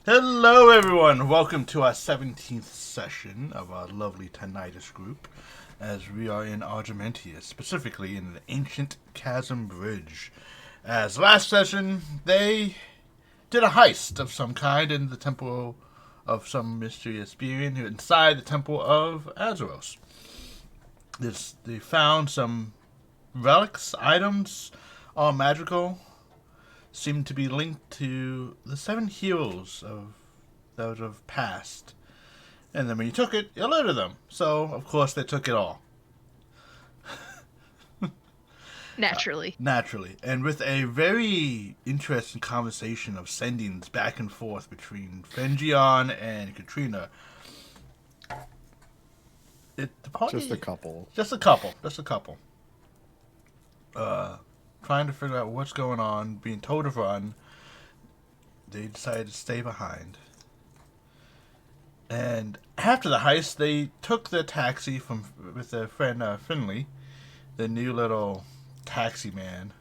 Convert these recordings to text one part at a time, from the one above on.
Hello, everyone. Welcome to our 17th session of our lovely Tinnitus group, as we are in Argemontus, specifically in the ancient chasm bridge. As last session, they did a heist of some kind in the temple of some mysterious being inside the temple of Azeros. They found some relics, items, all magical, seemed to be linked to the 7 heroes of those of past. And then when you took it, you alerted them. So, of course, they took it all. Naturally. Naturally. And with a very interesting conversation of sendings back and forth between Fenjion and Katrina. Just a couple. Trying to figure out what's going on, being told to run, they decided to stay behind. And after the heist, they took the taxi with their friend Finley, the new little taxi man,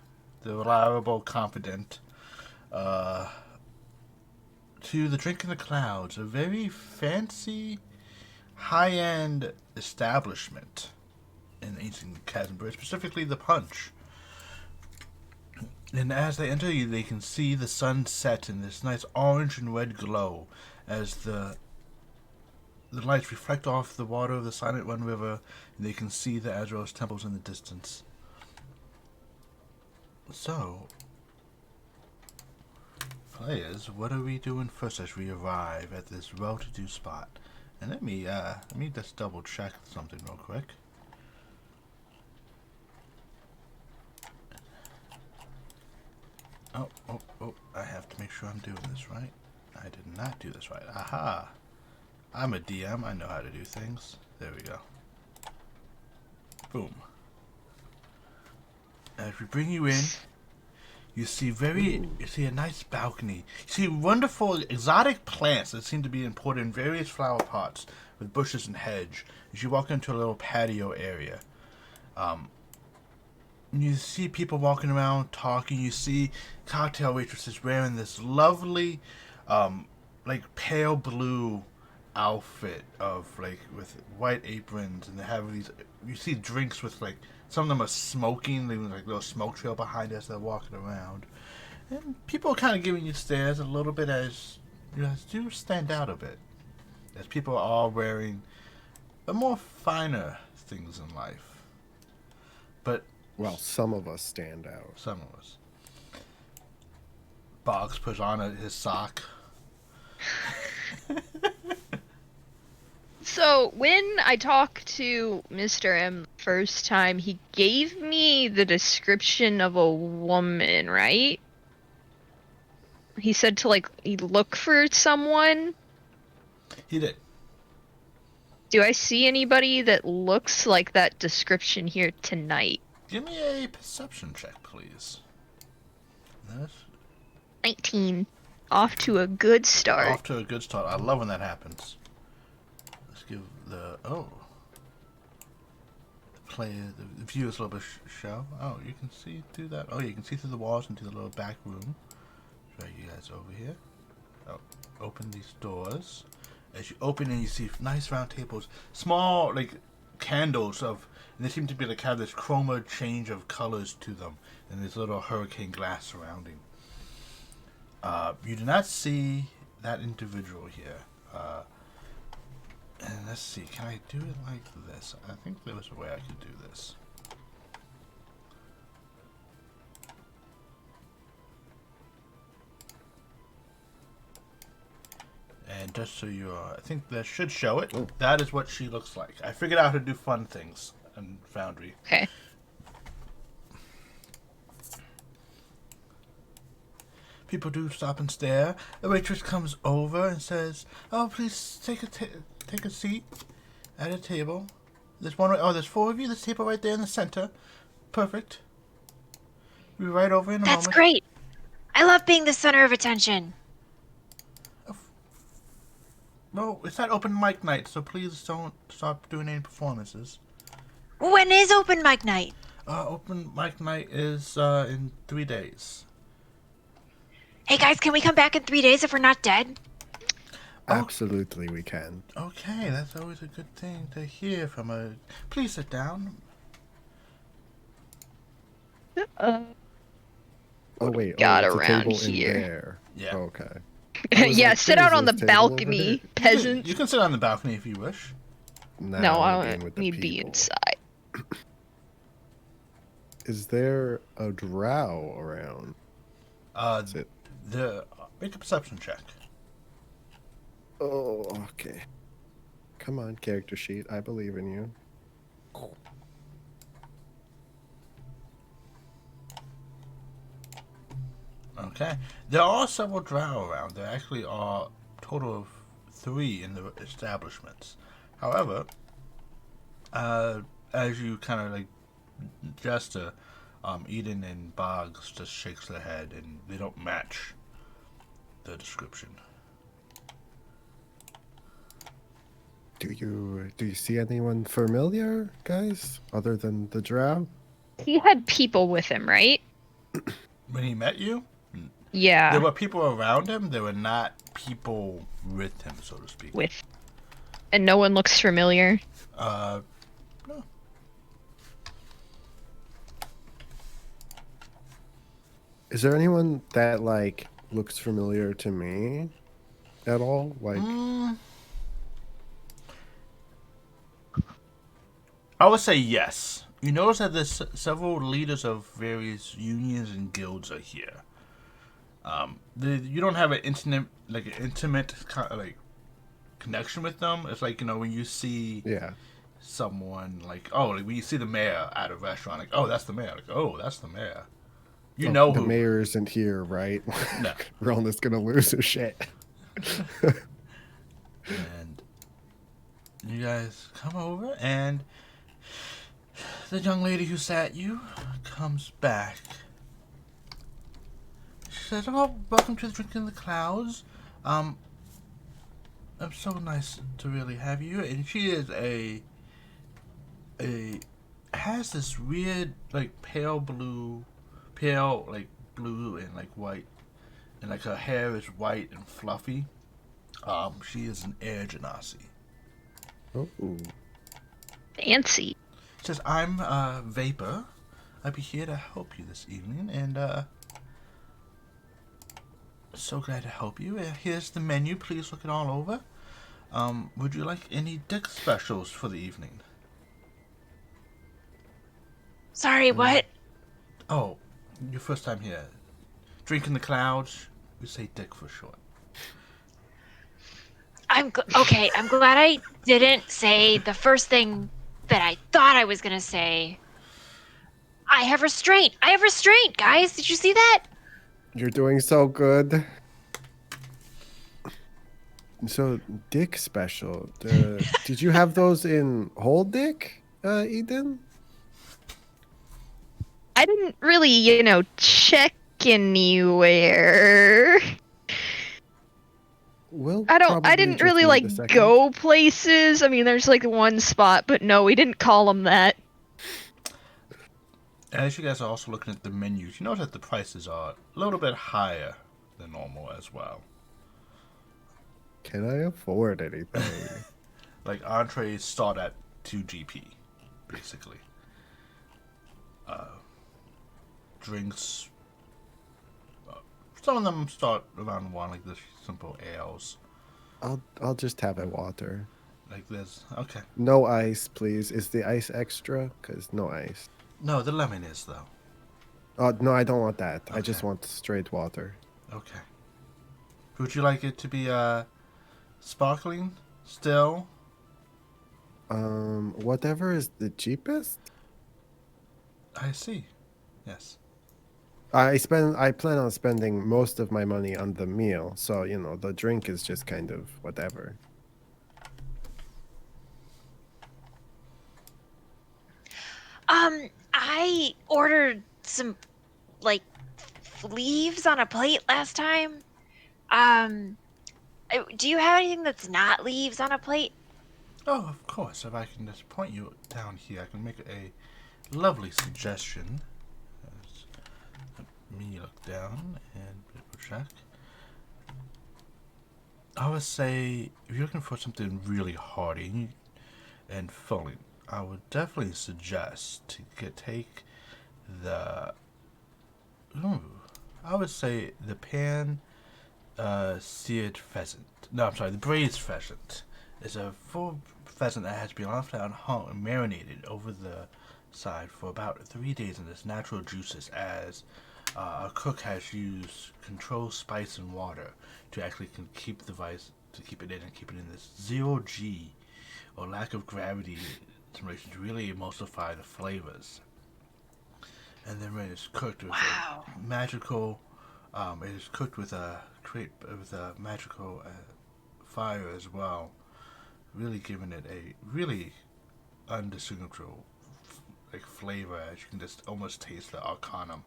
the reliable confidant, to the Drink in the Clouds, a very fancy, high-end establishment in ancient Chasm Bridge, specifically the Punch. And as they enter, they can see the sun set in this nice orange and red glow as the lights reflect off the water of the Silent One River, and they can see the Azeros temples in the distance. So, players, what are we doing first as we arrive at this well-to-do spot? And let me just double check something real quick. Oh, I have to make sure I'm doing this right. I did not do this right. Aha! I'm a DM, I know how to do things. There we go. Boom. As we bring you in, you see a nice balcony. You see wonderful exotic plants that seem to be imported in various flower pots with bushes and hedge. As you walk into a little patio area. You see people walking around talking. You see cocktail waitresses wearing this lovely, pale blue outfit with white aprons, and they have these. You see drinks with some of them are smoking, leaving little smoke trail behind as they're walking around, and people are kind of giving you stares a little bit as do stand out a bit, as people are all wearing the more finer things in life, but. Well, some of us stand out. Some of us. Boggs puts on his sock. So, when I talked to Mr. M the first time, he gave me the description of a woman, right? He said to, look for someone. He did. Do I see anybody that looks like that description here tonight? Give me a perception check, please. 19. Off to a good start. Off to a good start. I love when that happens. Let's give the viewers a little bit show. Oh, you can see through that. Oh, you can see through the walls into the little back room. Right, you guys over here. Oh, open these doors. As you open and you see nice round tables, small candles and they seem to be have this chroma change of colors to them, and this little hurricane glass surrounding. You do not see that individual here. And let's see, can I do it like this? I think there was a way I could do this. And just so you are, I think that should show it. Oh. That is what she looks like. I figured out how to do fun things in Foundry. Okay. People do stop and stare. The waitress comes over and says, "Oh, please take a seat at a table. There's 4 of you. This table right there in the center. Perfect. We'll be right over in a moment." That's great. I love being the center of attention. No, it's not open mic night, so please don't stop doing any performances. When is open mic night? Open mic night is in 3 days. Hey guys, can we come back in 3 days if we're not dead? Absolutely, we can. Okay, that's always a good thing to hear from a... Please sit down. Oh, wait. Got It's a around table here. in there. Yeah. Okay. Yeah, sit out on the balcony, You peasants. can sit on the balcony if you wish. No, I don't need to be inside. Is there a drow around? Make a perception check. Oh, okay. Come on, character sheet. I believe in you. Okay. There are several drow around. There actually are a total of 3 in the establishments. However, as you kind of like gesture, Eden and Boggs just shakes their head, and they don't match the description. Do you see anyone familiar, guys, other than the drow? He had people with him, right? When he met you? Yeah. There were people around him. There were not people with him, so to speak. And no one looks familiar? No. Is there anyone that, like, looks familiar to me at all? Like... I would say yes. You notice that there's several leaders of various unions and guilds are here. You don't have an intimate connection with them. It's like, when you see someone like when you see the mayor at a restaurant, like, oh, that's the mayor. Like, oh, that's the mayor. You know the who. mayor isn't here, right? No. Relna's gonna lose her shit. And you guys come over, and the young lady who sat you comes back. She says, "Oh, welcome to the Drink in the Clouds. It's so nice to really have you." And she is has this weird, like, pale blue and like white, and like her hair is white and fluffy. She is an air genasi. Oh. Fancy. She says, "I'm Vapor. I'll be here to help you this evening, and so glad to help you. Here's the menu. Please look it all over. Would you like any dick specials for the evening?" Sorry, what? Oh, your first time here. Drink in the Clouds. We say dick for short. Okay, I'm glad I didn't say the first thing that I thought I was gonna say. I have restraint, guys. Did you see that? You're doing so good. So, dick special. Did you have those in whole dick, Eden? I didn't really, check anywhere. I didn't really go places. I mean, there's like one spot, but no, we didn't call them that. As you guys are also looking at the menus, you notice that the prices are a little bit higher than normal as well. Can I afford anything? Like, entrees start at 2 GP, basically. Drinks, some of them start around 1, like the simple ales. I'll just have a water. Like this. Okay. No ice, please. Is the ice extra? Because no ice. No, the lemon is, though. Oh, no, I don't want that. Okay. I just want straight water. Okay. Would you like it to be sparkling? Still? Whatever is the cheapest? I see. Yes. I plan on spending most of my money on the meal, so the drink is just kind of whatever. I ordered some leaves on a plate last time. Do you have anything that's not leaves on a plate? Oh, of course. If I can just point you down here, I can make a lovely suggestion. Let me look down and check. I would say if you're looking for something really hearty and filling, I would definitely suggest to take the. Ooh, I would say the pan seared pheasant. No, I'm sorry, the braised pheasant. It's a full pheasant that has been left out and hung and marinated over the side for about 3 days in its natural juices as a cook has used controlled spice and water to actually keep the vice to keep it in and keep it in this 0 G or lack of gravity simulation to really emulsify the flavors. And then when it's cooked with Wow. a magical, it is cooked with a magical fire as well, really giving it a really undistinguishable flavor as you can just almost taste the arcanum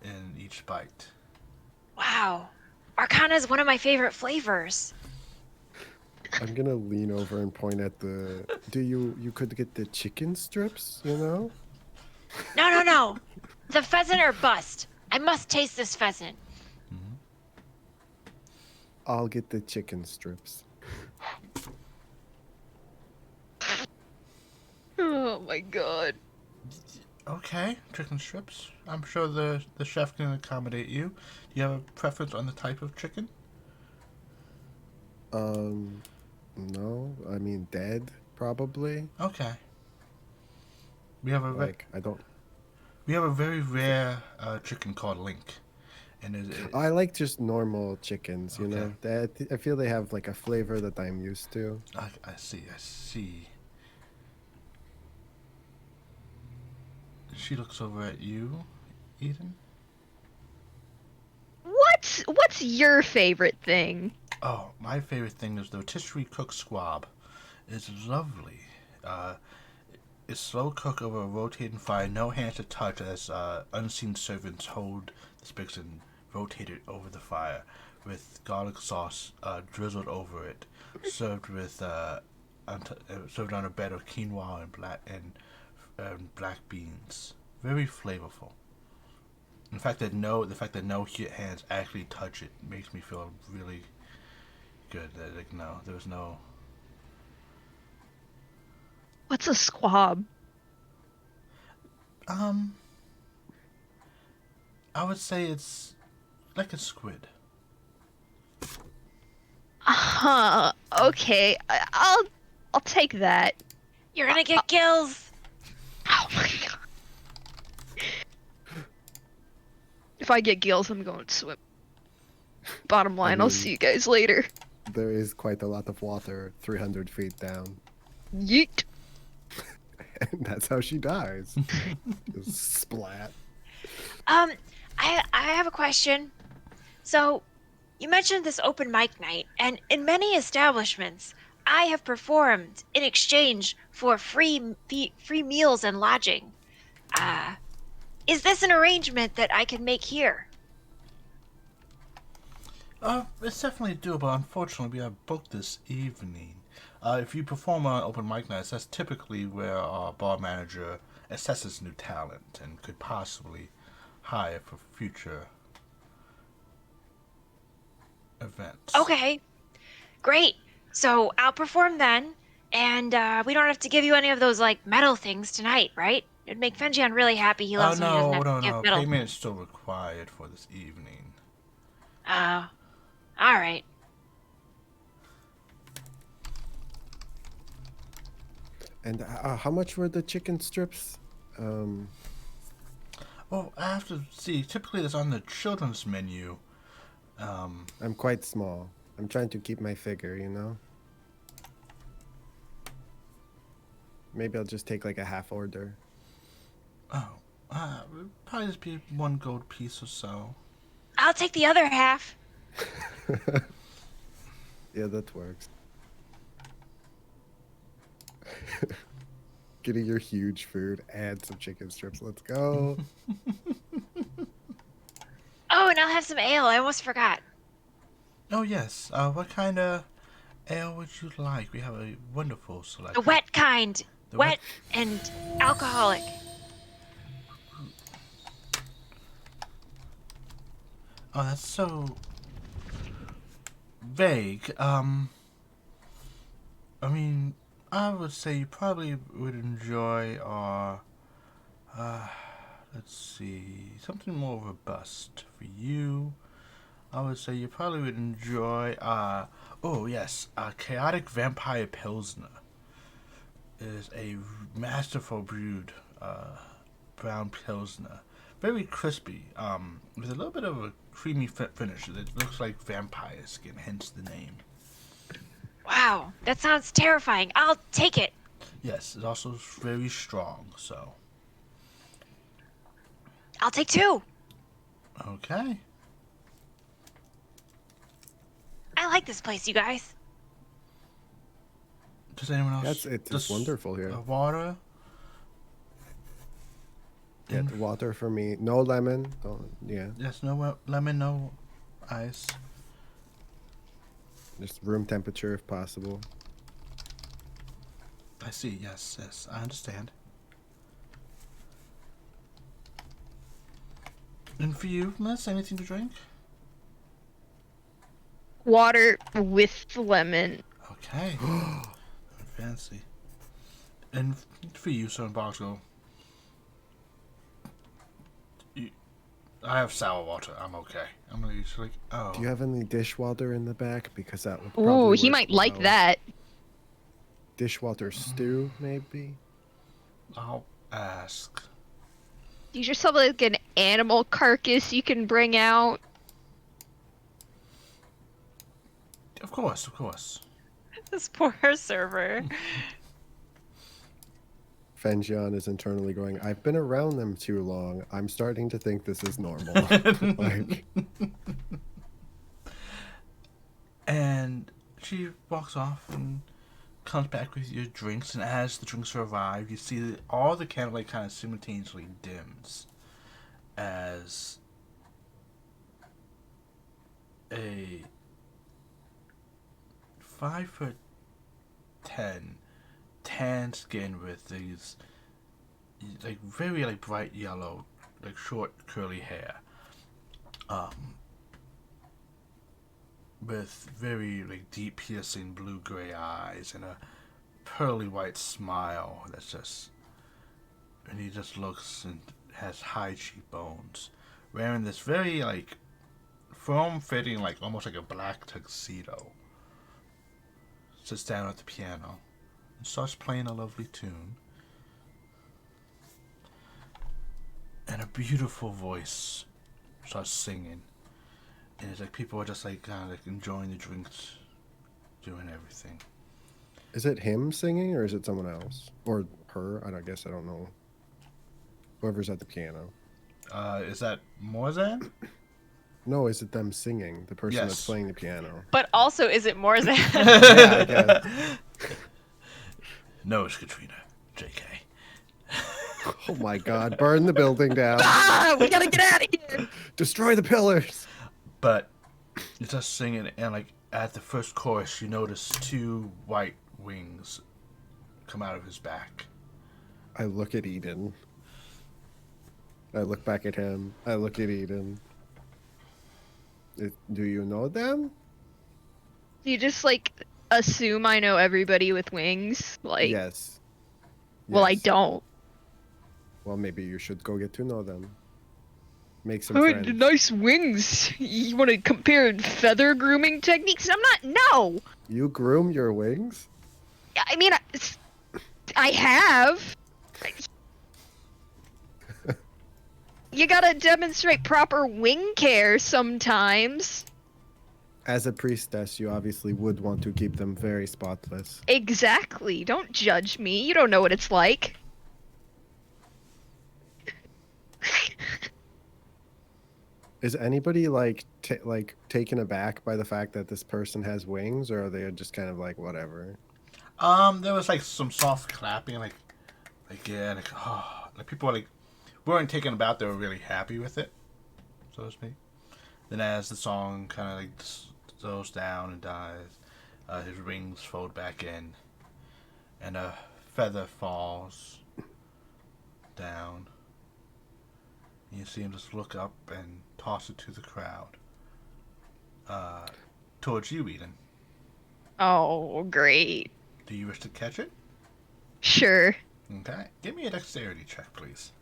in each bite. Wow. Arcana is one of my favorite flavors. I'm gonna lean over and point at the. You could get the chicken strips, you know? No. The pheasant or bust. I must taste this pheasant. I'll get the chicken strips. Oh my god. Okay, chicken strips. I'm sure the chef can accommodate you. Do you have a preference on the type of chicken? No. I mean, dead, probably. Okay. We have a I don't. we have a very rare chicken called Link, and I like just normal chickens, you know? Okay. I feel they have like a flavor that I'm used to. I see. She looks over at you, Eden. What's your favorite thing? Oh, my favorite thing is the rotisserie cooked squab. It's lovely. It's slow cooked over a rotating fire, no hands to touch as unseen servants hold the sticks and rotate it over the fire with garlic sauce drizzled over it, served with served on a bed of quinoa and black beans. Very flavorful. The fact that no hands actually touch it makes me feel really good. That there was no. What's a squab? I would say it's like a squid. Okay. I'll take that. You're gonna get gills. Oh my god. If I get gills, I'm going to swim. Bottom line, I'll see you guys later. There is quite a lot of water 300 feet down. Yeet. And that's how she dies. Splat. I have a question. So, you mentioned this open mic night, and in many establishments, I have performed in exchange for free meals and lodging. Is this an arrangement that I can make here? It's definitely doable. Unfortunately, we are booked this evening. If you perform on open mic nights, that's typically where our bar manager assesses new talent and could possibly hire for future events. Okay, great. So I'll perform then, and we don't have to give you any of those like metal things tonight, right? It'd make Fenjion really happy. He loves when he doesn't have to give metal. Payment is still required for this evening. All right. And how much were the chicken strips? Well, I have to see. Typically, it's on the children's menu. I'm quite small. I'm trying to keep my figure, you know? Maybe I'll just take like a half order. Probably just be 1 gold piece or so. I'll take the other half. Yeah, that works. Getting your huge food, add some chicken strips. Let's go. Oh, and I'll have some ale. I almost forgot. Oh, yes. What kind of ale would you like? We have a wonderful selection. The wet kind. Wet and alcoholic. Oh, that's so... vague. I mean, I would say you probably would enjoy our, let's see, something more robust for you. I would say you probably would enjoy, oh yes, Chaotic Vampire Pilsner. It is a masterful brewed, brown Pilsner. Very crispy, with a little bit of a creamy finish. It looks like vampire skin, hence the name. Wow, that sounds terrifying. I'll take it. Yes, it's also very strong, so. I'll take 2. Okay. I like this place, you guys. Does anyone else? It's wonderful here. Water? Get water for me. No lemon. Oh, yeah. Yes, no lemon, no ice. Just room temperature if possible. I see, yes, I understand. And for you, Liz, anything to drink? Water with lemon. Okay. Fancy. And for you, Son Boxel, I have sour water. I'm okay. I'm gonna use like, oh. Do you have any dishwater in the back? Because that would Ooh, probably he work might like well. that. Dishwater stew, maybe? I'll ask. Do you just have like an animal carcass you can bring out? Of course. This poor server. Fenjion is internally going, I've been around them too long. I'm starting to think this is normal. Like, and she walks off and comes back with your drinks, and as the drinks arrive, you see that all the candlelight kind of simultaneously dims as a 5'10" tan skin with these like very like bright yellow, like short curly hair, with very like deep piercing blue gray eyes and a pearly white smile that's just, and he just looks and has high cheekbones, wearing this very like form fitting, like almost like a black tuxedo. Sits down at the piano and starts playing a lovely tune. And a beautiful voice starts singing. And it's like people are just like kind of like enjoying the drinks, doing everything. is it him singing or is it someone else? Or her? I guess I don't know. Whoever's at the piano. Is that Morzan? No, is it them singing? The person that's Yes. playing the piano. But also, is it Morzan? Yeah, I guess. No, it's Katrina. JK. Oh my god, burn the building down. Ah, we gotta get out of here! Destroy the pillars. But it's just singing, and like at the first chorus, you notice 2 white wings come out of his back. I look at Eden. I look back at him. I look at Eden. Do you know them? You just like assume I know everybody with wings? Like, Yes. well, I Yes. don't. Well, maybe you should go get to know them. Make some Oh, friends. nice wings. You want to compare feather grooming techniques? I'm not. No. You groom your wings? I mean, I have. You gotta demonstrate proper wing care sometimes. As a priestess, you obviously would want to keep them very spotless. Exactly. Don't judge me. You don't know what it's like. Is anybody like taken aback by the fact that this person has wings, or are they just kind of like whatever? There was like some soft clapping, like yeah, like oh, like people were, like weren't taken aback. They were really happy with it, so to speak. Then as the song kind of like slows down and dies, his wings fold back in, and a feather falls down. You see him just look up and toss it to the crowd. towards you, Eden. Oh, great. Do you wish to catch it? Sure. Okay. Give me a dexterity check, please.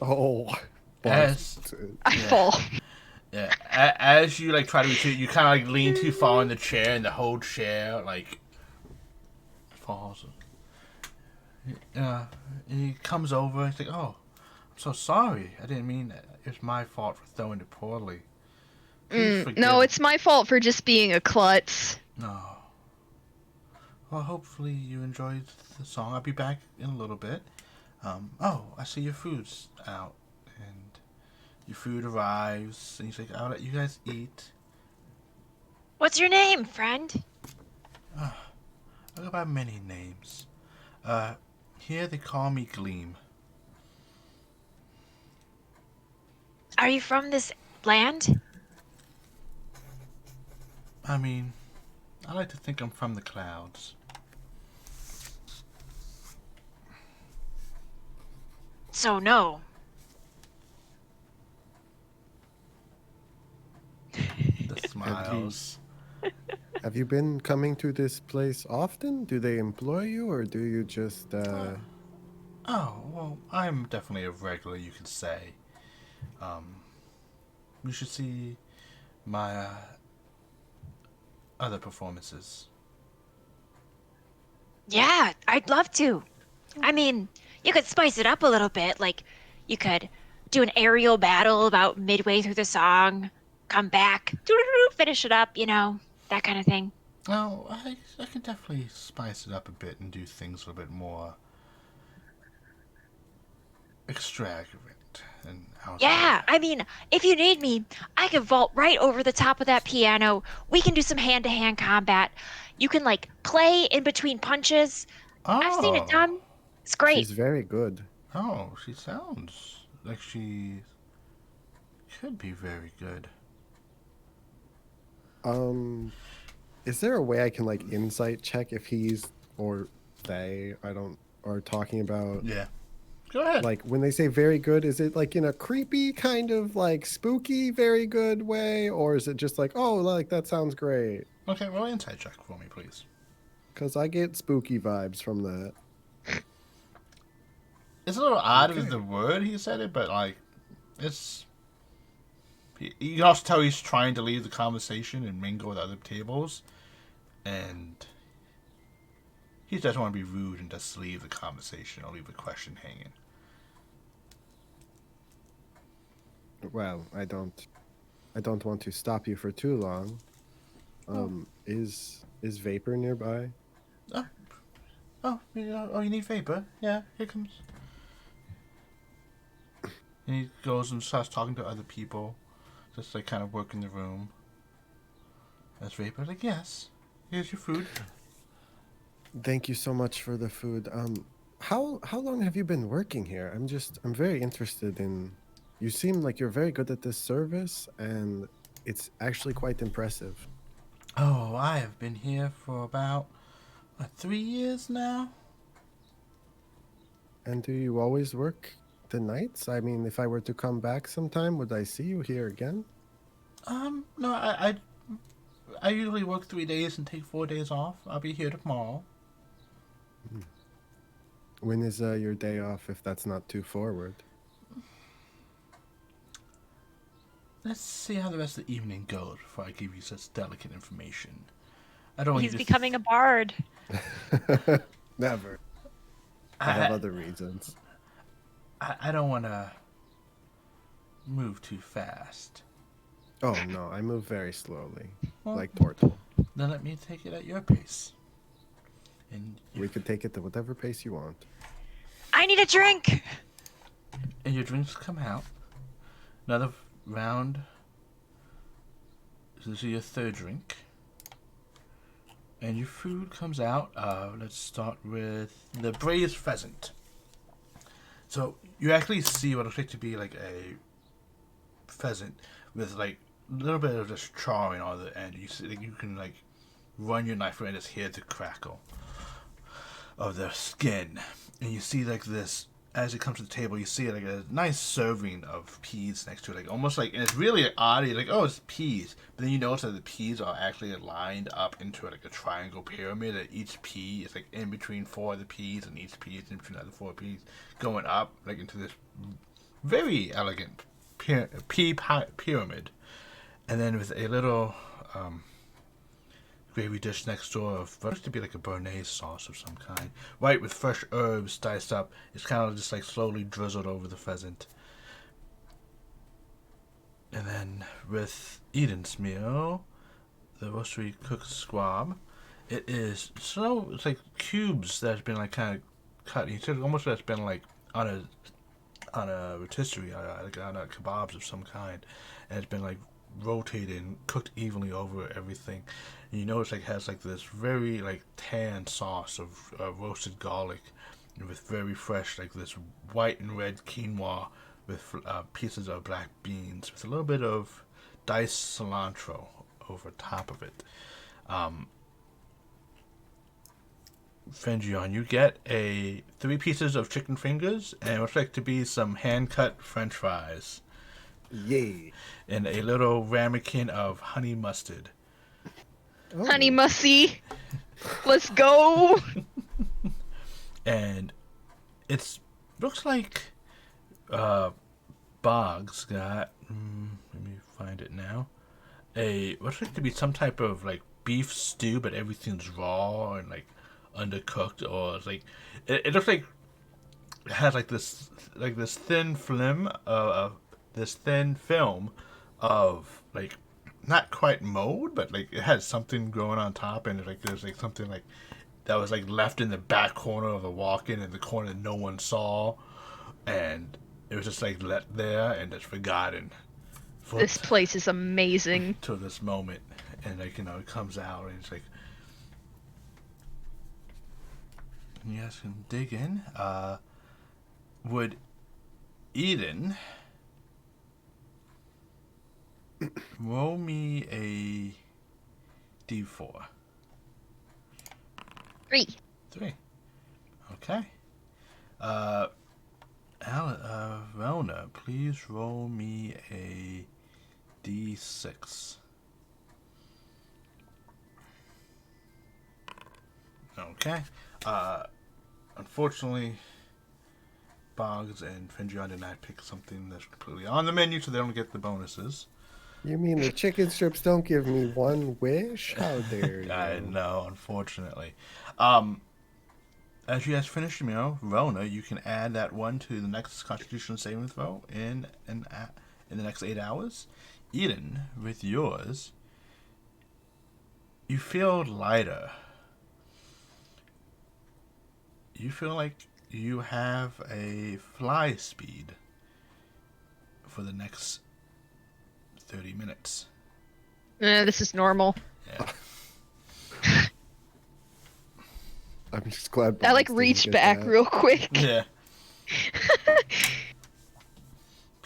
Oh. As I fall. yeah, as you like try to reach it, you kind of like lean too far in the chair, and the whole chair like falls. He comes over. He's like, "Oh, I'm so sorry. I didn't mean that. It's my fault for throwing it poorly. Please forgive No, me." it's my fault for just being a klutz. No. Well, hopefully you enjoyed the song. I'll be back in a little bit. Oh, I see your food's out, and your food arrives, and he's like, "I'll let you guys eat." What's your name, friend? I go by many names. Here they call me Gleam. Are you from this land? I mean, I like to think I'm from the clouds. So no. The smiles. Have you been coming to this place often? Do they employ you, or do you just? Oh, well, I'm definitely a regular, you could say. You should see my other performances. Yeah, I'd love to. I mean, you could spice it up a little bit. Like, you could do an aerial battle about midway through the song, come back, finish it up, that kind of thing. Oh, I can definitely spice it up a bit and do things a little bit more extravagant and outside. Yeah, I mean, if you need me, I can vault right over the top of that piano. We can do some hand-to-hand combat. You can, like, play in between punches. I've seen it done. It's great. She's very good. Oh, she sounds like she could be very good. Is there a way I can like insight check if he's or they are talking about? Yeah. Go ahead. Like when they say very good, is it like in a creepy kind of like spooky very good way, or is it just like, oh, like that sounds great? Okay, roll an insight check for me, please. Because I get spooky vibes from that. It's a little odd Okay. with the word he said it, but like, it's. You can also tell he's trying to leave the conversation and mingle with other tables, and he doesn't want to be rude and just leave the conversation or leave a question hanging. Well, I don't want to stop you for too long. Is Vapor nearby? Oh, you need vapor? Yeah, here comes. And he goes and starts talking to other people, just like kind of working the room. That's vapor. Like, yes, here's your food. Thank you so much for the food. How long have you been working here? I'm very interested in. You seem like you're very good at this service, and it's actually quite impressive. Oh, I have been here for about 3 years now. And do you always work the nights? I mean, if I were to come back sometime, would I see you here again? No, I usually work 3 days and take 4 days off. I'll be here tomorrow. When is your day off, if that's not too forward? Let's see how the rest of the evening goes before I give you such delicate information. I don't want He's you to becoming a bard. Never. I have other reasons. I don't want to move too fast. Oh no, I move very slowly, Well, like Tortle. Then let me take it at your pace. And We could take it to whatever pace you want. I need a drink. and your drinks come out. Another round. This is your third drink. And your food comes out. Let's start with the braised pheasant. So you actually see what looks like to be like a pheasant with like a little bit of just charring on the end. You see, like, you can like run your knife and just hear the crackle of the skin, and you see like this as it comes to the table, you see like a nice serving of peas next to it, like almost like, and it's really odd. You're like, oh, it's peas, but then you notice that the peas are actually lined up into like a triangle pyramid. And each pea is like in between 4 of the peas, and each pea is in between the other 4 peas, going up like into this very elegant pea pyramid. And then with a little gravy dish next door of what looks to be like a béarnaise sauce of some kind, right, with fresh herbs diced up. It's kind of just like slowly drizzled over the pheasant. And then with Eden's meal, the roastery cooked squab, it is so, it's like cubes that's been like kind of cut. It's almost that's been like on a rotisserie, like on a kebabs of some kind, and it's been like rotated and cooked evenly over everything. And you notice like has like this very like tan sauce of roasted garlic, and with very fresh like this white and red quinoa with pieces of black beans with a little bit of diced cilantro over top of it. Fenjion, you get 3 pieces of chicken fingers and what's like to be some hand-cut French fries. Yay. And a little ramekin of honey mustard. Oh. Honey Mussy. Let's go. And it's looks like Boggs got let me find it now. What's like to be some type of like beef stew, but everything's raw and like undercooked, or it's like it looks like it has like this thin film of like not quite mold, but like it has something growing on top, and like there's like something like that was like left in the back corner of the walk-in, in the corner that no one saw, and it was just like let there and just forgotten. This place is amazing. To this moment, and like it comes out and it's like you guys can dig in. Would Eden roll me a D4? 3. 3. Okay. Relna, please roll me a D6. Okay. Unfortunately, Boggs and Fenjion did not pick something that's completely on the menu, so they don't get the bonuses. You mean the chicken strips don't give me one wish? How dare you? I know, unfortunately. As you guys finish your meal, Relna, you can add that one to the next Constitution saving throw in the next 8 hours. Eden, with yours, you feel lighter. You feel like you have a fly speed for the next 30 minutes. This is normal. Yeah. I'm just glad. I like Boggs didn't reached get back that. real quick. Yeah.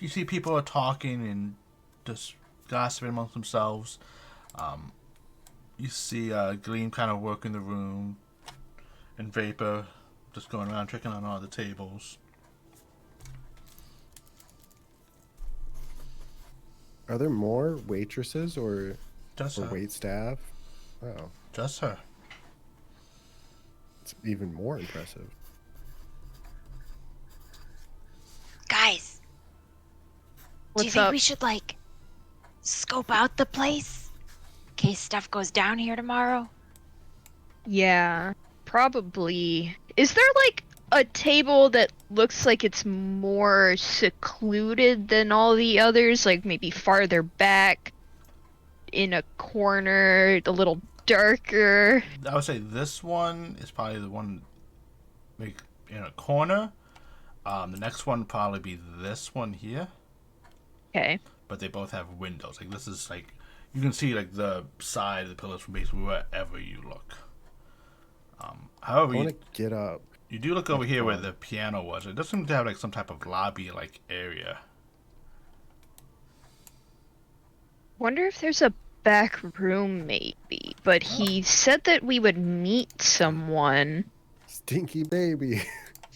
You see people are talking and just gossiping amongst themselves. You see Gleam kind of working the room, and Vapor just going around checking on all the tables. Are there more waitresses or Just her. wait staff? Oh, Just her. it's even more impressive. Guys, do you What's think up? we should like scope out the place in case stuff goes down here tomorrow? Yeah, probably. Is there like a table that looks like it's more secluded than all the others? Like maybe farther back in a corner, a little darker? I would say this one is probably the one like in a corner. The next one would probably be this one here. Okay. But they both have windows. Like this is like you can see like the side of the pillars from basically wherever you look. However, I want to get up. you do look over here where the piano was. It does seem to have like some type of lobby like area. Wonder if there's a back room maybe. But he said that we would meet someone. Stinky baby.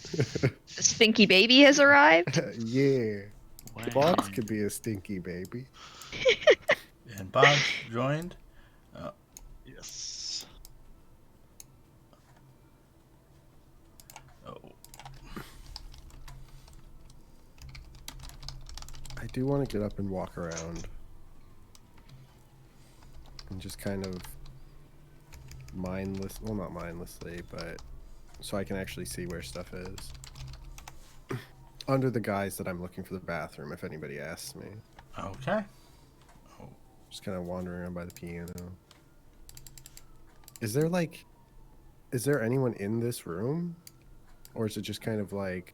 The stinky baby has arrived. Yeah. Wow. Boggs could be a stinky baby. And Boggs joined. Yes. Oh, I do want to get up and walk around. And just kind of well, not mindlessly, but so I can actually see where stuff is. Under the guise that I'm looking for the bathroom, if anybody asks me. okay. Oh, Just kind of wandering around by the piano. Is there anyone in this room? Or is it just kind of like,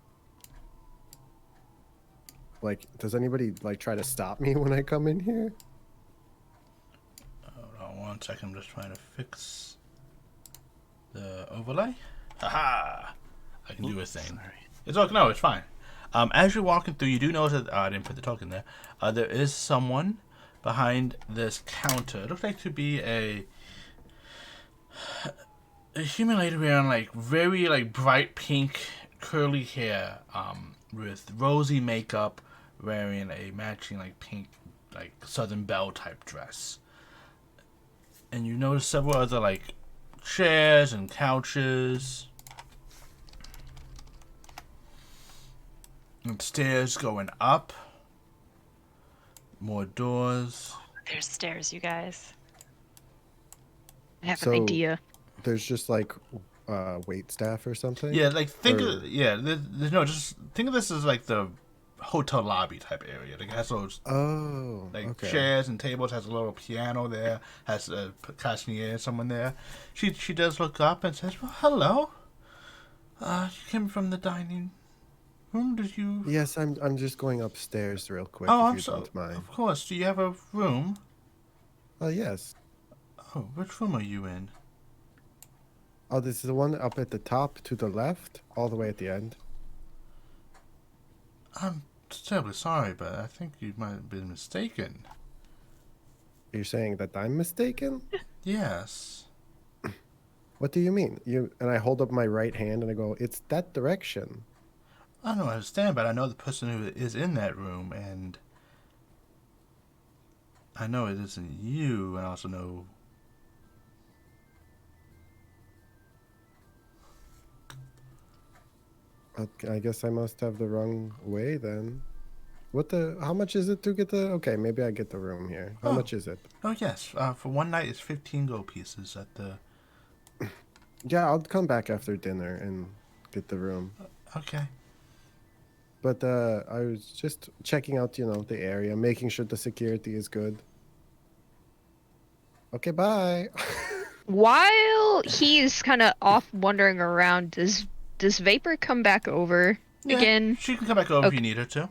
does anybody like try to stop me when I come in here? hold on 1 second. I'm just trying to fix the overlay. Haha! I can do a thing. Sorry. It's okay. No, it's fine. As you're walking through, you do notice that I didn't put the token there. There is someone behind this counter. It looks like to be a human lady wearing like very like bright pink curly hair, with rosy makeup, wearing a matching like pink like Southern Belle type dress. And you notice several other like chairs and couches. And stairs going up. More doors. There's stairs, you guys. I have So- an idea. There's just like wait staff or something? Yeah, like think Or- of there's no, just think of this as like the hotel lobby type area. Like it has those Oh, like okay. chairs and tables, has a little piano there, has a concierge, someone there. She does look up and says, "Well, hello. You came from the dining room, did you?" Yes, I'm just going upstairs real quick Oh, if I'm you so. don't mind. Of course. Do you have a room? Oh, yes. Oh, which room are you in? Oh, this is the one up at the top to the left, all the way at the end. I'm terribly sorry, but I think you might have been mistaken. You're saying that I'm mistaken? Yes. What do you mean? And I hold up my right hand and I go, "It's that direction." I don't understand, but I know the person who is in that room, and I know it isn't you, and I also know. I guess I must have the wrong way then. How much is it to get the, okay, maybe I get the room here. How Oh. much is it? Oh yes, for one night it's 15 gold pieces at the. Yeah, I'll come back after dinner and get the room. Okay. But I was just checking out, the area, making sure the security is good. Okay, bye. While he's kind of off wandering around, does Vapor come back over Yeah, again? she can come back over if Okay. you need her to.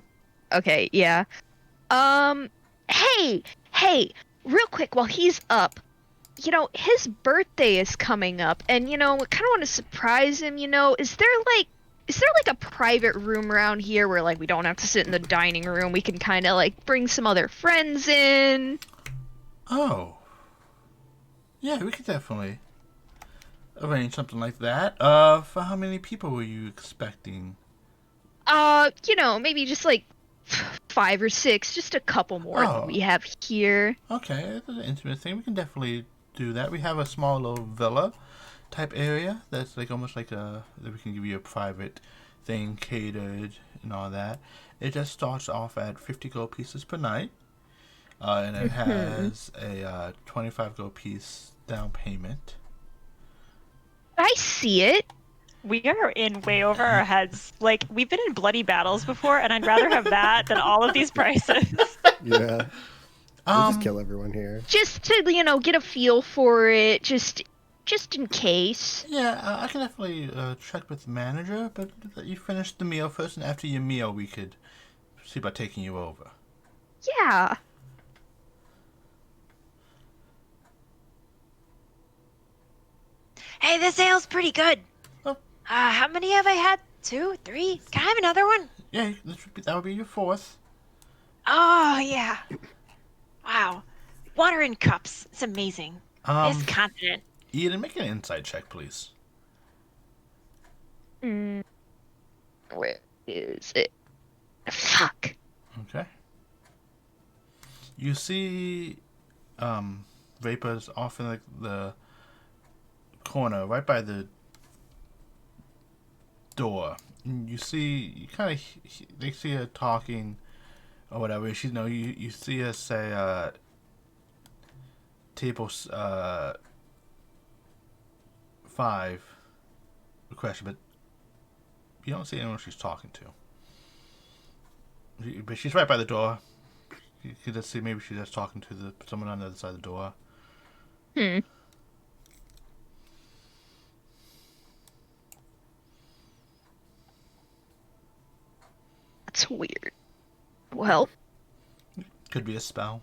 Okay, yeah. Hey, real quick while he's up, his birthday is coming up, and we kind of want to surprise him. Is there like a private room around here where like we don't have to sit in the dining room? We can kind of like bring some other friends in. Oh. Yeah, we could definitely arrange something like that. For how many people were you expecting? Maybe just like 5 or 6, just a couple more Oh. than we have here. Okay, it's an intimate thing. We can definitely do that. We have a small little villa type area that's like almost like that we can give you a private thing catered and all that. It just starts off at 50 gold pieces per night. And it has a 25 gold piece down payment. I see it. We are in way over our heads. Like, we've been in bloody battles before, and I'd rather have that than all of these prices. Yeah. We'll just kill everyone here. Just to, get a feel for it, just in case. Yeah, I can definitely check with the manager, but you finish the meal first, and after your meal, we could see about taking you over. Yeah. Hey, this ale's pretty good. Oh. How many have I had? 2, 3? Can I have another one? Yeah, that would be your fourth. Oh, yeah. Wow. Water in cups. It's amazing. This continent. Eden, make an insight check, please. Mm. is it? Fuck. Okay. You see vapors off in the corner, right by the door. And you they see her talking or whatever. You see her say, table 5 question, but you don't see anyone she's talking to. But she's right by the door. You can just see maybe she's just talking to someone on the other side of the door. That's weird. Well, Could be a spell.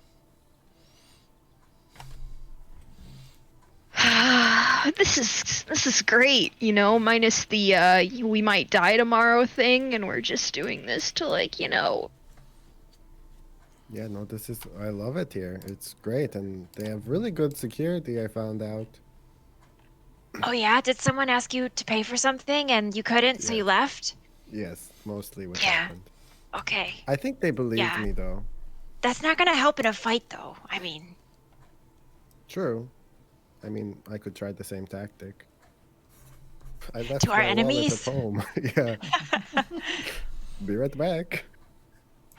this is great, you know, minus the we might die tomorrow thing, and we're just doing this to, like, you know. Yeah, no, I love it here. It's great, and they have really good security, I found out. Oh yeah? Did someone ask you to pay for something and you couldn't, so Yeah. you left? Yes, mostly what Yeah. happened. Okay. I think they believed me, though. That's not gonna help in a fight, though. I mean... True. I mean, I could try the same tactic. I left To our my wallet enemies? at home. Yeah. Be right back.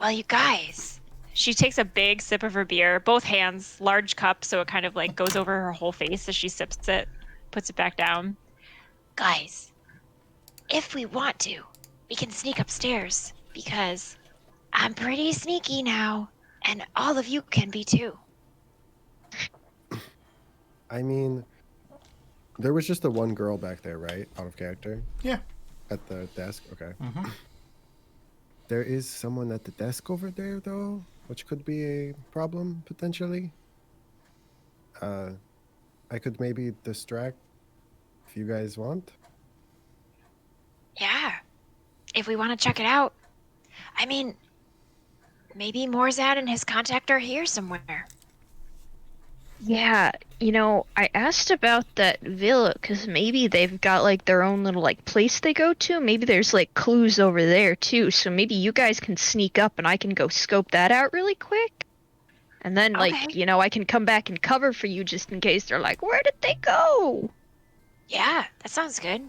Well, you guys... She takes a big sip of her beer, both hands, large cup, so it kind of like goes over her whole face as she sips it, puts it back down. Guys, if we want to, we can sneak upstairs, because I'm pretty sneaky now, and all of you can be too. I mean, there was just the one girl back there, right? Out of character? Yeah. At the desk? Okay. Mm-hmm. There is someone at the desk over there, though, which could be a problem, potentially. I could maybe distract if you guys want. Yeah, if we want to check it out. I mean, maybe Morzan and his contact are here somewhere. Yeah, you know, I asked about that villa because maybe they've got like their own little like place they go to. Maybe there's like clues over there too. So maybe you guys can sneak up and I can go scope that out really quick. And then like, Okay. you know, I can come back and cover for you just in case they're like, where did they go? Yeah, that sounds good.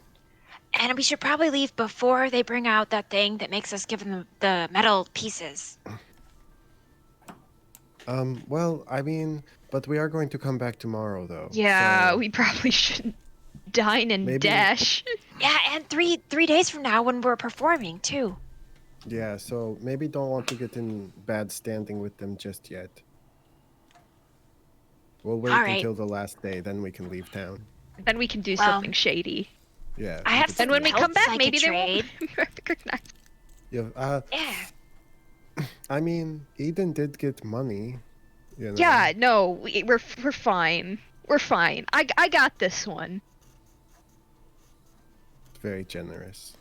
And we should probably leave before they bring out that thing that makes us give them the metal pieces. Well, I mean, but we are going to come back tomorrow, though. Yeah, so we probably shouldn't dine and Maybe- dash. Yeah, and three days from now when we're performing too. Yeah, so maybe don't want to get in bad standing with them just yet. We'll wait All right. until the last day, then we can leave town. Then we can do Well, something shady. Yeah. I we have could some And when we do that. come back, I maybe could they won't recognize. Yeah, Yeah. I mean, Eden did get money. You know? Yeah, no, we're fine. We're fine. I got this one. Very generous.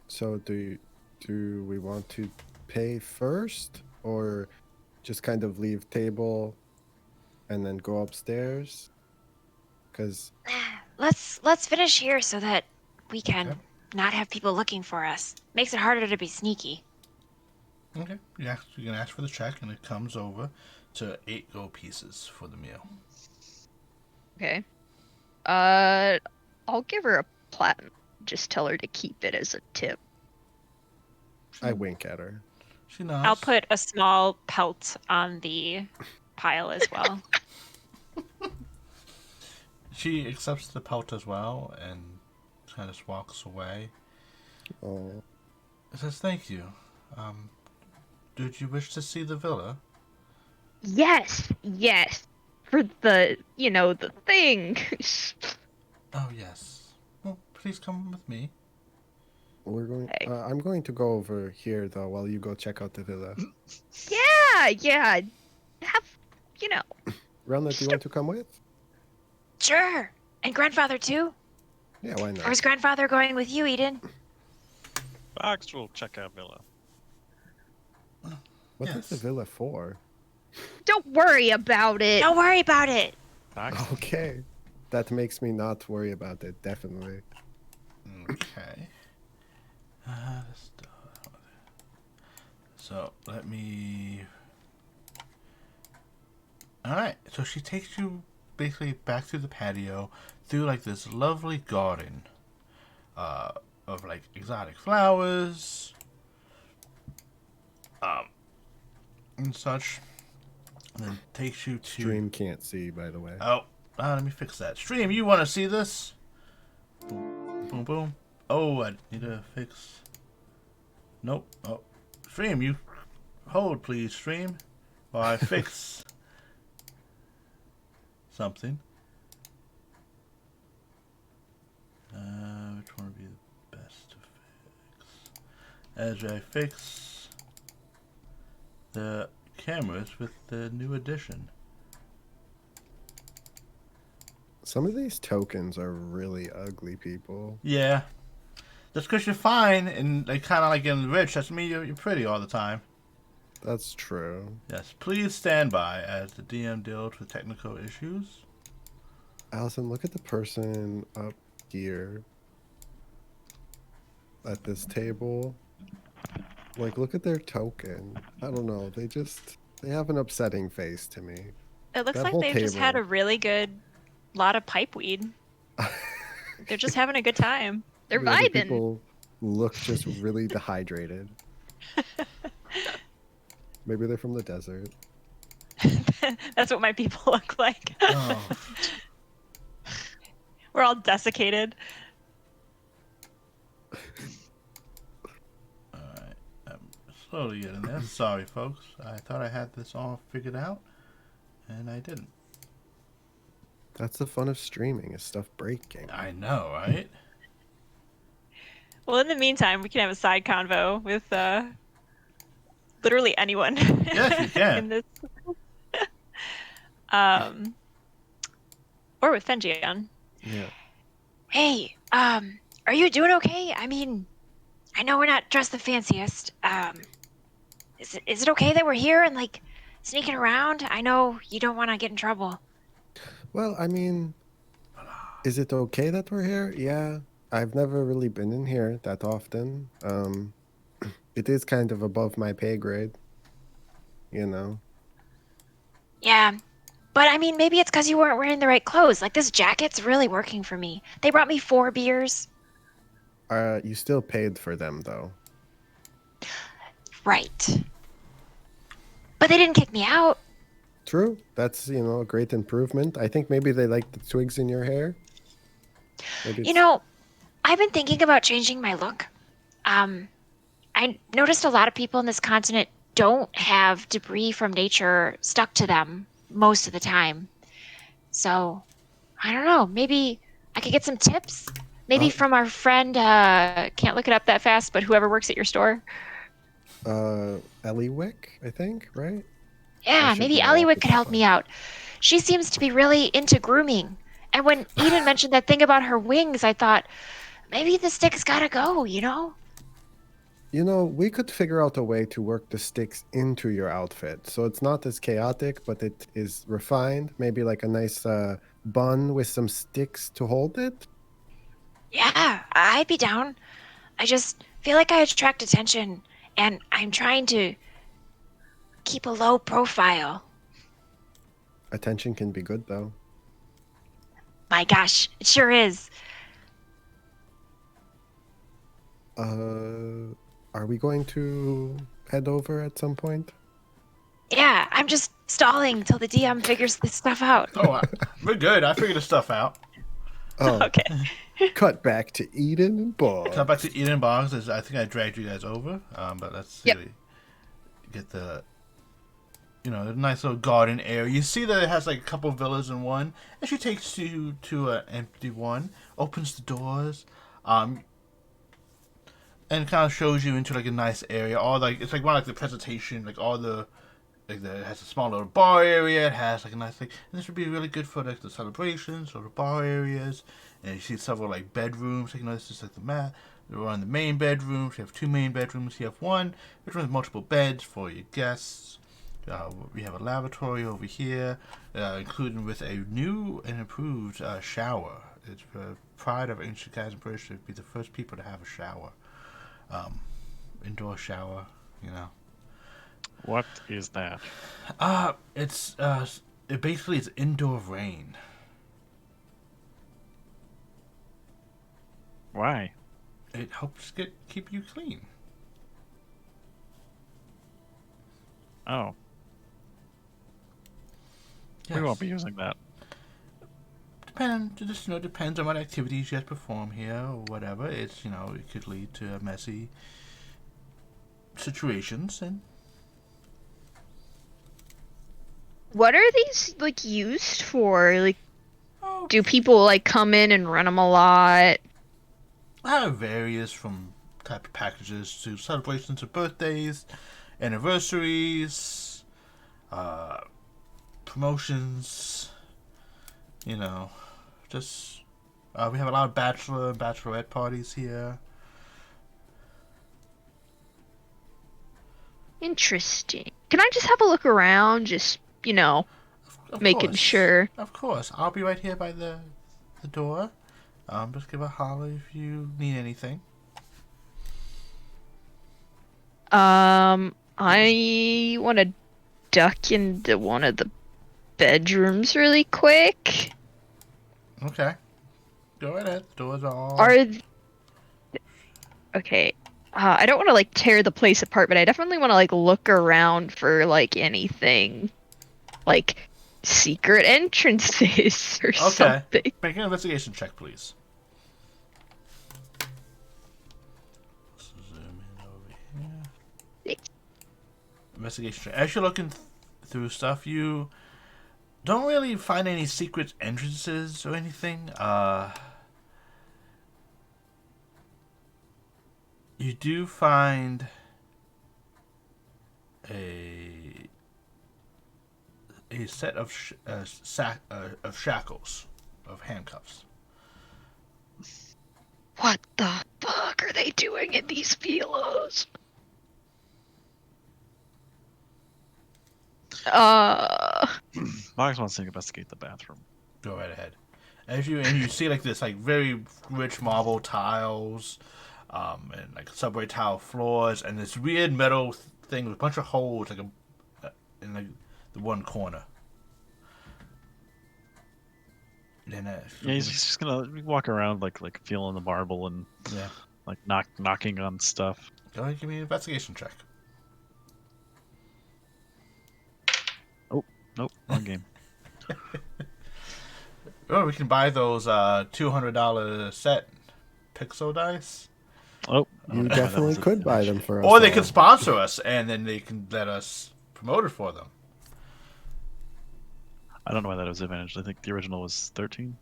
So do we want to pay first, or just kind of leave table and then go upstairs? Because Let's finish here so that we can Okay. not have people looking for us. Makes it harder to be sneaky. Okay. Yeah, you can ask for the check, and it comes over to 8 gold pieces for the meal. Okay. I'll give her a platinum. Just tell her to keep it as a tip. I wink at her. She nods. I'll put a small pelt on the pile as well. She accepts the pelt as well and kind of walks away. Oh, It says, "Thank you. Did you wish to see the villa?" Yes, for the, you know, the thing. Oh, yes. Well, please come with me. we're going. Okay. I'm going to go over here though, while you go check out the villa. Yeah. Have, you know. Relna, do you want to come with? Sure. And grandfather too? Yeah, why Or not? is grandfather going with you, Eden? Fox will check out Villa. What is the Yes. villa for? Don't worry about it. Don't worry about it. Fox? Okay, that makes me not worry about it. Definitely. Okay. So let me. All right. So she takes you basically back to the patio through like this lovely garden, of like exotic flowers, and such. And then takes you to. Stream can't see, by the way. Oh, let me fix that. Stream, you want to see this? Boom, boom, boom. Oh, I need to fix. Nope. Oh, Stream, you hold, please, Stream, while I fix something. Which one would be the best to fix? As I fix the cameras with the new addition. Some of these tokens are really ugly, people. Yeah. Just because you're fine and like kind of like getting rich, doesn't mean you're pretty all the time. That's true. Yes, please stand by as the DM deals with technical issues. Allison, look at the person up here at this table. Like, look at their token. I don't know. They have an upsetting face to me. It looks That like whole they've just had table. a really good lot of pipe weed. They're just having a good time. They're The other vibing. people look just really dehydrated. Maybe they're from the desert. That's what my people look like. Oh. We're all desiccated. Alright, I'm slowly getting there. Sorry, folks. I thought I had this all figured out, and I didn't. That's the fun of streaming, is stuff breaking. I know, right? Well, in the meantime, we can have a side convo with literally anyone. Yes, you can. in this. Or with Fenjion. Yeah. Hey, are you doing okay? I mean, I know we're not dressed the fanciest. Is it okay that we're here and like sneaking around? I know you don't want to get in trouble. Well, I mean, is it okay that we're here? Yeah. I've never really been in here that often. It is kind of above my pay grade, you know. Yeah, but I mean, maybe it's because you weren't wearing the right clothes. Like this jacket's really working for me. They brought me 4 beers. You still paid for them, though. Right. But they didn't kick me out. True. That's, a great improvement. I think maybe they like the twigs in your hair. Maybe You know, I've been thinking about changing my look. I noticed a lot of people in this continent don't have debris from nature stuck to them most of the time. So, I don't know. Maybe I could get some tips. Maybe from our friend, can't look it up that fast, but whoever works at your store. Ellie Wick, I think, right? Yeah, should maybe know off Allywick the could top help of me out. She seems to be really into grooming. And when Eden mentioned that thing about her wings, I thought, maybe the stick's gotta go, you know? We could figure out a way to work the sticks into your outfit. So it's not as chaotic, but it is refined. Maybe like a nice bun with some sticks to hold it. Yeah, I'd be down. I just feel like I attract attention, and I'm trying to keep a low profile. Attention can be good, though. My gosh, it sure is. Are we going to head over at some point? Yeah, I'm just stalling till the DM figures this stuff out. Oh, we're good. I figured the stuff out. Oh, Okay. cut back to Eden and Bob. Come back to Eden Boggs. I think I dragged you guys over. But let's see. Yep. Get the nice little garden area. You see that it has like a couple villas in one, and she takes you to an empty one, opens the doors, and kind of shows you into like a nice area. It's like one like the presentation, like all the it has a small little bar area. It has like a nice and this would be really good for like the celebrations or the bar areas. And you see several like bedrooms. Like, this is like we're on the main bedrooms. You have 2 main bedrooms. You have one bedroom with multiple beds for your guests. We have a lavatory over here, including with a new and improved shower It's the pride of ancient Chasm Bridge to be the first people to have a shower. Indoor shower, you know. What is that? It basically is indoor rain. Why? It helps keep you clean. Oh, Yes. we won't be using that. Depends on what activities you guys perform here or whatever. It could lead to messy situations and. What are these like used for? Like, Oh, do people like come in and run them a lot? Varies from type of packages to celebrations of birthdays, anniversaries, promotions. Just we have a lot of bachelor and bachelorette parties here. Interesting. Can I just have a look around? Just, Of making course. sure. Of course, I'll be right here by the door. Just give a holler if you need anything. I want to duck into one of the bedrooms really quick. Okay. Go right ahead. The doors are all. Okay. I don't want to like tear the place apart, but I definitely want to like look around for like anything, like secret entrances or something. Make an investigation check, please. Zoom in over here. Investigation check. As you're looking through stuff, you don't really find any secret entrances or anything. You do find a set of shackles, of handcuffs. What the fuck are they doing in these pillows? Max wants to investigate the bathroom. Go right ahead. As you see like this like very rich marble tiles, and like subway tile floors, and this weird metal thing with a bunch of holes like in the one corner. And Yeah, he's just gonna walk around like feeling the marble and like knocking on stuff. Go ahead, give me an investigation check. Oh, nope, wrong game. Oh, we can buy those $200 set pixel dice. Oh, You definitely could buy them for us. Or they all. could sponsor us, and then they can let us promote it for them. I don't know why that was advantage. I think the original was 13.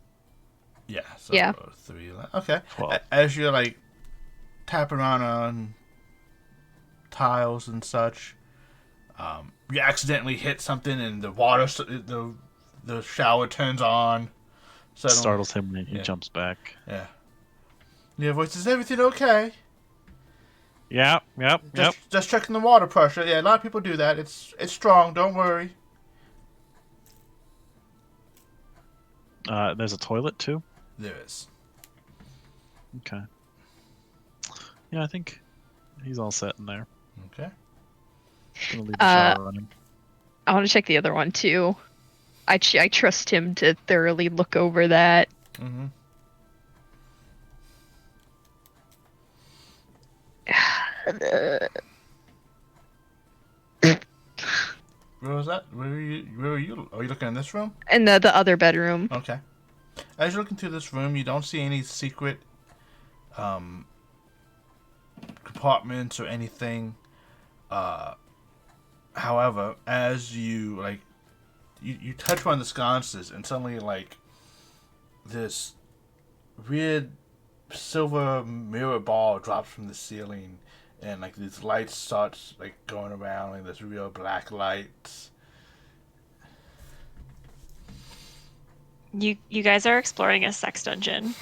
Yeah. So Yeah. 3. Okay. 12. As you're like tapping around on tiles and such, you accidentally hit something, and the water, the shower turns on. Startles him and he jumps back. Yeah. Your voice, is everything okay? Yep. Just checking the water pressure. Yeah, a lot of people do that. It's strong. Don't worry. There's a toilet too. There is. Okay. Yeah, I think he's all set in there. Okay. Gonna leave the shower running. I want to check the other one too. I trust him to thoroughly look over that. Mm-hmm. Where was that? Where are you? Are you looking in this room? In the other bedroom. Okay. As you're looking through this room, you don't see any secret compartments or anything. However, as you you touch one of the sconces, and suddenly this weird silver mirror ball drops from the ceiling, and these lights starts going around, like this real black lights. You guys are exploring a sex dungeon.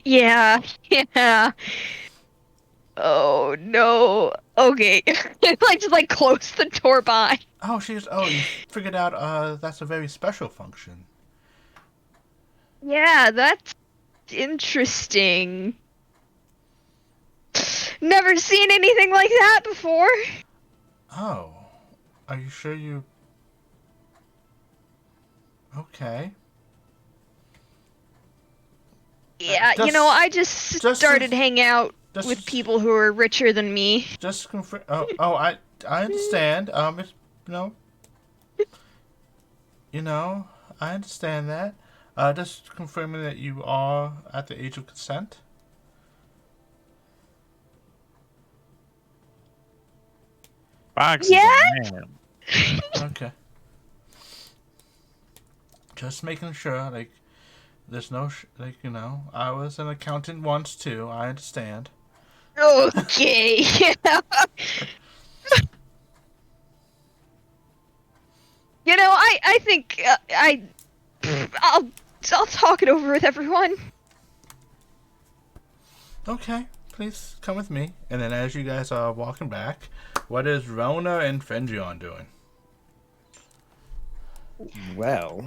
Yeah. Oh no. Okay. just close the door behind. Oh, you figured out that's a very special function. Yeah, that's interesting. Never seen anything like that before. Oh, are you sure you? Okay. Yeah, I just started hanging out with people who are richer than me. Just confirm. I understand. It's you know, you know, I understand that. Just confirming that you are at the age of consent. Fox Yeah? is a man. Okay. Just making sure, like, there's no, I was an accountant once too. I understand. Okay. I think I'll talk it over with everyone. Okay, please come with me. And then as you guys are walking back, what is Relna and Fenjion doing? Well,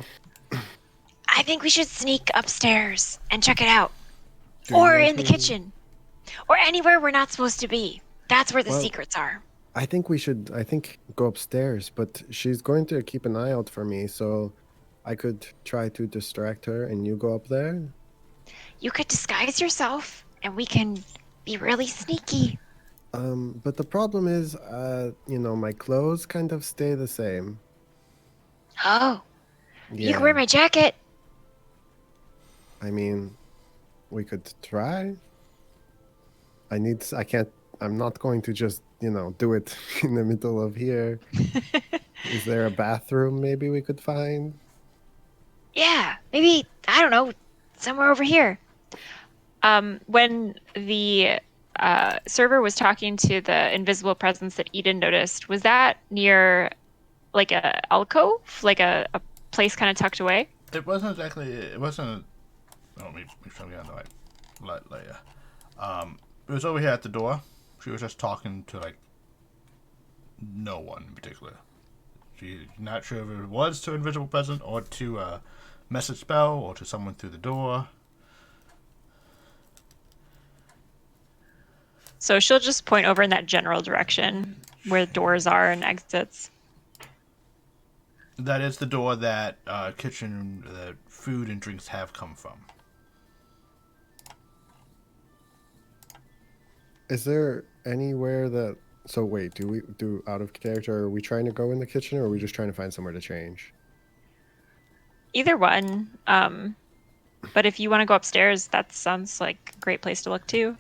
I think we should sneak upstairs and check it out. do you Or want in the to- kitchen. Or anywhere we're not supposed to be. That's where the Well- secrets are. I think we should. I think go upstairs, but she's going to keep an eye out for me, so I could try to distract her, and you go up there. You could disguise yourself, and we can be really sneaky. But the problem is, my clothes kind of stay the same. Oh, Yeah. you can wear my jacket. I mean, we could try. I can't. I'm not going to just, do it in the middle of here. Is there a bathroom maybe we could find? Yeah, maybe, I don't know, somewhere over here. When the server was talking to the invisible presence that Eden noticed, was that near like a alcove, like a place kind of tucked away? It wasn't exactly. It wasn't. Oh, make sure we got the right layer. It was over here at the door. She was just talking to no one in particular. She's not sure if it was to invisible presence or to a message spell or to someone through the door. So she'll just point over in that general direction where doors are and exits. That is the door that kitchen, the food and drinks have come from. Is there anywhere that? So wait, do we do out of character? Are we trying to go in the kitchen, or are we just trying to find somewhere to change? Either one. But if you want to go upstairs, that sounds like a great place to look too.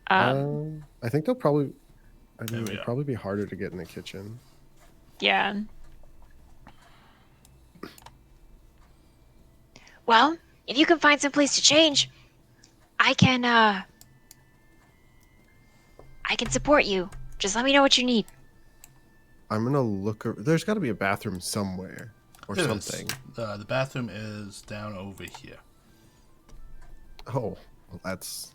I think they'll probably. I There mean, we it'd go. probably be harder to get in the kitchen. Yeah. Well, if you can find some place to change, I can support you. Just let me know what you need. I'm gonna look. There's got to be a bathroom somewhere or There is. something. The bathroom is down over here. Oh, well, that's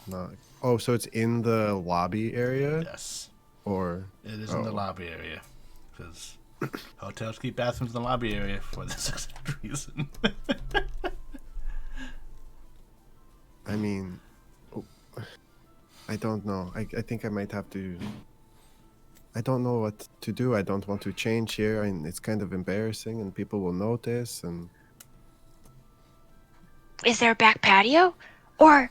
not. Oh, so it's in the lobby area, Yes, or it is in the Oh. lobby area because hotels keep bathrooms in the lobby area for this exact reason. I mean, oh, I don't know. I think I might have to. I don't know what to do. I don't want to change here, and it's kind of embarrassing, and people will notice. And Is there a back patio? Or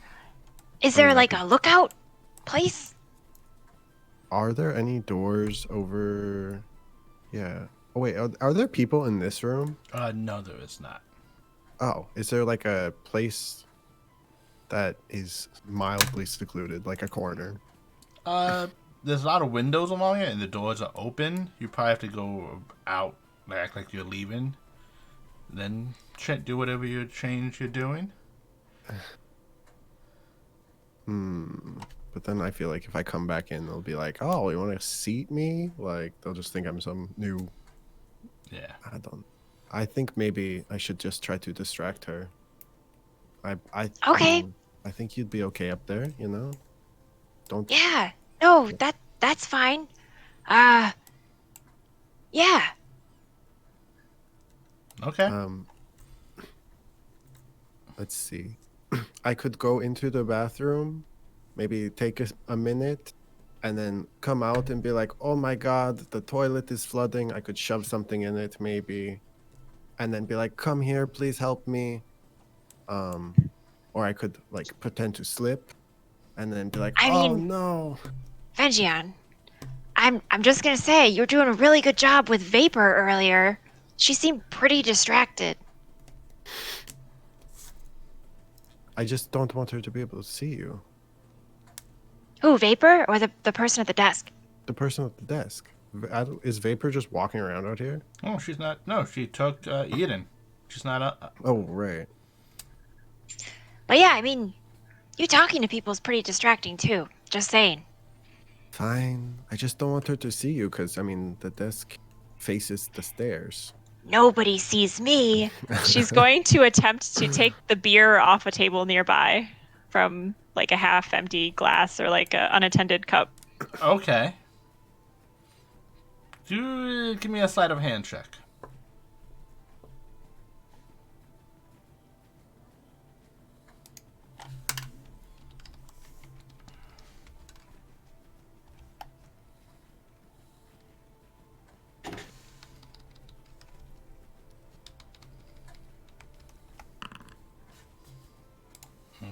is there like a lookout place? are there any doors over? Yeah. Oh wait, are there people in this room? No, there is not. Oh, is there like a place that is mildly secluded, like a corner? There's a lot of windows along it, and the doors are open. You probably have to go out, act like you're leaving, then do whatever you change you're doing. But then I feel like if I come back in, they'll be like, "Oh, you want to seat me?" Like they'll just think I'm some new. Yeah. I think maybe I should just try to distract her. Okay. I think you'd be okay up there. Don't. Yeah. No, that's fine. Yeah. Okay. let's see. I could go into the bathroom, maybe take a minute, and then come out and be like, oh my god, the toilet is flooding. I could shove something in it, maybe. And then be like, come here, please help me. Or I could like pretend to slip and then be like, I oh mean, no. Fenjion, I'm just gonna say you're doing a really good job with Vapor earlier. She seemed pretty distracted. I just don't want her to be able to see you. Who, Vapor or the person at the desk? The person at the desk. Is Vapor just walking around out here? Oh, she's not. No, she took Eden. She's not. Oh, right. But yeah, I mean, you talking to people is pretty distracting too. Just saying. Fine. I just don't want her to see you because, I mean, the desk faces the stairs. Nobody sees me. She's going to attempt to take the beer off a table nearby from like a half-empty glass or like an unattended cup. Okay. Give me a sleight of hand check.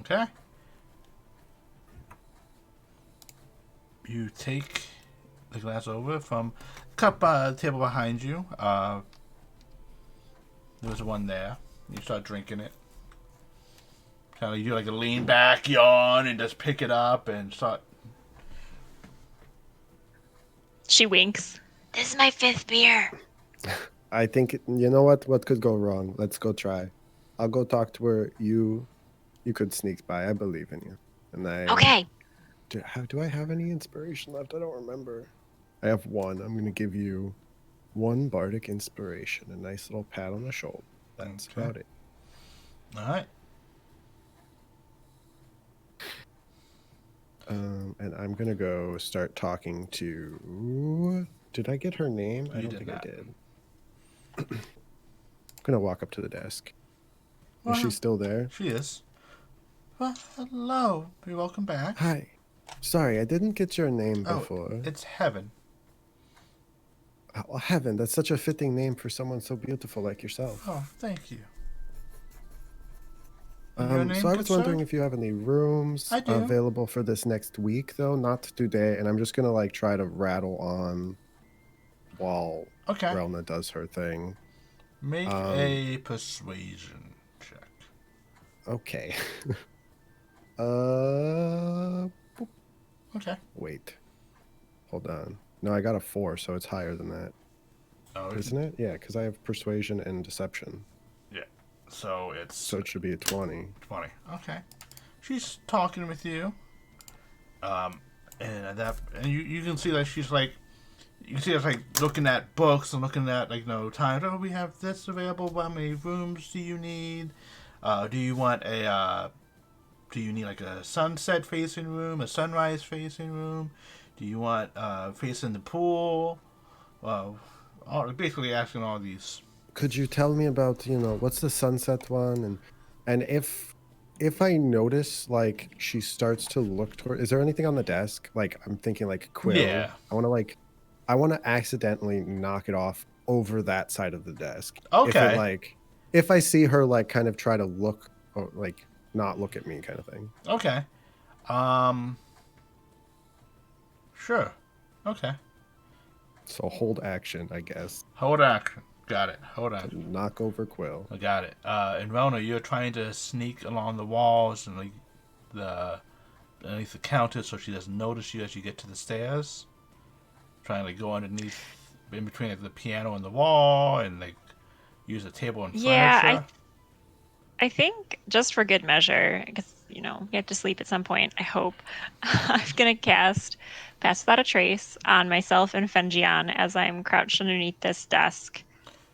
Okay. You take the glass over from cup table behind you. There was one there. You start drinking it. Kind of you do like a lean back, yawn, and just pick it up and start. She winks. This is my 5th beer. I think, you know what? What could go wrong? Let's go try. I'll go talk to her. You could sneak by. I believe in you. And Okay. Do I have any inspiration left? I don't remember. I have 1. I'm going to give you 1 bardic inspiration. A nice little pat on the shoulder. That's Okay. about it. All right. And I'm going to go start talking to... Did I get her name? I You don't did think not. I did. I'm going to walk up to the desk. Is she Well, still there? She is. Well, hello. You're welcome back. Hi. Sorry, I didn't get your name Oh, before. it's Heaven. Oh, Heaven, that's such a fitting name for someone so beautiful like yourself. Oh, thank you. And your name, So I good was sir? wondering if you have any rooms I do. available for this next week, though, not today. And I'm just gonna like try to rattle on while Okay. Relna does her thing. Make a persuasion check. Okay. Boop. Okay. Wait. Hold on. No, I got a 4, so it's higher than that, Oh, isn't it? Yeah, because I have persuasion and deception, yeah. So it's so it should be a 20. 20. Okay. She's talking with you. And you can see that she's like, you can see her like looking at books and looking at like times. Oh, we have this available. How many rooms do you need? Do you want a do you need like a sunset facing room, a sunrise facing room? Do you want facing the pool? Basically asking all these. Could you tell me about, what's the sunset one? And if I notice like she starts to look toward, is there anything on the desk? Like I'm thinking like quill. Yeah. I want to accidentally knock it off over that side of the desk. Okay. If I see her like kind of try to look or like not look at me kind of thing. Okay. Sure. Okay. So hold action, I guess. Hold action. Got it. Hold on. Knock over quill. I got it. And Relna, you're trying to sneak along the walls and like underneath the counter so she doesn't notice you as you get to the stairs. Trying to like, go underneath, in between like, the piano and the wall, and like use a table and furniture. Yeah, I think just for good measure, because we have to sleep at some point. I hope I'm gonna cast Pass Without a Trace on myself and Fenjion as I'm crouched underneath this desk.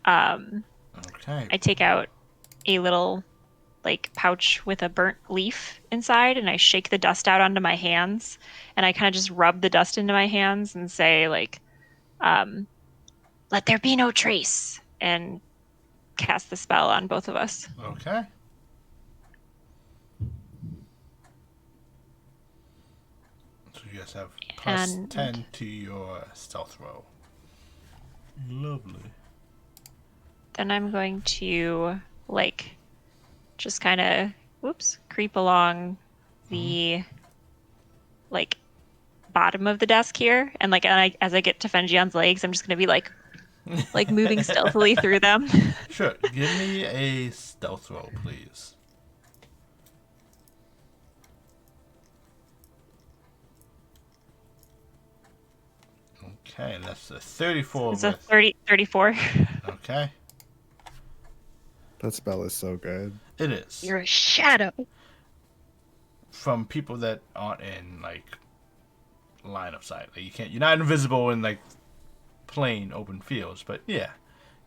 Okay. I take out a little pouch with a burnt leaf inside, and I shake the dust out onto my hands, and I kind of just rub the dust into my hands and say let there be no trace, and cast the spell on both of us. Okay. guys have plus And 10 to your stealth roll. Lovely. then I'm going to, like, just kind of, creep along the, like, bottom of the desk here. And, like, as I get to Fenjion's legs, I'm just going to be, like moving stealthily through them. Sure. Give me a stealth roll, please. Okay, that's a 34. It's a 34. Okay. That spell is so good. It is. You're a shadow. From people that aren't in, like, line of sight. Like, you're not invisible in, like, plain open fields, but yeah.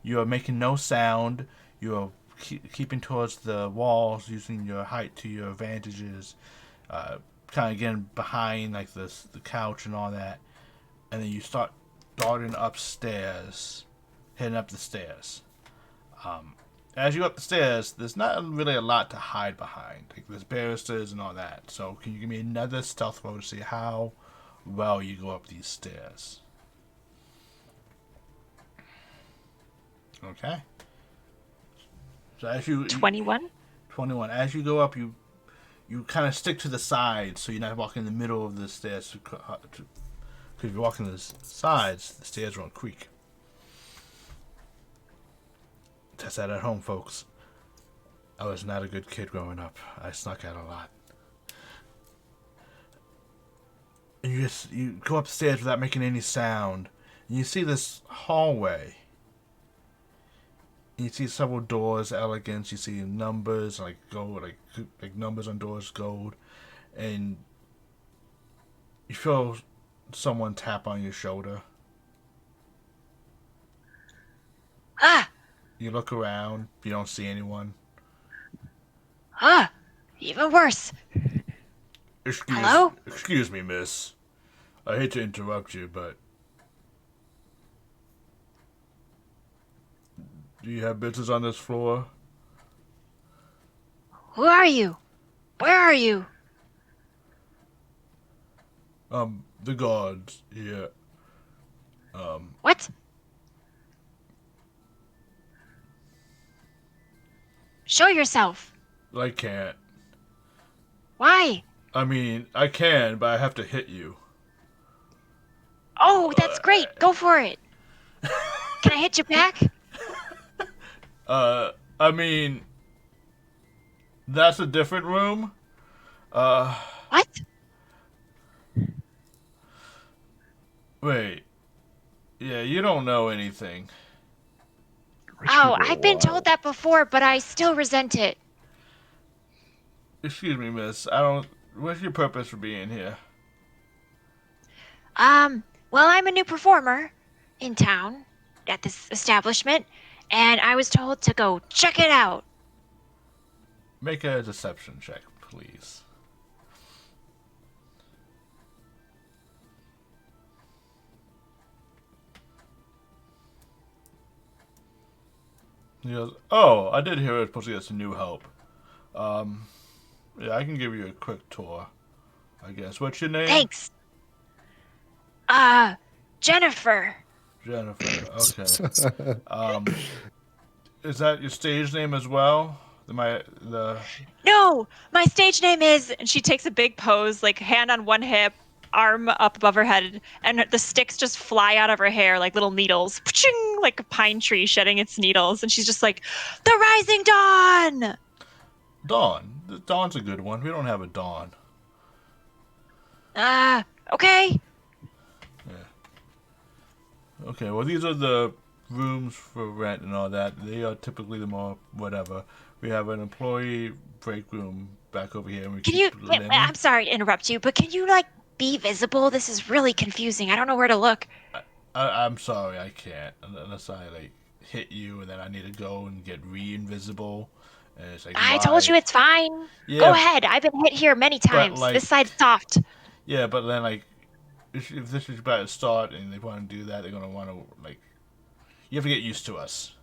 You are making no sound. You are keeping towards the walls, using your height to your advantages. Kind of getting behind, like, the couch and all that. And then you start darting upstairs, heading up the stairs. As you go up the stairs, there's not really a lot to hide behind. Like, there's barristers and all that. So can you give me another stealth roll to see how well you go up these stairs? Okay. So as you 21. 21. As you go up, you kind of stick to the side, so you're not walking in the middle of the stairs. Because if you're walking the sides, the stairs won't creak. Test that at home, folks. I was not a good kid growing up. I snuck out a lot. And you go upstairs without making any sound. And you see this hallway. And you see several doors, elegance. You see numbers, like gold, like numbers on doors, gold. And you feel someone tap on your shoulder. Ah! You look around. You don't see anyone. Ah! Even worse. Hello? Excuse me, miss. I hate to interrupt you, but do you have business on this floor? Who are you? Where are you? The guards here. What? Show yourself. I can't. Why? I mean, I can, but I have to hit you. Oh, that's great. Go for it. Can I hit you back? I mean, that's a different room. What? Wait. Yeah, you don't know anything. Oh, I've been told that before, but I still resent it. Excuse me, miss. What's your purpose for being here? Well, I'm a new performer in town at this establishment, and I was told to go check it out. Make a deception check, please. He goes, oh, I did hear it was supposed to get some new help. Yeah, I can give you a quick tour, I guess. What's your name? Thanks. Jennifer. Jennifer, okay. Is that your stage name as well? No, my stage name is... And she takes a big pose, like hand on one hip, arm up above her head, and the sticks just fly out of her hair like little needles. Pching, like a pine tree shedding its needles. And she's just like, the Rising Dawn! Dawn. Dawn's a good one. We don't have a Dawn. Okay. Okay, well, these are the rooms for rent and all that. They are typically the more whatever. We have an employee break room back over here. And I'm sorry to interrupt you, but can you, like, be visible? This is really confusing. I don't know where to look. I'm sorry, I can't. Unless I, like, hit you and then I need to go and get re-invisible. And it's like, I told you it's fine. Yeah, go ahead. I've been hit here many times. like, this side's soft. Yeah, but then, like, if this is about to start and they want to do that, they're going to want to, like, you have to get used to us.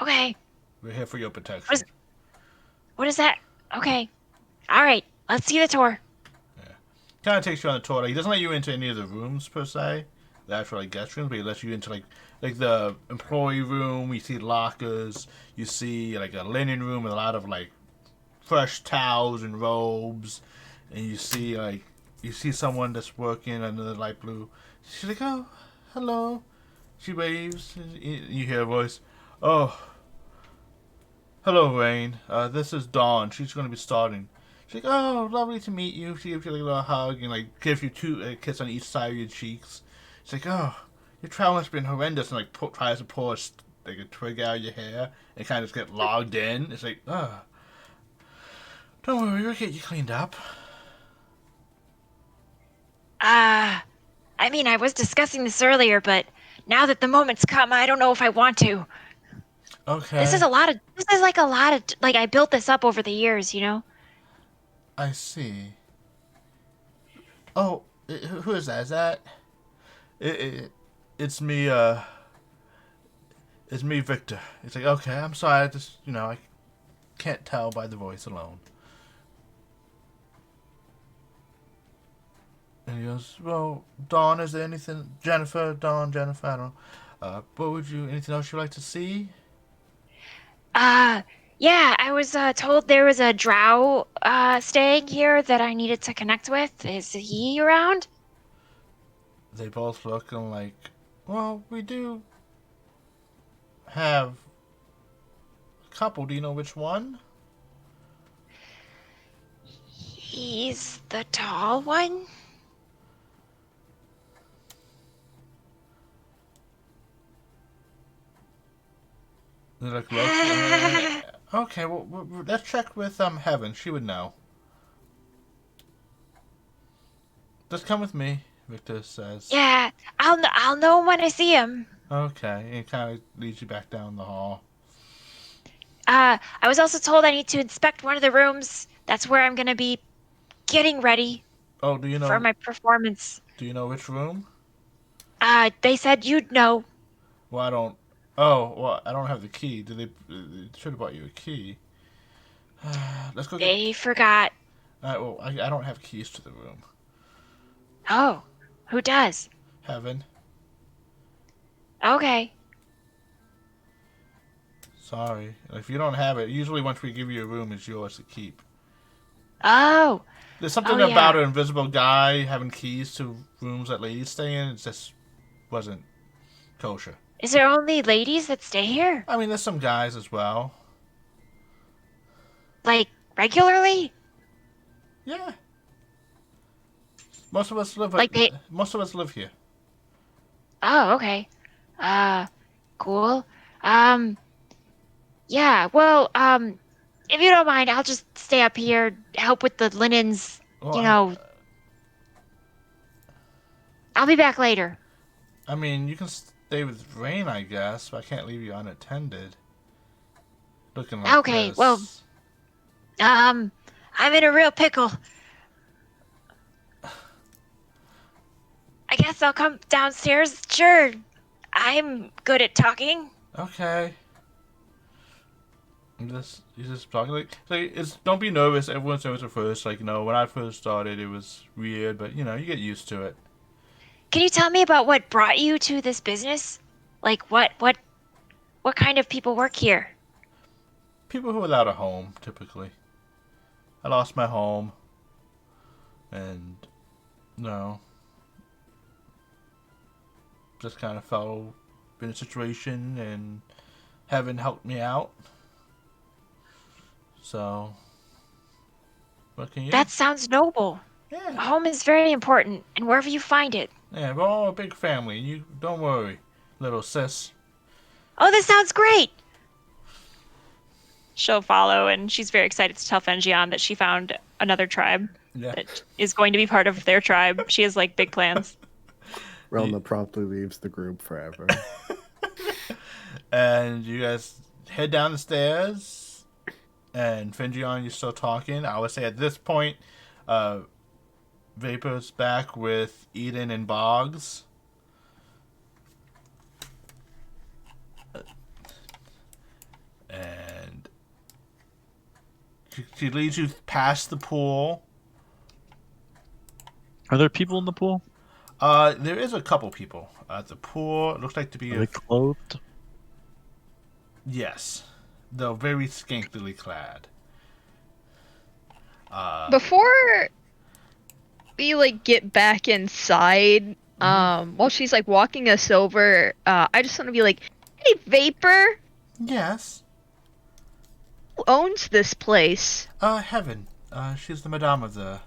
Okay. We're here for your protection. What is that? Okay. All right. Let's see the tour. Yeah. kind of takes you on a tour. Like, he doesn't let you into any of the rooms per se, the actual like guest rooms, but he lets you into like the employee room. You see lockers. You see like a linen room with a lot of like fresh towels and robes, and you see someone that's working under the light blue. She's like, "Oh, hello." She waves. And you hear a voice. "Oh, hello, Rain. This is Dawn. She's going to be starting." She's like, "Oh, lovely to meet you." She gives you like a little hug and like gives you a kiss on each side of your cheeks. She's like, "Oh, your travel has been horrendous," and like tries to pull like a twig out of your hair and kind of just get logged in. It's like, "Oh, don't worry, we'll get you cleaned up." I mean, I was discussing this earlier, but now that the moment's come, I don't know if I want to. Okay. This is like a lot of, like, I built this up over the years, you know? I see. Oh, who is that? Is that? It's me. It's me, Victor. It's like, okay, I'm sorry. I just, I can't tell by the voice alone. And he goes, "Well, Dawn, is there anything? Jennifer, Dawn, Jennifer, I don't know. Anything else you'd like to see?" Yeah, I was told there was a drow staying here that I needed to connect with. Is he around? They both look and like, "Well, we do have a couple. Do you know which one?" He's the tall one? They look. Okay, well, let's check with Heaven. She would know. Just come with me, Victor says. Yeah, I'll know when I see him. Okay, and it kind of leads you back down the hall. I was also told I need to inspect one of the rooms. That's where I'm gonna be getting ready. Oh, do you know? For my performance. Do you know which room? They said you'd know. Well, I don't. Oh, well, I don't have the key. They should have bought you a key. Let's go get. They forgot. Well, I don't have keys to the room. Oh, who does? Heaven. Okay. Sorry. If you don't have it, usually once we give you a room, it's yours to keep. Oh. There's something about an invisible guy having keys to rooms that ladies stay in. It just wasn't kosher. Is there only ladies that stay here? I mean, there's some guys as well. Like, regularly? Yeah. Most of us live. Most of us live here. Oh, okay. Cool. Yeah. Well, if you don't mind, I'll just stay up here, help with the linens. Well, I'll be back later. I mean, you can stay with Rain, I guess, but I can't leave you unattended. Looking like Okay. this. Well, I'm in a real pickle. I guess I'll come downstairs. Sure. I'm good at talking. Okay. You just talking like don't be nervous. Everyone's nervous at first. Like, when I first started, it was weird, but you get used to it. Can you tell me about what brought you to this business? Like, what kind of people work here? People who are without a home, typically. I lost my home, and just kind of fell in a situation, and Heaven helped me out. So, what can you do? That sounds noble. Yeah. Home is very important, and wherever you find it. Yeah, we're all a big family. You don't worry, little sis. Oh, this sounds great. She'll follow, and she's very excited to tell Fenjion that she found another tribe that is going to be part of their tribe. She has like big plans. Relna promptly leaves the group forever. And you guys head down the stairs, and Fenjion, you're still talking. I would say at this point, Vapor's back with Eden and Boggs. And she leads you past the pool Are there people in the pool? There is a couple people at the pool. It looks like to be Are they clothed? Yes, though very scantily clad. Before we like get back inside, while she's like walking us over, I just want to be like, "Hey, Vapor, Yes. who owns this place?" Heaven. She's the madame of the.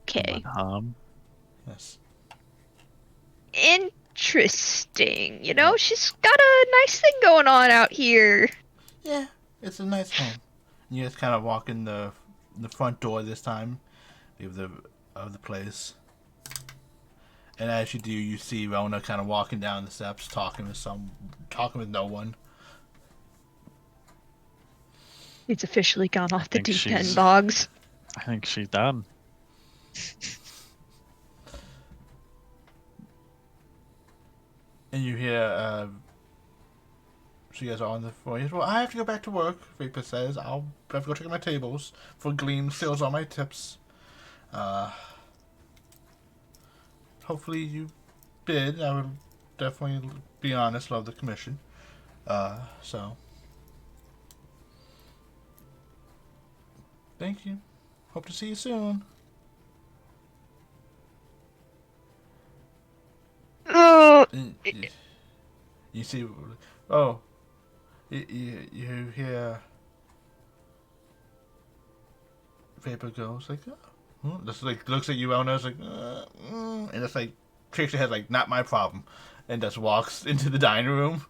Okay. Yes. Interesting. You know, she's got a nice thing going on out here. Yeah, it's a nice home. You just kind of walk in the front door this time of the place, and as you do, you see Relna kind of walking down the steps, talking with no one. It's officially gone off the think deep she's- end, Boggs. I think she's done. And you hear, so you guys are on the floor. Well, I have to go back to work, Vapor says. I'll have to go check my tables for Gleam fills all my tips. Hopefully you bid. I would definitely be honest, love the commission. So. Thank you. Hope to see you soon. You see, oh, you hear Vapor goes like, oh. Just like looks at you, Elna's like, and just like shakes her head like, not my problem, and just walks into the dining room.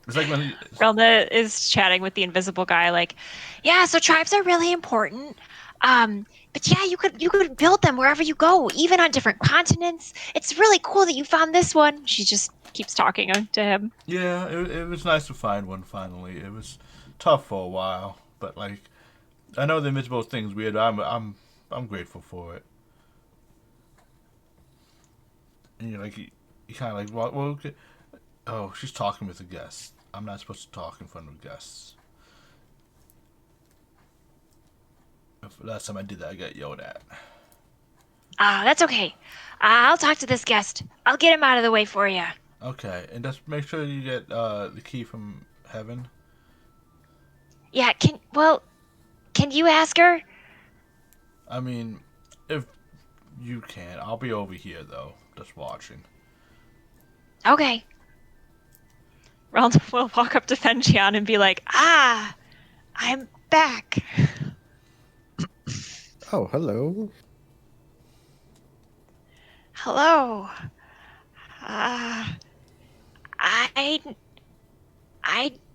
It's like when Relna is chatting with the invisible guy, like, Yeah, so tribes are really important. But yeah, you could build them wherever you go, even on different continents. It's really cool that you found this one. she just keeps talking to him. yeah, it was nice to find one finally. It was tough for a while, but like I know the invisible thing's weird. I'm grateful for it. And you're like you kind of like well okay. Oh, she's talking with a guest. I'm not supposed to talk in front of guests. Last time I did that, I got yelled at. That's okay. I'll talk to this guest. I'll get him out of the way for you. Okay, and just make sure you get the key from Heaven. Yeah, can you ask her? I mean, if you can, I'll be over here though, just watching. Okay. Relna will walk up to Fenjion and be like, I'm back. Oh, hello. Hello. I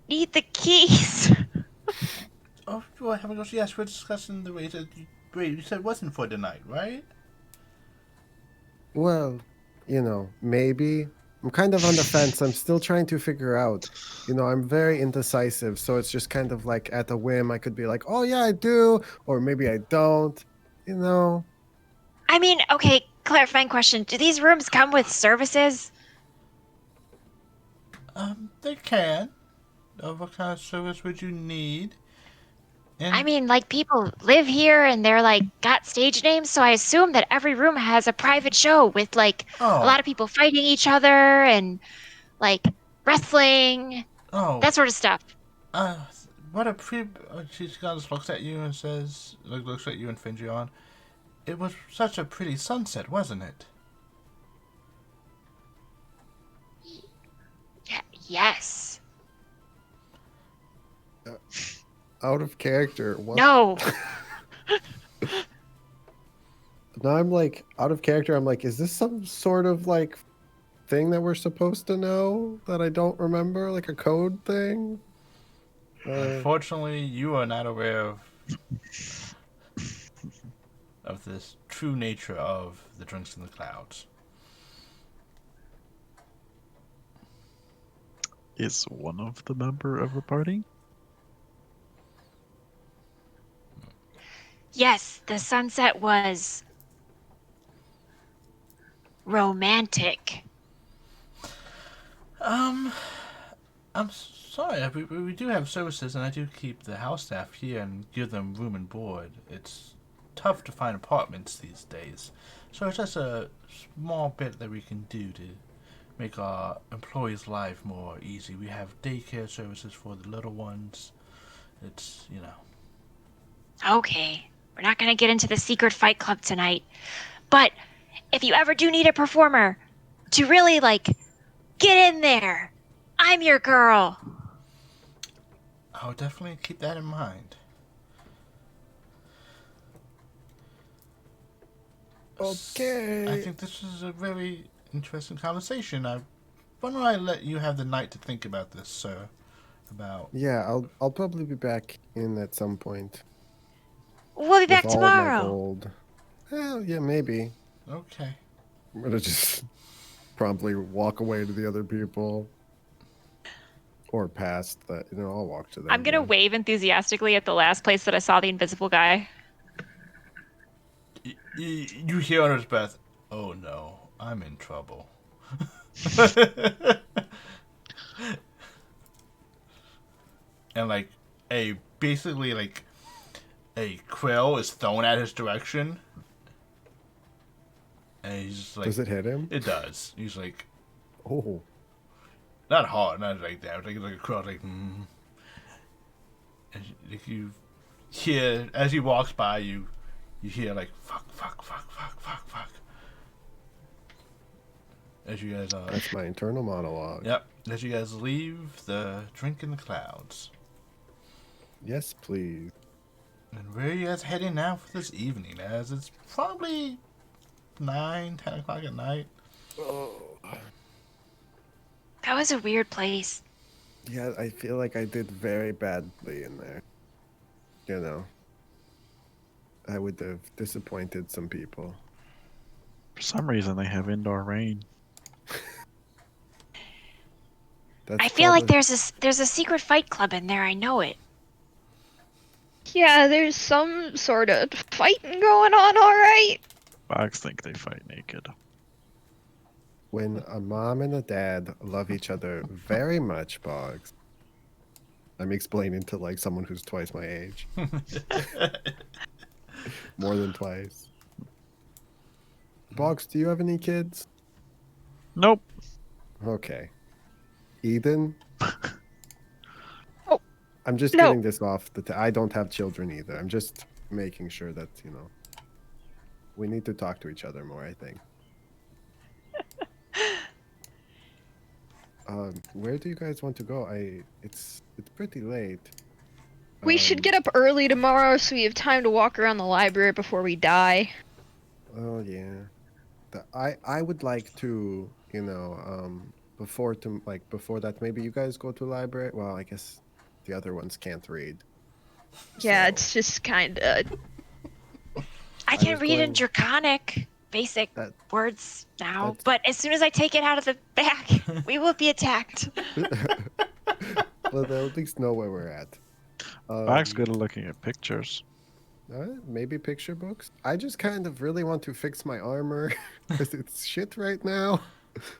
need the keys. Oh, well, Heaven goes, yes, we're discussing the ways that you said it wasn't for tonight, right? Well, maybe. I'm kind of on the fence. I'm still trying to figure out. I'm very indecisive, so it's just kind of like at a whim. I could be like, oh, yeah, I do, or maybe I don't, I mean, okay, clarifying question. Do these rooms come with services? They can. What kind of service would you need? And I mean, like, people live here and they're, like, got stage names, so I assume that every room has a private show with, like, a lot of people fighting each other and, like, wrestling, that sort of stuff. What a she kind of looks at you and says, looks at you and Fenjion. It was such a pretty sunset, wasn't it? Yes. out of character. What? No. Now I'm like out of character. I'm like, is this some sort of like thing that we're supposed to know that I don't remember, like a code thing? Unfortunately, you are not aware of this true nature of the drinks in the clouds. Is one of the member of a party? Yes, the sunset was romantic. I'm sorry. We do have services, and I do keep the house staff here and give them room and board. It's tough to find apartments these days. So it's just a small bit that we can do to make our employees' life more easy. We have daycare services for the little ones. It's, you know. Okay, we're not gonna get into the secret fight club tonight. But if you ever do need a performer to really, like, get in there, I'm your girl. I'll definitely keep that in mind. Okay. I think this is a very interesting conversation. Why don't I let you have the night to think about this, sir? Yeah, I'll probably be back in at some point. We'll be back with all of my tomorrow. gold. Well, yeah, maybe. Okay. I'm gonna just promptly walk away to the other people. Or past that, I'll walk to them. I'm gonna wave enthusiastically at the last place that I saw the invisible guy. You hear under his breath, "Oh no, I'm in trouble." And basically a quill is thrown at his direction. And he's just like... Does it hit him? It does. He's like... Oh. Not hard, not like that. Like a quill, And if you hear, as he walks by, you hear fuck. As you guys That's my internal monologue. Yep. As you guys leave the drink in the clouds. Yes, please. And where are you guys heading now for this evening? As it's probably 9, 10 o'clock at night. Oh. That was a weird place. Yeah, I feel like I did very badly in there. I would have disappointed some people. For some reason, they have indoor rain. I feel like there's a secret fight club in there. I know it. Yeah, there's some sort of fighting going on, alright? Bogs think they fight naked. When a mom and a dad love each other very much, Boggs. I'm explaining to someone who's twice my age. More than twice. Boggs, do you have any kids? Nope. Okay. Eden? Oh. I'm just No. getting this off. I don't have children either. I'm just making sure that, we need to talk to each other more, I think. Where do you guys want to go? It's pretty late. We should get up early tomorrow so we have time to walk around the library before we die. Oh yeah. I would like to, before that maybe you guys go to library. Well, I guess the other ones can't read. Yeah, So- it's just kinda... I can was read in going- Draconic basic That- words now, that's- but as soon as I take it out of the bag, we will be attacked. Well, they'll at least know where we're at. Bogs good at looking at pictures. Maybe picture books. I just kind of really want to fix my armor because it's shit right now.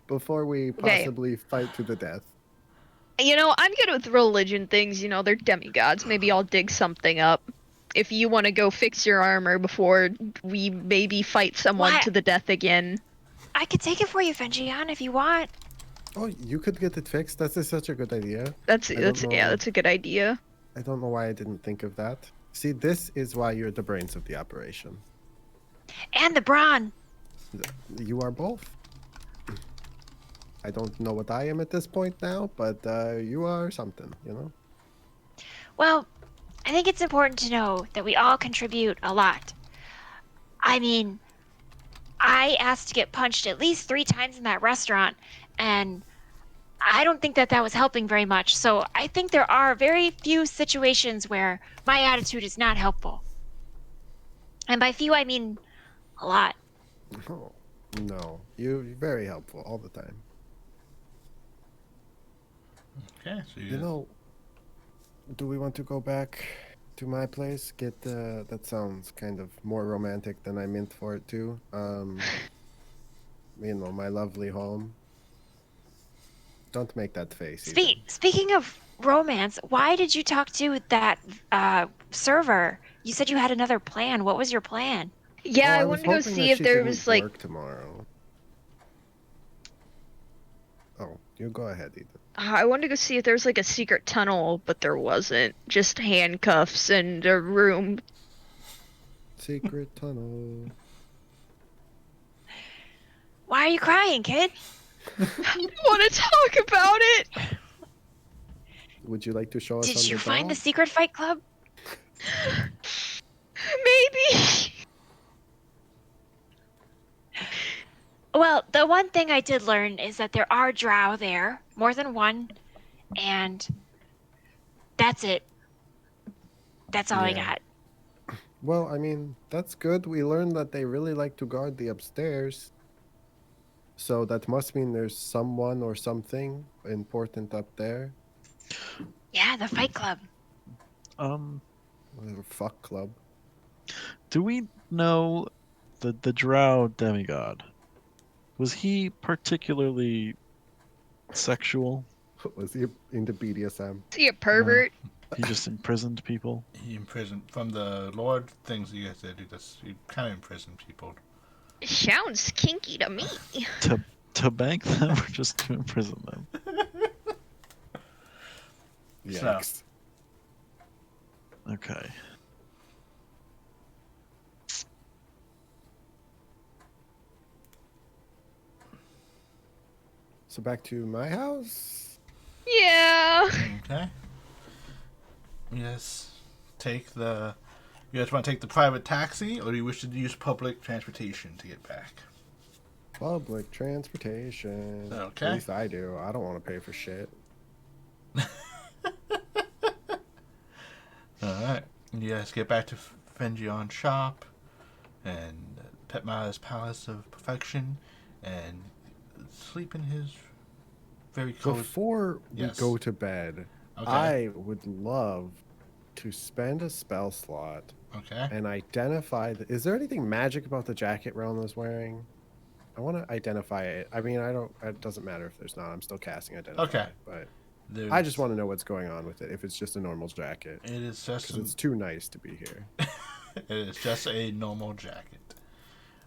Before we Okay. possibly fight to the death. I'm good with religion things, they're demigods. Maybe I'll dig something up. If you want to go fix your armor before we maybe fight someone What? to the death again. I could take it for you, Fenjion, if you want. Oh, you could get it fixed. That's such a good idea. That's I don't know. that's a good idea. I don't know why I didn't think of that. See, this is why you're the brains of the operation. And the brawn. You are both. I don't know what I am at this point now, but you are something, Well, I think it's important to know that we all contribute a lot. I mean, I asked to get punched at least 3 times in that restaurant, and I don't think that was helping very much. So I think there are very few situations where my attitude is not helpful. And by few, I mean a lot. Oh, no. You're very helpful all the time. Okay, so Do we want to go back to my place? That sounds kind of more romantic than I meant for it to. My lovely home. Don't make that face. Eden. Speaking of romance, why did you talk to that server You said you had another plan. What was your plan? Yeah, I was wanted to go hoping see that if she there didn't was like work tomorrow. Oh, you go ahead, Ethan. I wanted to go see if there was like a secret tunnel, but there wasn't. Just handcuffs and a room. Secret tunnel. Why are you crying, kid? I don't want to talk about it. Would you like to show us Did on you the find the doll? secret fight club? Maybe. Well, the one thing I did learn is that there are drow there, more than one, and that's it. That's all I Yeah. got. Well, I mean, that's good. We learned that they really like to guard the upstairs. So that must mean there's someone or something important up there. Yeah, the fight club. Or fuck club. Do we know the drow demigod? Was he particularly sexual? Was he into BDSM? See a pervert. He just imprisoned people. He imprisoned from the Lord things you guys did. He kind of imprisoned people. Sounds kinky to me. To bank them or just to imprison them? Yikes. Okay. So back to my house. Yeah. Okay. Yes. You guys want to take the private taxi, or do you wish to use public transportation to get back? Public transportation. Okay. At least I do. I don't want to pay for shit. Alright. You guys get back to Fenjion shop and Petma's Palace of Perfection and sleep in his very cozy... Before Yes. we go to bed, Okay. I would love to spend a spell slot Okay. and identify... Is there anything magic about the jacket Relna's wearing? I want to identify it. I mean, it doesn't matter if there's not. I'm still casting identify. Okay. But There's, I just want to know what's going on with it, if it's just a normal jacket. It is just... Because it's too nice to be here. It is just a normal jacket.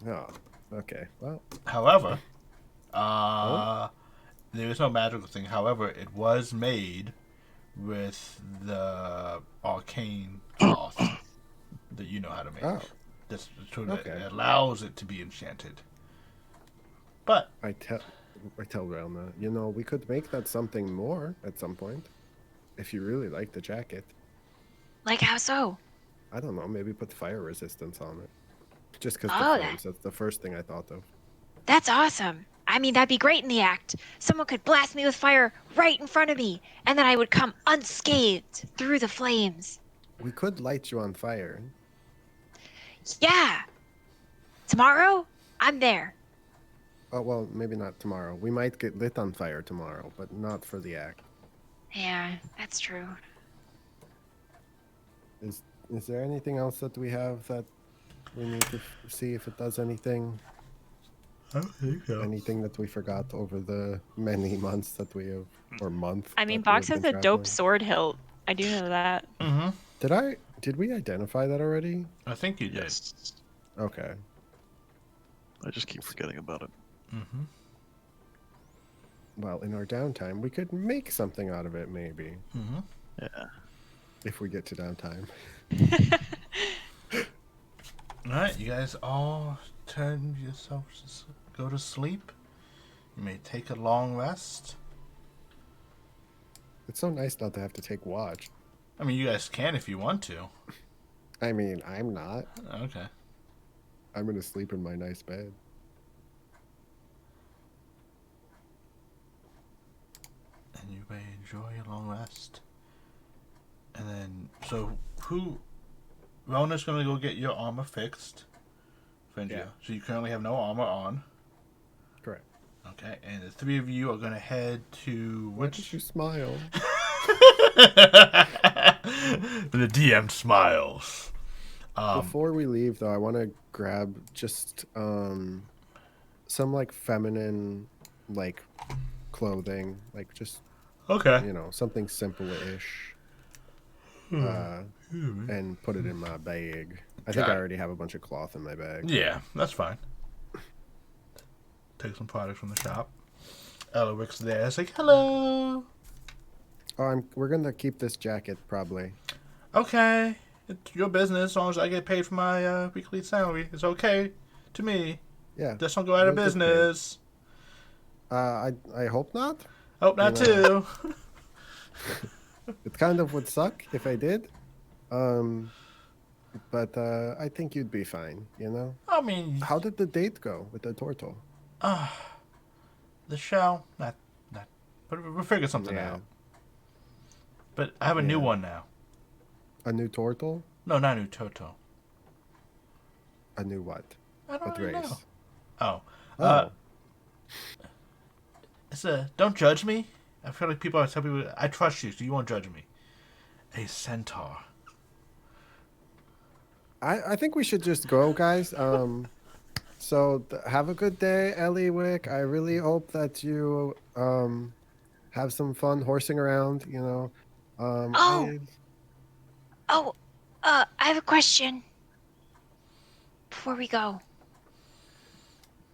Oh, okay. Well, However, there is no magical thing. However, it was made with the arcane cloth that you know how to make. oh, That's so Okay. that it allows it to be enchanted. But I tell Relna, you know, we could make that something more at some point. If you really like the jacket. Like how so? I don't know, maybe put fire resistance on it. Just because Oh, the flames, that's the first thing I thought of. That's awesome. I mean, that'd be great in the act. Someone could blast me with fire right in front of me, and then I would come unscathed through the flames. We could light you on fire. Yeah. Tomorrow, I'm there. Oh, well, maybe not tomorrow. We might get lit on fire tomorrow, but not for the act. Yeah, that's true. Is there anything else that we have that we need to see if it does anything? I don't think so. Anything that we forgot over the many months that we have, or month? I mean, that we Box have has a been dope traveling? sword hilt. I do know that. Mm-hmm. Did we identify that already? I think you did. Yes. Okay. I just keep forgetting about it. Mm-hmm. Well, in our downtime, we could make something out of it, maybe. Mm-hmm. Yeah. If we get to downtime. Alright, you guys all turn yourselves to go to sleep. You may take a long rest. It's so nice not to have to take watch. I mean, you guys can if you want to. I mean, I'm not. Okay. I'm going to sleep in my nice bed. And you may enjoy a long rest. And then, so Relna's gonna go get your armor fixed. Fenjion. Yeah. So you currently have no armor on. Correct. Okay, and the three of you are gonna head to Why did you smile? The DM smiles. Before we leave, though, I want to grab just some like feminine like clothing, like just Okay. you know something simple-ish. and put it in my bag. I think Got I it. already have a bunch of cloth in my bag. Yeah, that's fine. Take some products from the shop. Elric's there. It's like, hello. Oh, we're gonna keep this jacket probably. Okay, it's your business. As long as I get paid for my weekly salary, it's okay to me. Yeah. Just don't go out of You'll get paid. business. I hope not. Hope not You know. too. It kind of would suck if I did. But I think you'd be fine, you know? I mean, How did the date go with the turtle? the show, not, but we'll figure something Yeah. out. But I have a new Yeah. one now. A new turtle? No, not a new Toto. A new what? I don't What really race? know. Oh, Oh. it's a don't judge me. I feel like people always tell people, I trust you, so you won't judge me. A centaur. I think we should just go, guys. So have a good day, Eliwick. I really hope that you have some fun horsing around, you know. Oh. I have a question before we go.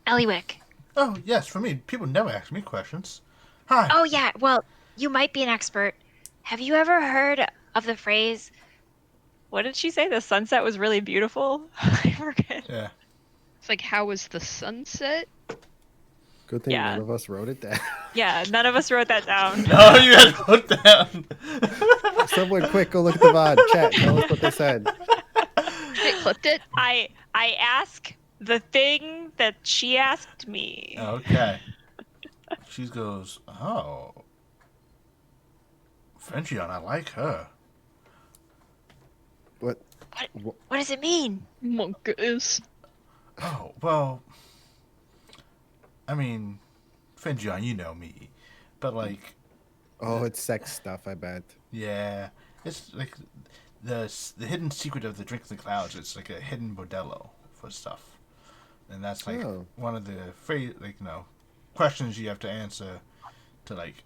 Eliwick. Oh, yes, for me. People never ask me questions. Hi. Oh, yeah. Well, you might be an expert. Have you ever heard of the phrase, What did she say? The sunset was really beautiful? I forget. Yeah. It's like, how was the sunset? Good thing Yeah. none of us wrote it down. Yeah, none of us wrote that down. No, you guys put down. Someone quick, go look at the VOD. Chat, tell us what they said. They clipped it. I ask the thing that she asked me. Okay. She goes, oh. Fenjion, I like her. What? what does it mean? Monkeys. Oh, well. I mean, Fenjion, you know me. But, like, Oh, it's sex stuff, I bet. yeah. It's like the hidden secret of the Drink of the Clouds. It's like a hidden bordello for stuff. And that's, like, Oh. one of the questions you have to answer to, like,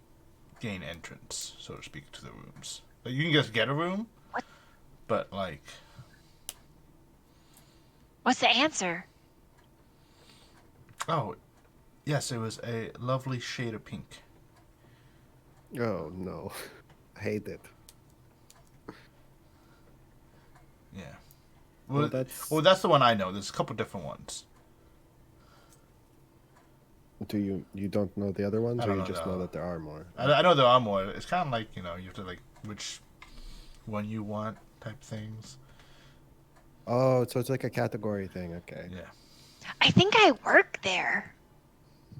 gain entrance, so to speak, to the rooms. Like, you can just get a room, but, like... What's the answer? Oh, yes, it was a lovely shade of pink. Oh, no. I hate it. Yeah. Well, Well, that's the one I know. There's a couple different ones. You don't know the other ones, I or don't you know just the- know that there are more? I know there are more. It's kind of like, you have to, like, which one you want type things. Oh, so it's like a category thing. Okay. Yeah. I think I work there.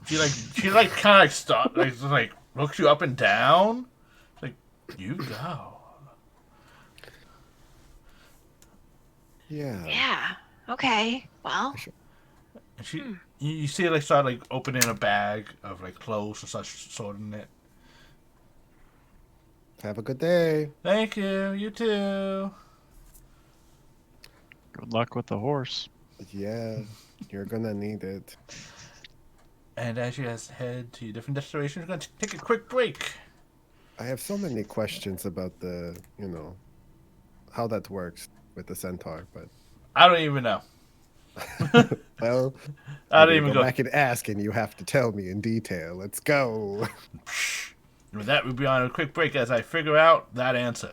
She kind of like stop, like, just, like, looks you up and down. Like, you go. Yeah. Yeah. Okay. Well, And you see her, like, start, like, opening a bag of, like, clothes and such, sorting it. Have a good day. Thank you. You too. Good luck with the horse. Yeah, you're gonna need it. And as you guys head to your different destinations, we're going to take a quick break. I have so many questions about the, how that works with the centaur, but I don't even know. well, I I'm don't gonna even go go. back and ask, and you have to tell me in detail. Let's go. And with that, we'll be on a quick break as I figure out that answer.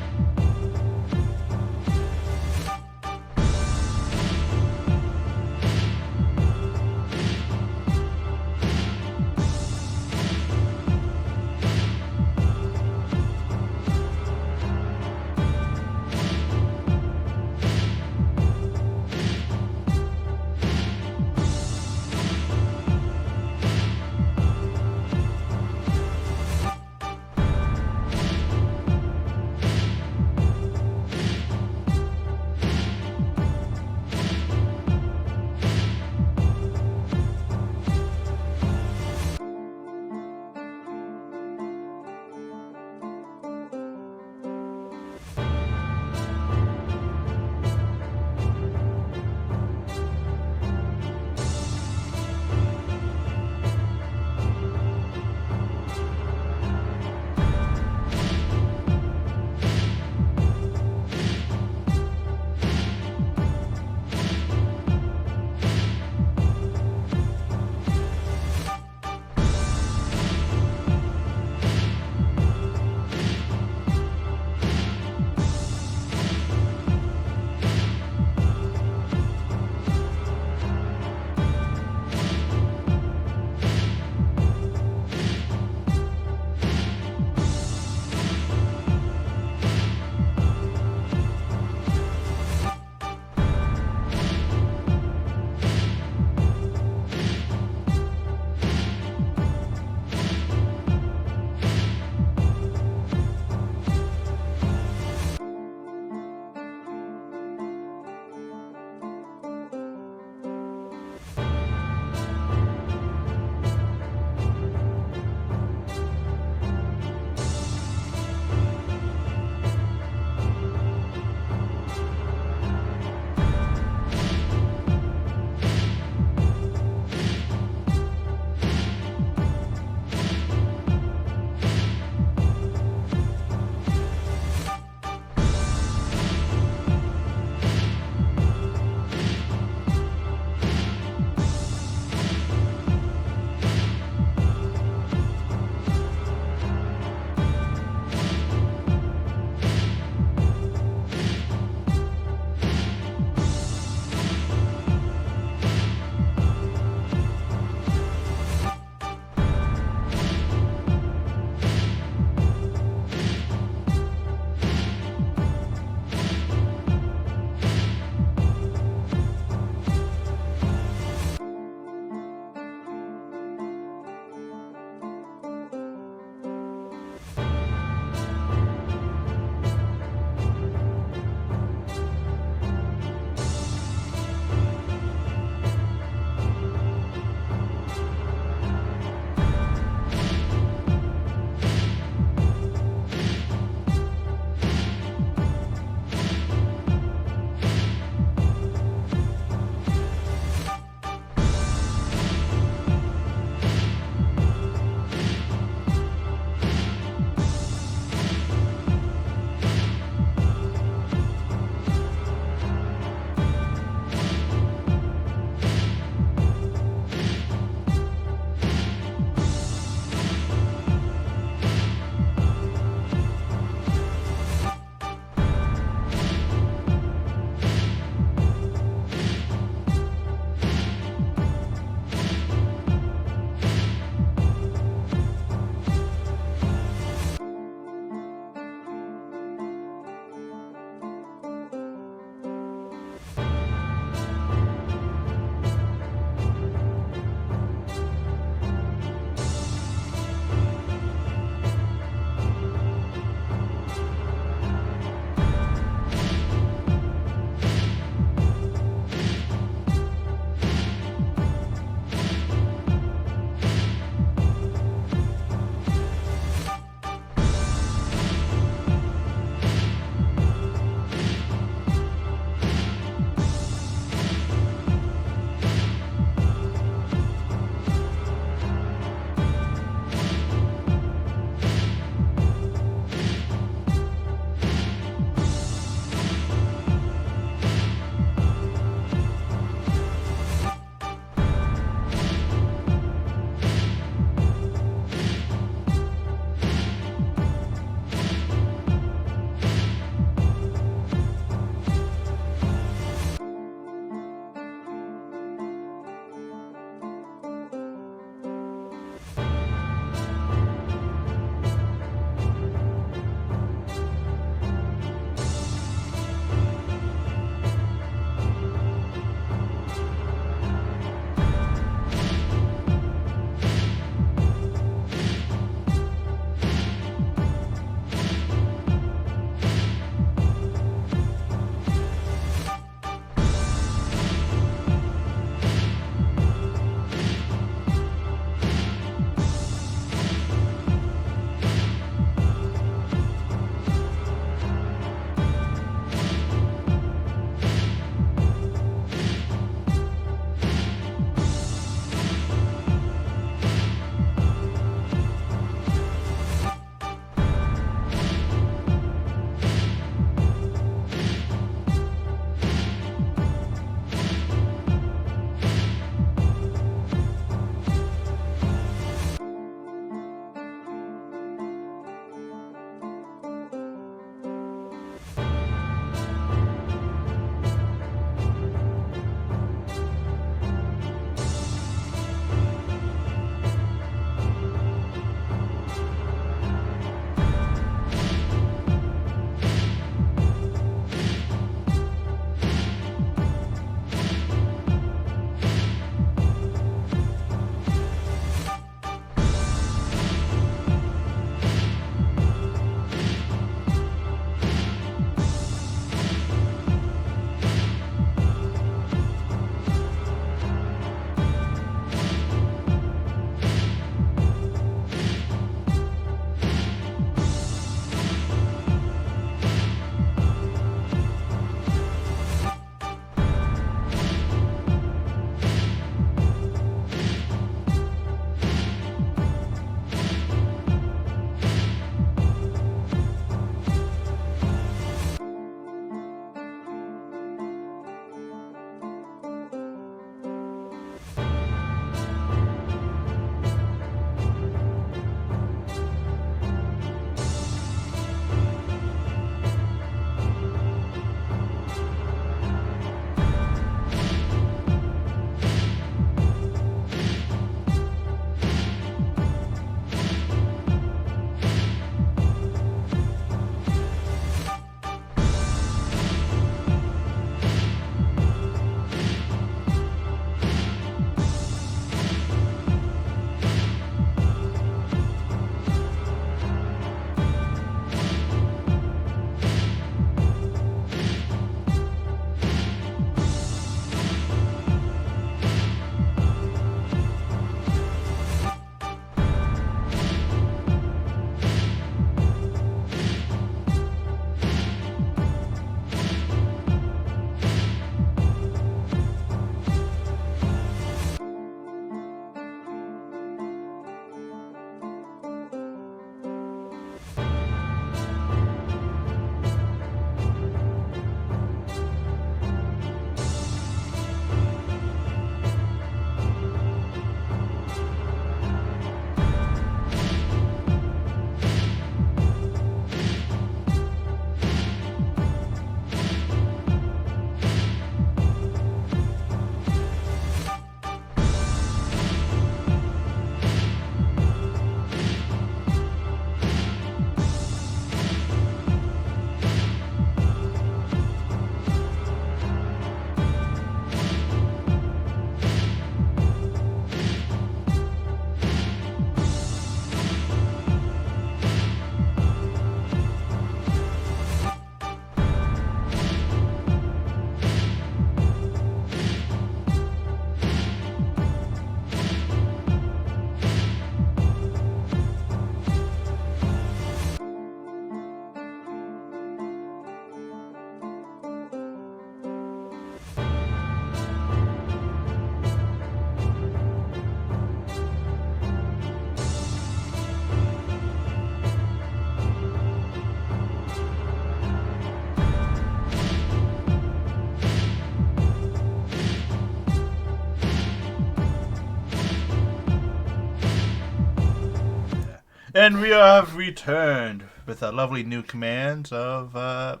And we have returned with a lovely new command of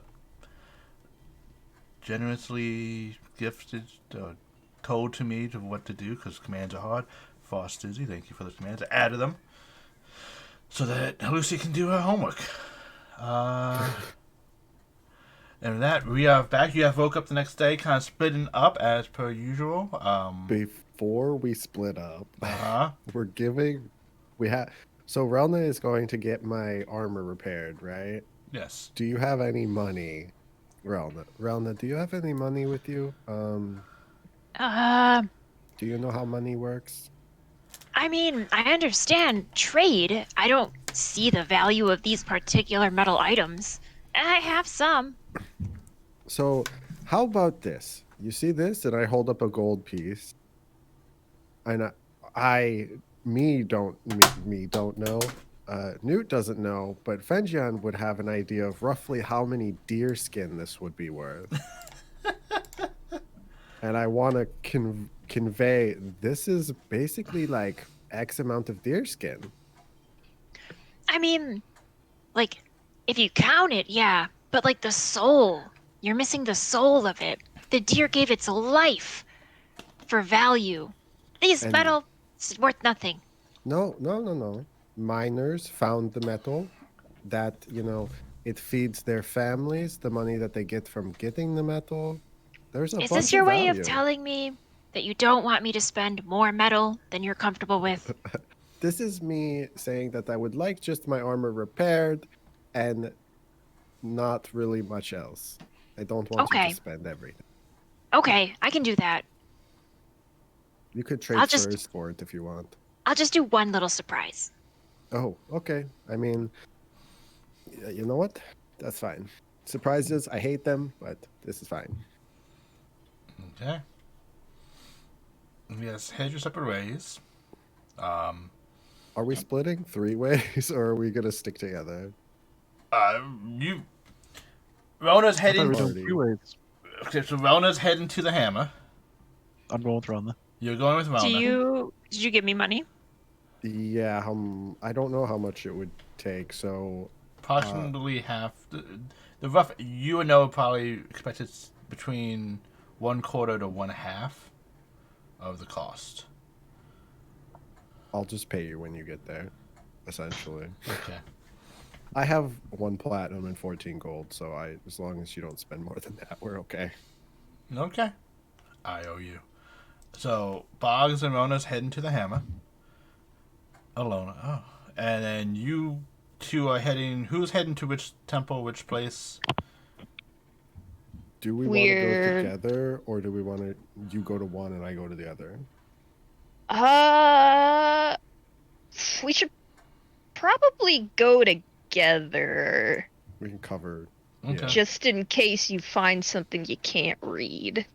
generously gifted, told to me to what to do because commands are hard. Foster's, thank you for the commands. I added them so that Lucy can do her homework. And with that, we are back. You have woke up the next day, kind of splitting up as per usual. Before we split up, Uh-huh. So Relna is going to get my armor repaired, right? Yes. Do you have any money, Relna? Relna, do you have any money with you? Do you know how money works? I mean, I understand trade. I don't see the value of these particular metal items. I have some. So, how about this? You see this, and I hold up a gold piece, and me don't know. Newt doesn't know, but Fenjion would have an idea of roughly how many deer skin this would be worth. And I want to convey this is basically like X amount of deer skin. I mean, like, if you count it, yeah, but like the soul, you're missing the soul of it. The deer gave its life for value. These And- metal is worth nothing. No. Miners found the metal that, it feeds their families, the money that they get from getting the metal. There's a Is bunch this your of way of value. telling me that you don't want me to spend more metal than you're comfortable with? This is me saying that I would like just my armor repaired and not really much else. I don't want you Okay. to spend everything. Okay, I can do that. You could trade I'll just- furs for it if you want. I'll just do one little surprise. Oh, okay. I mean, you know what? That's fine. Surprises, I hate them, but this is fine. Okay. Yes, head your separate ways. Are we splitting 3 ways, or are we gonna stick together? Rona's I thought heading. we were Party. doing 3 ways. Okay, so Rona's heading to the hammer. I'm going with Relna. You're going with Rona. Did you give me money? Yeah, I don't know how much it would take, so Approximately half. The rough. You and Noah probably expected between 1/4 to 1/2 of the cost. I'll just pay you when you get there, essentially. Okay. I have 1 platinum and 14 gold, so as long as you don't spend more than that, we're okay. Okay. I owe you. So Boggs and Rona's heading to the hammer. Alone. Oh. And then you two are heading. Who's heading to which temple, which place? Do we want to go together, or do we want to you go to one and I go to the other? We should probably go together, We can cover. Okay. Yeah. just in case you find something you can't read.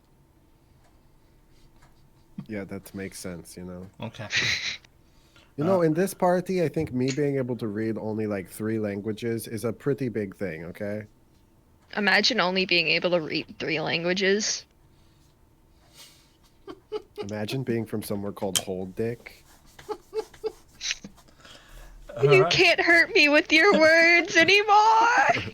Yeah, that makes sense, you know. Okay. You know, in this party, I think me being able to read only like 3 languages is a pretty big thing, okay? Imagine only being able to read 3 languages. Imagine being from somewhere called Hold Dick. You Alright. can't hurt me with your words anymore!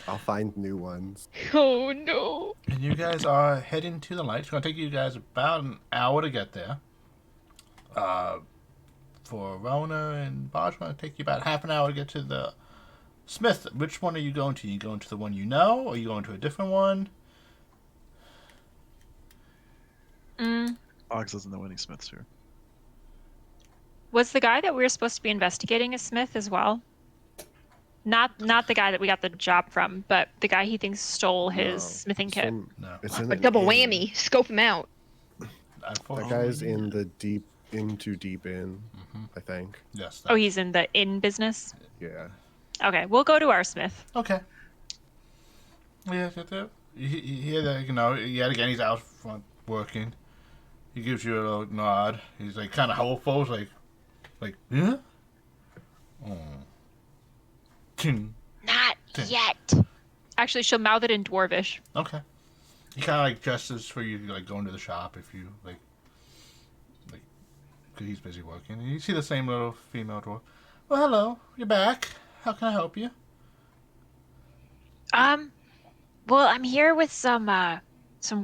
I'll find new ones. Oh no. And you guys are heading to the light. It's going to take you guys about an hour to get there. For Rona and Bosch, it's going to take you about half an hour to get to the Smith. Which one are you going to? You going to the one you know, or are you going to a different one? Boggs doesn't know any Smiths here. Was the guy that we were supposed to be investigating a Smith as well? Not the guy that we got the job from, but the guy he thinks stole his smithing kit. No. It's in A an double inn. whammy. Scope him out. That guy's in the deep in, I think. Yes. Oh, he's in the inn business? Yeah. Okay, we'll go to our Smith. Okay. Yeah, yet again, he's out front working. He gives you a little nod. He's like kind of hopeful. He's like, yeah? Oh. Ting. Not yet. Actually, she'll mouth it in Dwarvish. Okay. He kind of like gestures for you to like go into the shop if you like, because he's busy working. And you see the same little female dwarf. Well, hello. You're back. How can I help you? Well, I'm here with some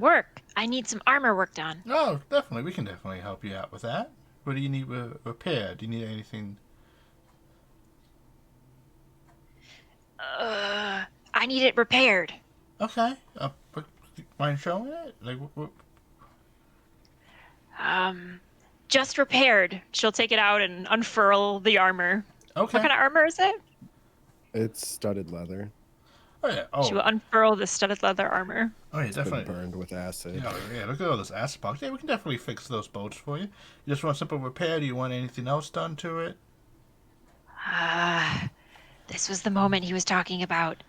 work. I need some armor work done. Oh, definitely. We can definitely help you out with that. What do you need repaired? Do you need anything? I need it repaired. Okay. Mind showing it? Like, Just repaired. She'll take it out and unfurl the armor. Okay. What kind of armor is it? It's studded leather. Oh, yeah. Oh, She will unfurl the studded leather armor. oh yeah, It's been definitely. burned with acid. Yeah, look at all this acid box. Yeah, we can definitely fix those bolts for you. You just want simple repair? Do you want anything else done to it? This was the moment he was talking about.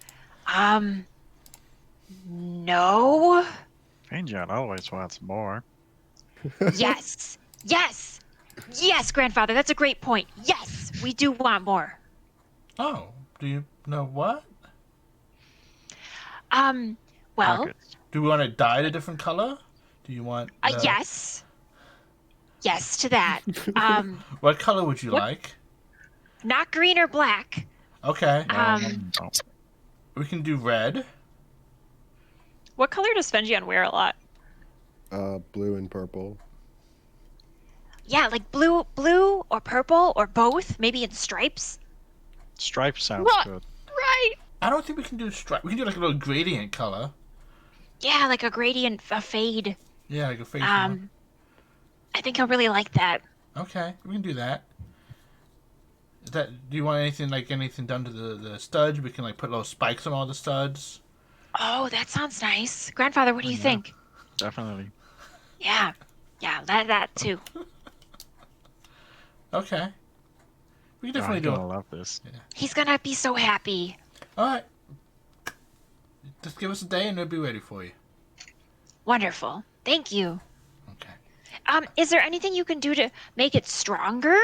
No. Fenjion always wants more. Yes. Yes. Yes, grandfather, that's a great point. Yes, we do want more. Oh, do you know what? Well, Pockets. Do you want it dyed a different color? Do you want? yes. Yes to that. What color would you What? like? Not green or black. Okay. No. We can do red. What color does Fenjion wear a lot? Blue and purple. Yeah, like blue or purple or both, maybe in stripes. Stripe sounds What? good. Right. I don't think we can do stripe. We can do like a little gradient color. Yeah, like a gradient, a fade. Yeah, like a face. I think he'll really like that. Okay, we can do that. Do you want anything done to the studs? We can like put little spikes on all the studs. Oh, that sounds nice. Grandfather, what do you Yeah. think? Definitely. Yeah. Yeah, that too. Okay. We can definitely I'm do gonna it. love this. He's gonna be so happy. All right. Just give us a day and we'll be ready for you. Wonderful. Thank you. Okay. Is there anything you can do to make it stronger?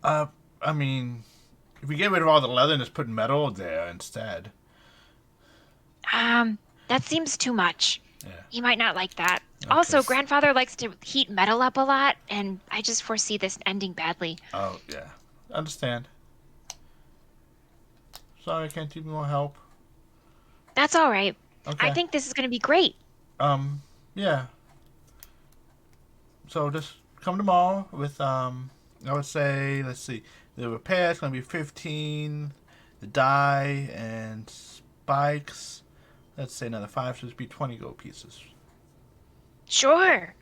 I mean, if we get rid of all the leather and just put metal there instead. That seems too much. Yeah. He might not like that. Okay. Also, grandfather likes to heat metal up a lot, and I just foresee this ending badly. Oh, yeah. Understand. Sorry, I can't give you more help. That's all right. Okay. I think this is gonna be great. Yeah. So just come tomorrow with, I would say, let's see, the repair is going to be 15, the dye and spikes, let's say another 5, so it'd be 20 gold pieces. Sure.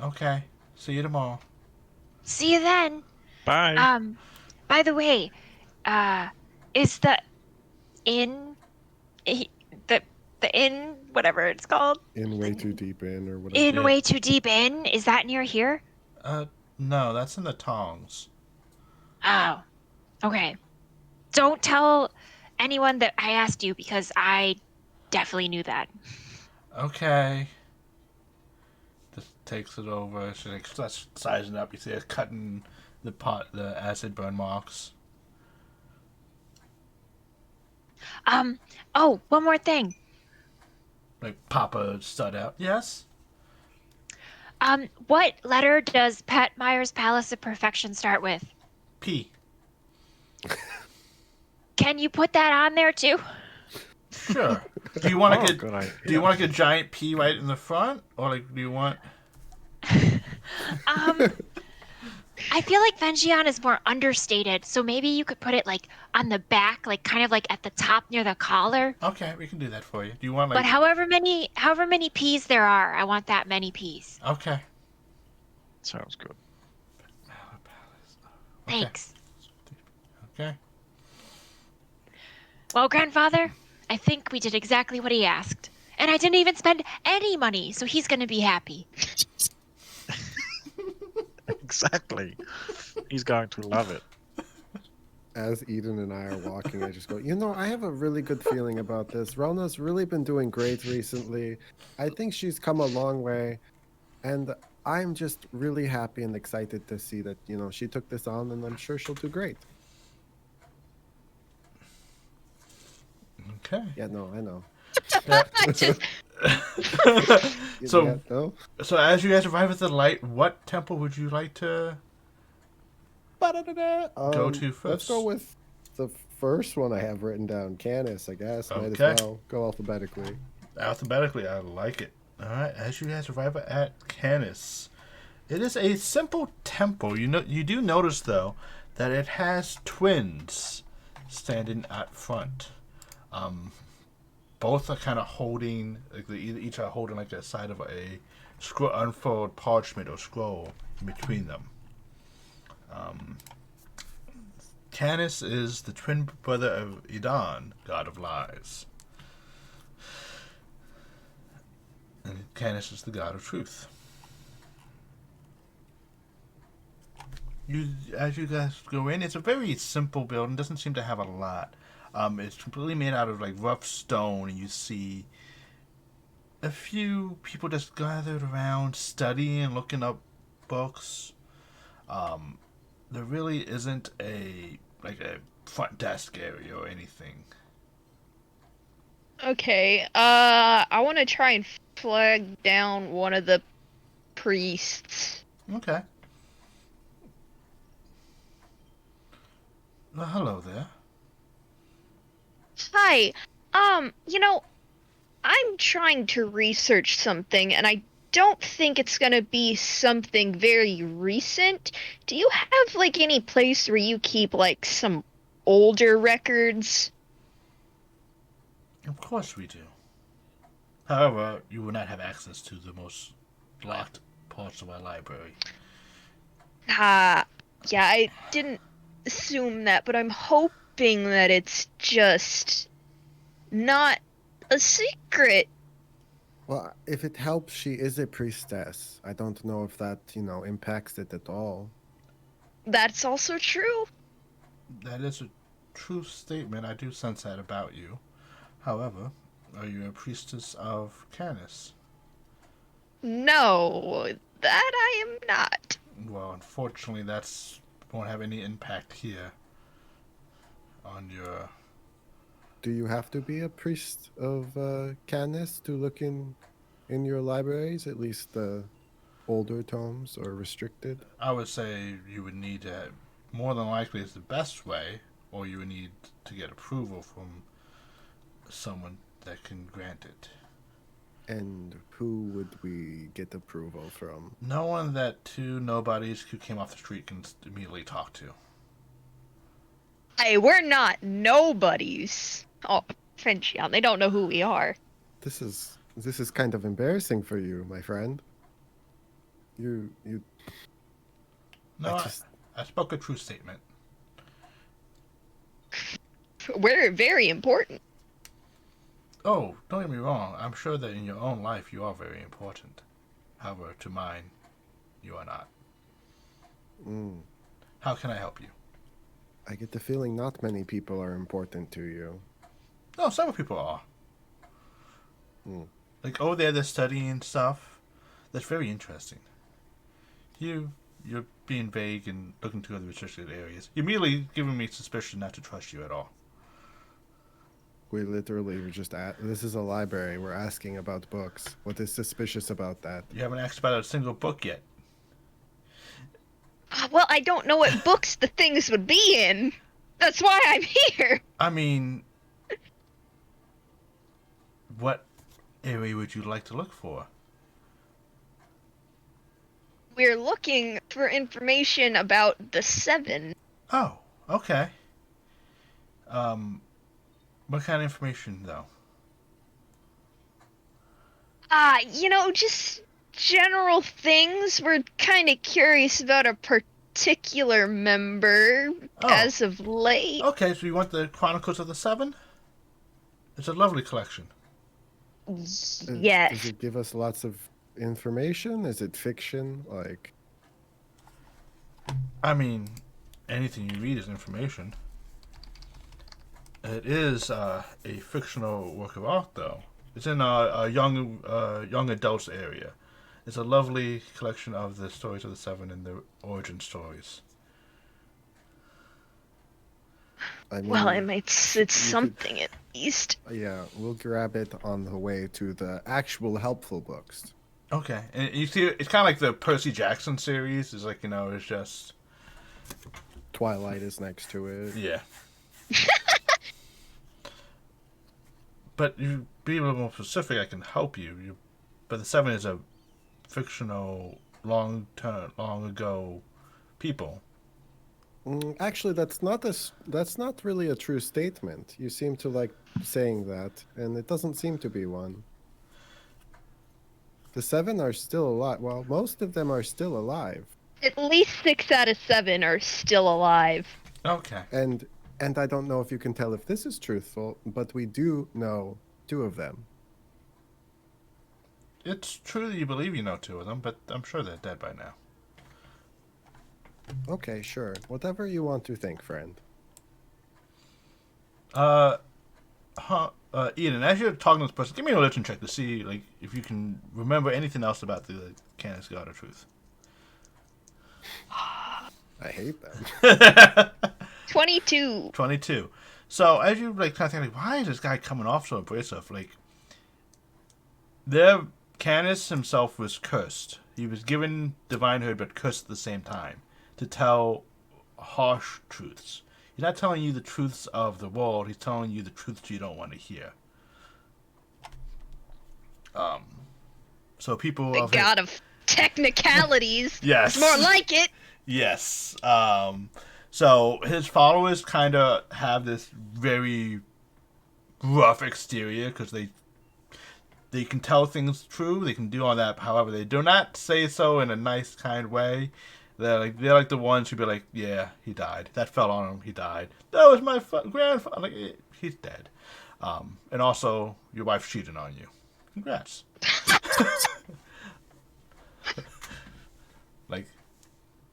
Okay. See you tomorrow. See you then. Bye. By the way, is the inn, whatever it's called, In way too deep in or whatever. in Yeah. way too deep in, is that near here? No, that's in the tongs. Oh, okay. Don't tell anyone that I asked you because I definitely knew that. Okay. Just takes it over. She like starts sizing up. You see her cutting the acid burn marks. Oh, one more thing. Like pop a stud out. Yes? What letter does Pat Meyer's Palace of Perfection start with? P. Can you put that on there too? Sure. Do you want Oh, like good idea. do you want like a giant P right in the front? Or like do you want I feel like Fenjion is more understated, so maybe you could put it like on the back, like kind of like at the top near the collar. Okay, we can do that for you. Do you want like But however many P's there are, I want that many P's. Okay. Sounds good. Okay. Thanks. Okay. Well, grandfather, I think we did exactly what he asked. And I didn't even spend any money, so he's gonna be happy. Exactly. He's going to love it. As Eden and I are walking, I just go, I have a really good feeling about this. Relna's really been doing great recently. I think she's come a long way. And I'm just really happy and excited to see that, she took this on, and I'm sure she'll do great. Okay. Yeah, no, I know. Just So Yeah, no? so as you guys arrive at the light, what temple would you like to Go to first. Let's go with the first one I have written down. Canis, I guess. Might as Okay. well go alphabetically. Alphabetically, I like it. Alright, as you guys arrive at Canis, it is a simple temple. You do notice, though, that it has twins standing at front. Both are kind of holding, like they each are holding like a side of a unfold parchment or scroll in between them. Canis is the twin brother of Idan, god of lies. And Canis is the god of truth. As you guys go in, it's a very simple building. Doesn't seem to have a lot. It's completely made out of like rough stone, and you see a few people just gathered around studying, looking up books. There really isn't a front desk area or anything. Okay, I want to try and flag down one of the priests. Okay. Well, hello there. Hi, I'm trying to research something, and I don't think it's gonna be something very recent. Do you have, like, any place where you keep, like, some older records? Of course we do. However, you will not have access to the most locked parts of our library. Yeah, I didn't assume that, but I'm hoping that it's just not a secret. Well, if it helps, she is a priestess. I don't know if that, impacts it at all. That's also true. That is a true statement. I do sense that about you. However, are you a priestess of Canis? No, that I am not. Well, unfortunately, won't have any impact here on your... Do you have to be a priest of Canis to look in your libraries? At least the older tomes are restricted? I would say you would need to... More than likely is the best way, or you would need to get approval from someone that can grant it. And who would we get approval from? No one that two nobodies who came off the street can immediately talk to. Hey, we're not nobodies. Oh, Fenjion, they don't know who we are. This is kind of embarrassing for you, my friend. You. No, I spoke a true statement. We're very important. Oh, don't get me wrong. I'm sure that in your own life you are very important. However, to mine, you are not. How can I help you? I get the feeling not many people are important to you. No, several people are. Like over there, they're studying stuff. That's very interesting. You're being vague and looking to other restricted areas. You're immediately giving me suspicion not to trust you at all. We literally were just this is a library. We're asking about books. What is suspicious about that? You haven't asked about a single book yet. Well, I don't know what books the things would be in. That's why I'm here. I mean, what area would you like to look for? We're looking for information about the Seven. Oh, okay. What kind of information, though? Just general things. We're kind of curious about a particular member as of late. Okay, so you want the Chronicles of the Seven? It's a lovely collection. Yes. Does it give us lots of information? Is it fiction? Like, I mean, anything you read is information. It is a fictional work of art, though. It's in a young adults area. It's a lovely collection of the stories of the Seven and the origin stories. I mean, Well, it's something at least. Yeah, we'll grab it on the way to the actual helpful books. Okay, and you see, it's kind of like the Percy Jackson series. It's like, it's just Twilight is next to it. Yeah. But you be a little more specific, I can help you. But the 7 is a fictional, long ago people. Actually, that's not really a true statement. You seem to like saying that, and it doesn't seem to be one. The 7 are still alive. Well, most of them are still alive. At least 6 out of 7 are still alive. Okay. And I don't know if you can tell if this is truthful, but we do know 2 of them. It's true that you believe you know 2 of them, but I'm sure they're dead by now. Okay, sure. Whatever you want to think, friend. Eden, as you're talking to this person, give me a religion check to see like if you can remember anything else about the Canis God of Truth. I hate them. 22. 22. So as you like kind of think, like, why is this guy coming off so abrasive? Like, their Canis himself was cursed. He was given divinehood, but cursed at the same time to tell harsh truths. He's not telling you the truths of the world. He's telling you the truths you don't want to hear. So people The god of technicalities. Yes. It's more like it. Yes. So his followers kind of have this very rough exterior because they can tell things true. They can do all that. However, they do not say so in a nice, kind way. They're like the ones who be like, yeah, he died. That fell on him. He died. That was my grandfather. Like, he's dead. And also, your wife cheated on you. Congrats. Like,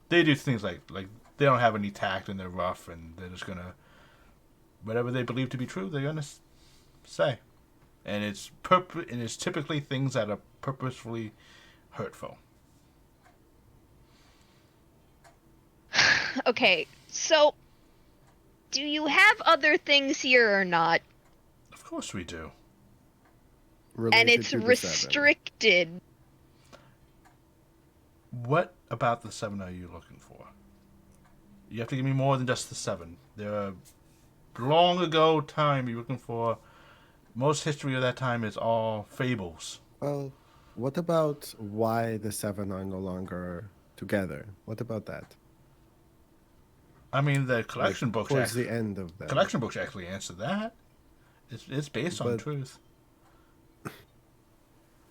they do things like they don't have any tact and they're rough and they're just gonna whatever they believe to be true, they're gonna say, and it's typically things that are purposefully hurtful. Okay, so do you have other things here or not? Of course we do. Related And it's to the 7. restricted. What about the 7 are you looking for? You have to give me more than just the 7. There are long ago time you're looking for. Most history of that time is all fables. Well, what about why the 7 are no longer together? What about that? I mean, the collection books towards actually, the end of them. collection books actually answer that. It's based on truth.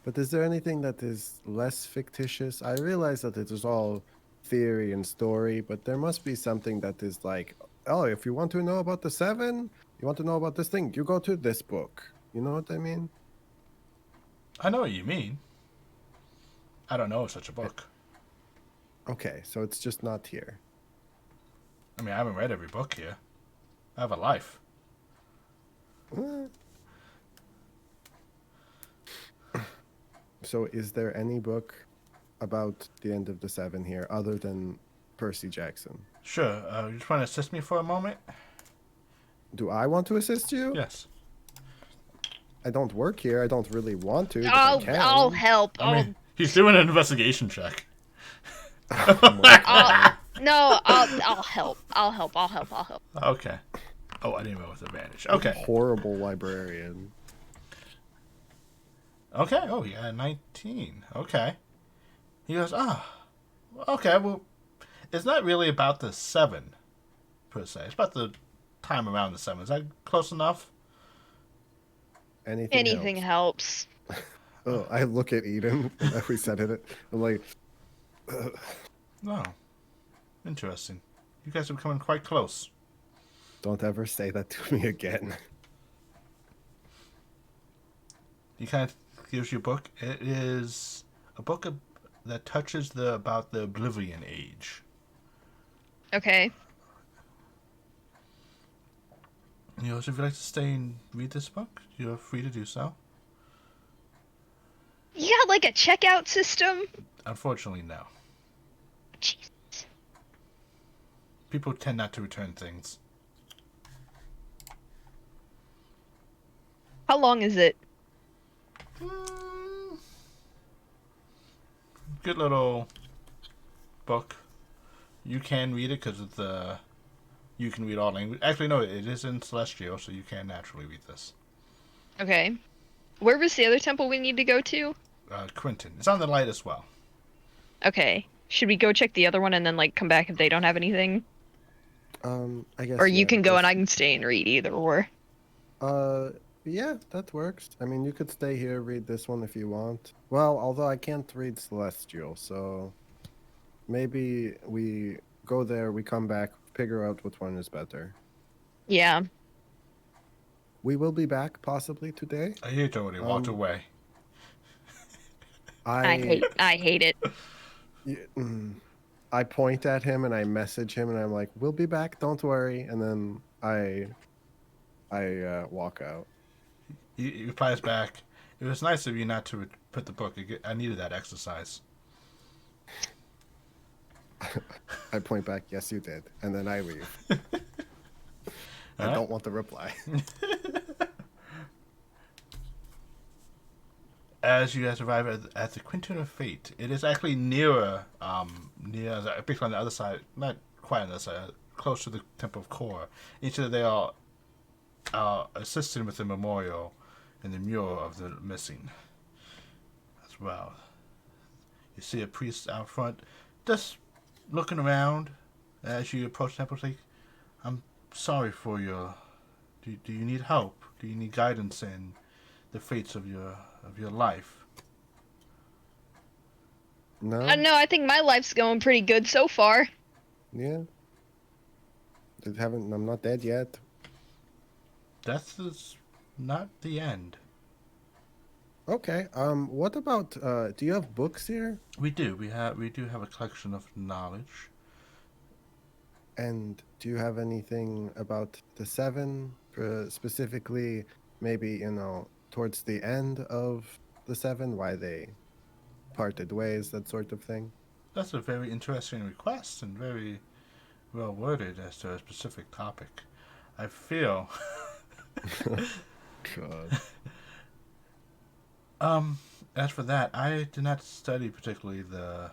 But is there anything that is less fictitious? I realize that it is all theory and story, but there must be something that is like, oh, if you want to know about the 7, you want to know about this thing, you go to this book. You know what I mean? I know what you mean. I don't know of such a book. Okay, so it's just not here. I mean, I haven't read every book here. I have a life. So is there any book about the end of the 7 here other than Percy Jackson? Sure. You just want to assist me for a moment? Do I want to assist you? Yes. I don't work here. I don't really want to. But I'll I can. I'll help. I mean, he's doing an investigation check. I'll help. I'll help. Okay. Oh, I didn't roll with advantage. Okay. Horrible librarian. Okay. Oh, he got a 19. Okay. He goes, okay, well, it's not really about the 7, per se. It's about the time around the 7. Is that close enough? Anything helps. Oh, I look at Eden. We said it. I'm like, No. Interesting. You guys are becoming quite close. don't ever say that to me again. He kind of gives you a book. It is a book that touches about the Oblivion Age. Okay. You know, so if you'd like to stay and read this book, you're free to do so. You got like a checkout system? Unfortunately, no. Jeez. People tend not to return things. How long is it? Good little book. You can read it because you can read all language. Actually, no, it is in Celestial, so you can naturally read this. Okay. Where was the other temple we need to go to? Quentin. It's on the light as well. Okay. Should we go check the other one and then, like, come back if they don't have anything? I guess. Or you yeah, can go because- and I can stay and read either or. Yeah, that works. I mean, you could stay here, read this one if you want. Well, although I can't read Celestial, so maybe we go there, we come back, figure out which one is better. Yeah. We will be back possibly today. I hear Tony walked away. I hate it. I point at him and I message him and I'm like, "We'll be back, don't worry." And then I walk out. He replies back, "It was nice of you not to put the book. I needed that exercise." I point back, "Yes, you did," and then I leave. I don't want the reply. As you guys arrive at the Quinton of Fate, it is actually nearer, basically on the other side, not quite on the other side, close to the Temple of Kor. Each of they are assisting with the memorial and the mural of the missing as well. You see a priest out front, just looking around as you approach the temple. Like, "I'm sorry for your. Do you need help? Do you need guidance in the fates of your life?" No? No, I think my life's going pretty good so far. Yeah. I'm not dead yet. Death is not the end. Okay. What about do you have books here? We do. We do have a collection of knowledge. And do you have anything about the Seven, specifically maybe, towards the end of the Seven, why they parted ways, that sort of thing? That's a very interesting request and very well worded as to a specific topic. I feel God. As for that, I did not study particularly the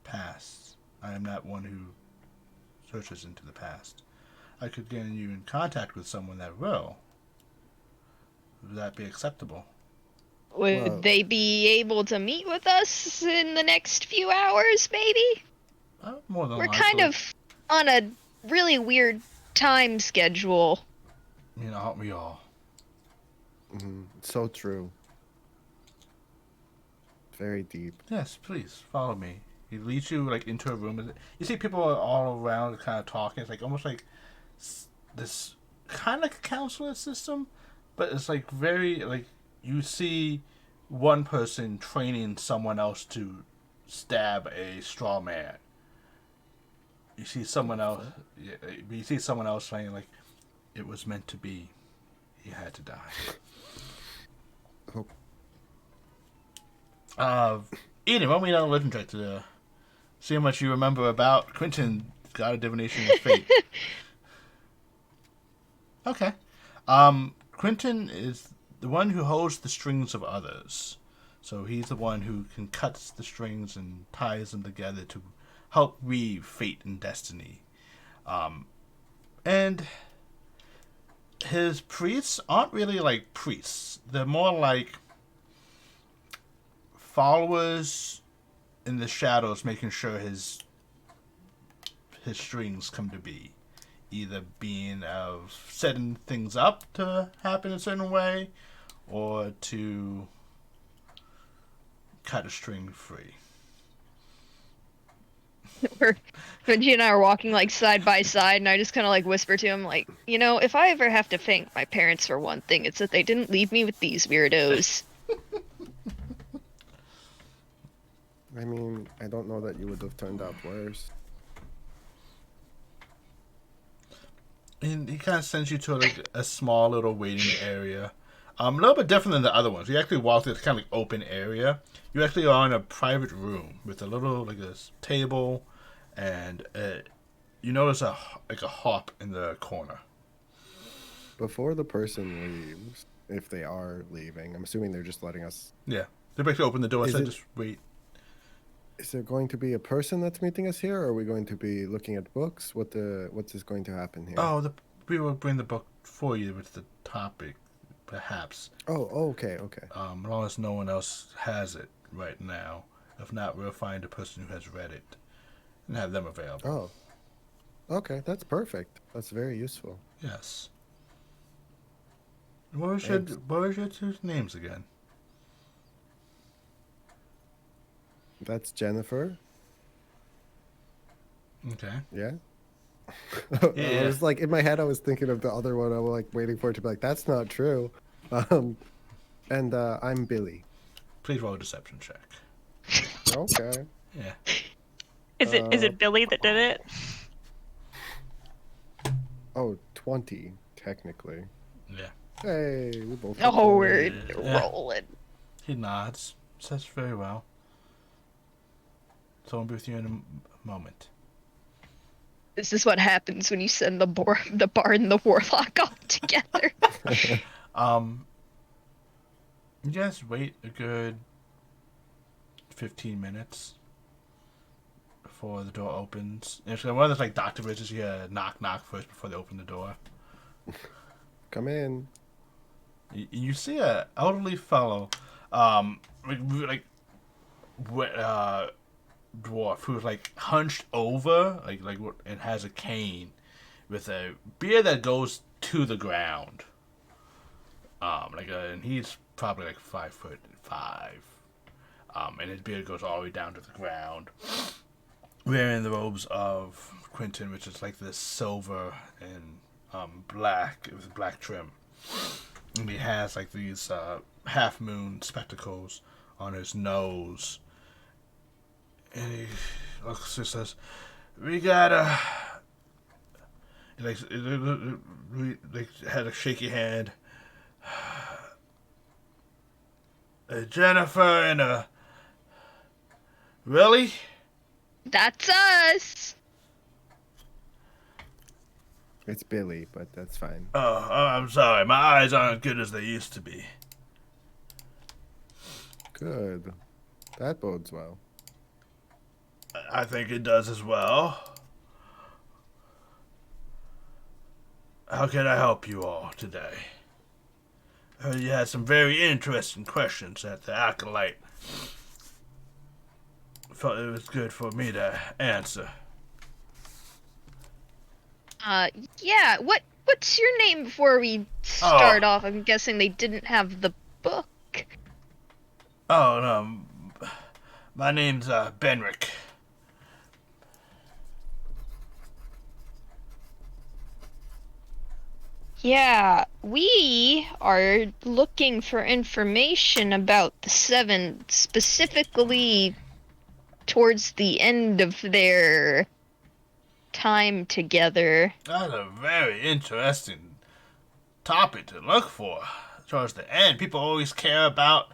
past. I am not one who searches into the past. I could get you in contact with someone that will. Would that be acceptable? Would Well- they be able to meet with us in the next few hours, maybe? More than We're likely. kind of on a really weird time schedule. Aren't we all? So true. Very deep. Yes, please follow me. He leads you into a room. You see people all around, kind of talking. It's almost like this kind of like a counselor system, but it's very you see one person training someone else to stab a straw man. You see someone else. You see someone else saying it was meant to be. He had to die. Ian, why don't we not legend check to see how much you remember about Quentin, God of Divination and Fate. Okay. Quentin is the one who holds the strings of others. So he's the one who can cut the strings and ties them together to help weave fate and destiny. And his priests aren't really priests. They're more like followers in the shadows, making sure his strings come to be, either being of setting things up to happen a certain way, or to cut a string free. Fenjion and I are walking side by side, and I just kind of whisper to him, if I ever have to thank my parents for one thing, it's that they didn't leave me with these weirdos. I mean, I don't know that you would have turned out worse. And he kind of sends you to a small little waiting area. A little bit different than the other ones. You actually walk through this kind of open area. You actually are in a private room with a little a table, and you notice a hop in the corner. Before the person leaves, if they are leaving, I'm assuming they're just letting us. Yeah, they basically open the door and Is said, it- "Just wait." Is there going to be a person that's meeting us here, or are we going to be looking at books? What is going to happen here? Oh, we will bring the book for you with the topic, perhaps. Oh, okay. As long as no one else has it right now. If not, we'll find a person who has read it and have them available. Oh, okay. That's perfect. That's very useful. Yes. What was your two names again? That's Jennifer. Okay. Yeah. Yeah. I was like, in my head, I was thinking of the other one. I was like waiting for it to be like, that's not true. And I'm Billy. Please roll a deception check. Okay. Yeah. Is it Billy that did it? Oh, 20, technically. Yeah. Hey, we both. Oh, we're Yeah. rolling. He nods. Says very well. So I'll be with you in a moment. This is what happens when you send the bard and the warlock all together. You guys wait a good 15 minutes before the door opens. And one of those like doctor visits, you gotta knock first before they open the door. Come in. You see a elderly fellow, dwarf who's like hunched over, and has a cane, with a beard that goes to the ground. And he's probably like 5'5". And his beard goes all the way down to the ground. Wearing the robes of Quentin, which is like this silver and black with black trim. And he has like these half moon spectacles on his nose. And he looks and says, "We gotta." He had a shaky hand. Jennifer and really? That's us. It's Billy, but that's fine. Oh, I'm sorry. My eyes aren't as good as they used to be. Good. That bodes well. I think it does as well. How can I help you all today? I heard you had some very interesting questions at the Acolyte. Felt it was good for me to answer. Yeah. What's your name before we start off? I'm guessing they didn't have the book. Oh, no. My name's Benrick. Yeah, we are looking for information about the Seven, specifically towards the end of their time together. That's a very interesting topic to look for. Towards the end, people always care about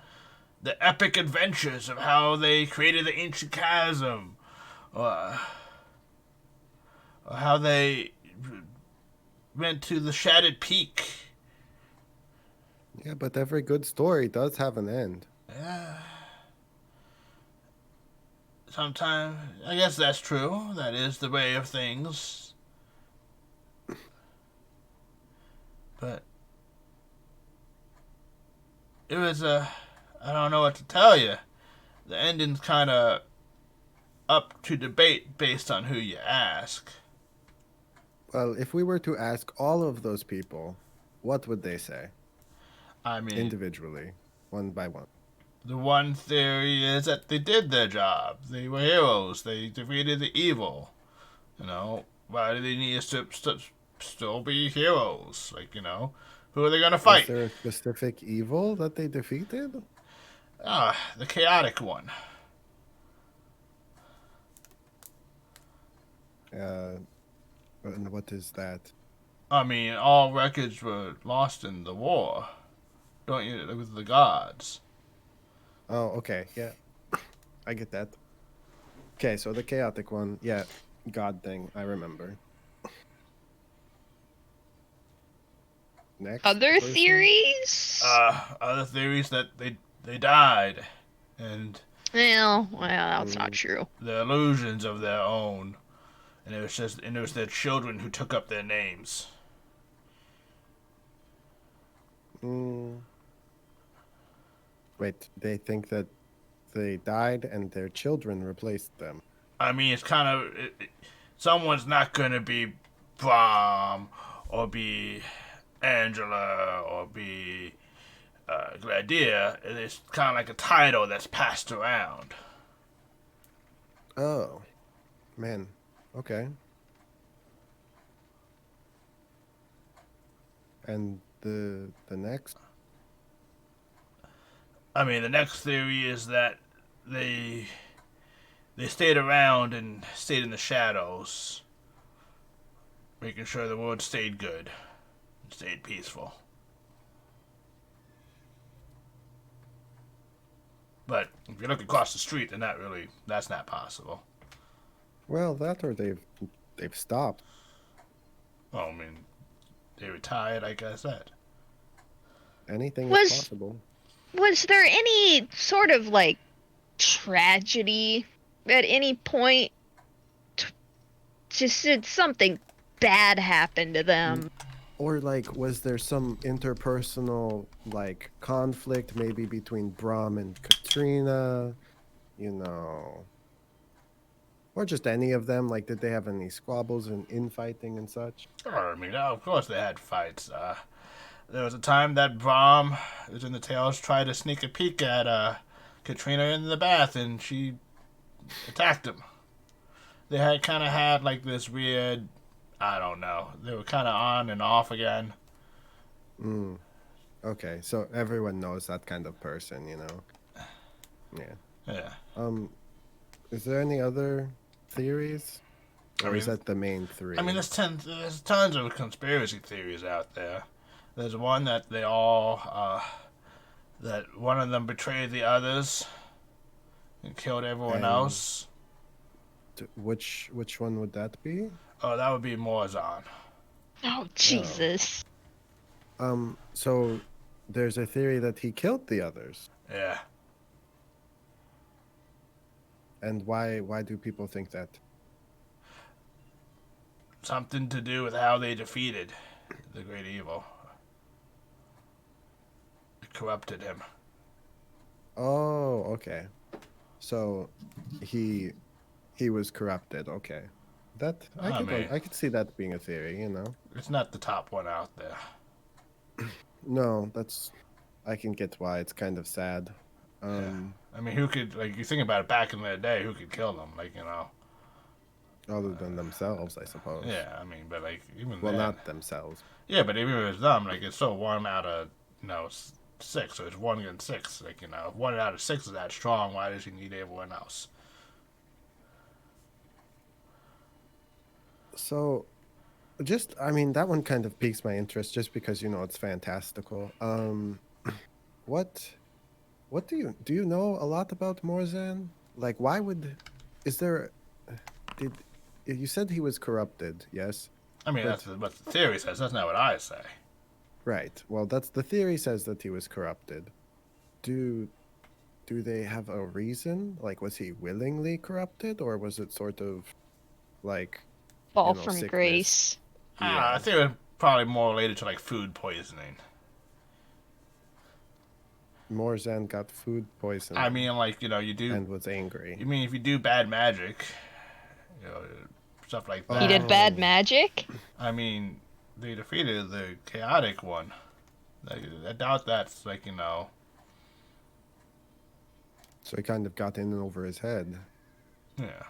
the epic adventures of how they created the ancient chasm, or how they went to the shattered peak. Yeah, but every good story does have an end. Yeah. Sometimes, I guess that's true. That is the way of things. But it was I don't know what to tell you. The ending's kind of up to debate based on who you ask. Well, if we were to ask all of those people, what would they say? I mean, individually, one by one. The one theory is that they did their job. They were heroes. They defeated the evil. You know, why do they need to still be heroes? Who are they going to fight? Is there a specific evil that they defeated? The chaotic one. And what is that? I mean, all records were lost in the war. Don't you? With the gods. Oh, okay. Yeah. I get that. Okay, so the chaotic one. Yeah, God thing. I remember. Next. Other person? theories? Other theories that they died. And Well, that's not true. The illusions of their own, and it was their children who took up their names. Wait, they think that they died and their children replaced them. I mean, it's kind of someone's not gonna be Brom or be Angela or be Gladia. It's kind of like a title that's passed around. Oh, man. Okay. And the next? I mean, the next theory is that they stayed around and stayed in the shadows, making sure the world stayed good, and stayed peaceful. But if you look across the street, then that's not possible. Well, that or they've stopped. Well, I mean, they retired, like I said. Anything is possible. Was there any sort of like tragedy at any point? Just did something bad happen to them? Or like, was there some interpersonal like conflict, maybe between Brom and Katrina? You know, or just any of them? Like, did they have any squabbles and infighting and such? I mean, of course they had fights. There was a time that Brom, who's in the tales, tried to sneak a peek at Katrina in the bath, and she attacked him. They had kind of had like this weird, I don't know. They were kind of on and off again. Okay, so everyone knows that kind of person, you know. Yeah. Yeah. Is there any other theories? Or is that the main three? I mean, there's tons of conspiracy theories out there. There's one that they all, that one of them betrayed the others and killed everyone else. Which one would that be? Oh, that would be Morzan. Oh, Jesus. So there's a theory that he killed the others. Yeah. And why do people think that? Something to do with how they defeated the great evil. It corrupted him. Oh, okay. So he was corrupted. Okay. That I could see that being a theory, you know. It's not the top one out there. No, I can get why it's kind of sad. Yeah. I mean, who could, like, you think about it, back in the day, who could kill them? Like, you know. Other than themselves, I suppose. Yeah, I mean, but like, even well, then, not themselves. Yeah, but even if it was them, like, it's still 1 out of, 6, so it's 1 against 6. Like, if 1 out of 6 is that strong, why does he need everyone else? So, I mean, that one kind of piques my interest just because, it's fantastical. What do you know a lot about Morzan? Like, you said he was corrupted, yes? I mean, that's what the theory says. That's not what I say. Right. Well, the theory says that he was corrupted. Do they have a reason? Like, was he willingly corrupted, or was it sort of like fall from sickness? grace? Yeah. I think it was probably more related to like food poisoning. Morzan got food poisoning. I mean, like, you do, and was angry. You mean if you do bad magic, stuff like that. He did bad magic? I mean, they defeated the chaotic one. I doubt that's like, So he kind of got in over his head. Yeah.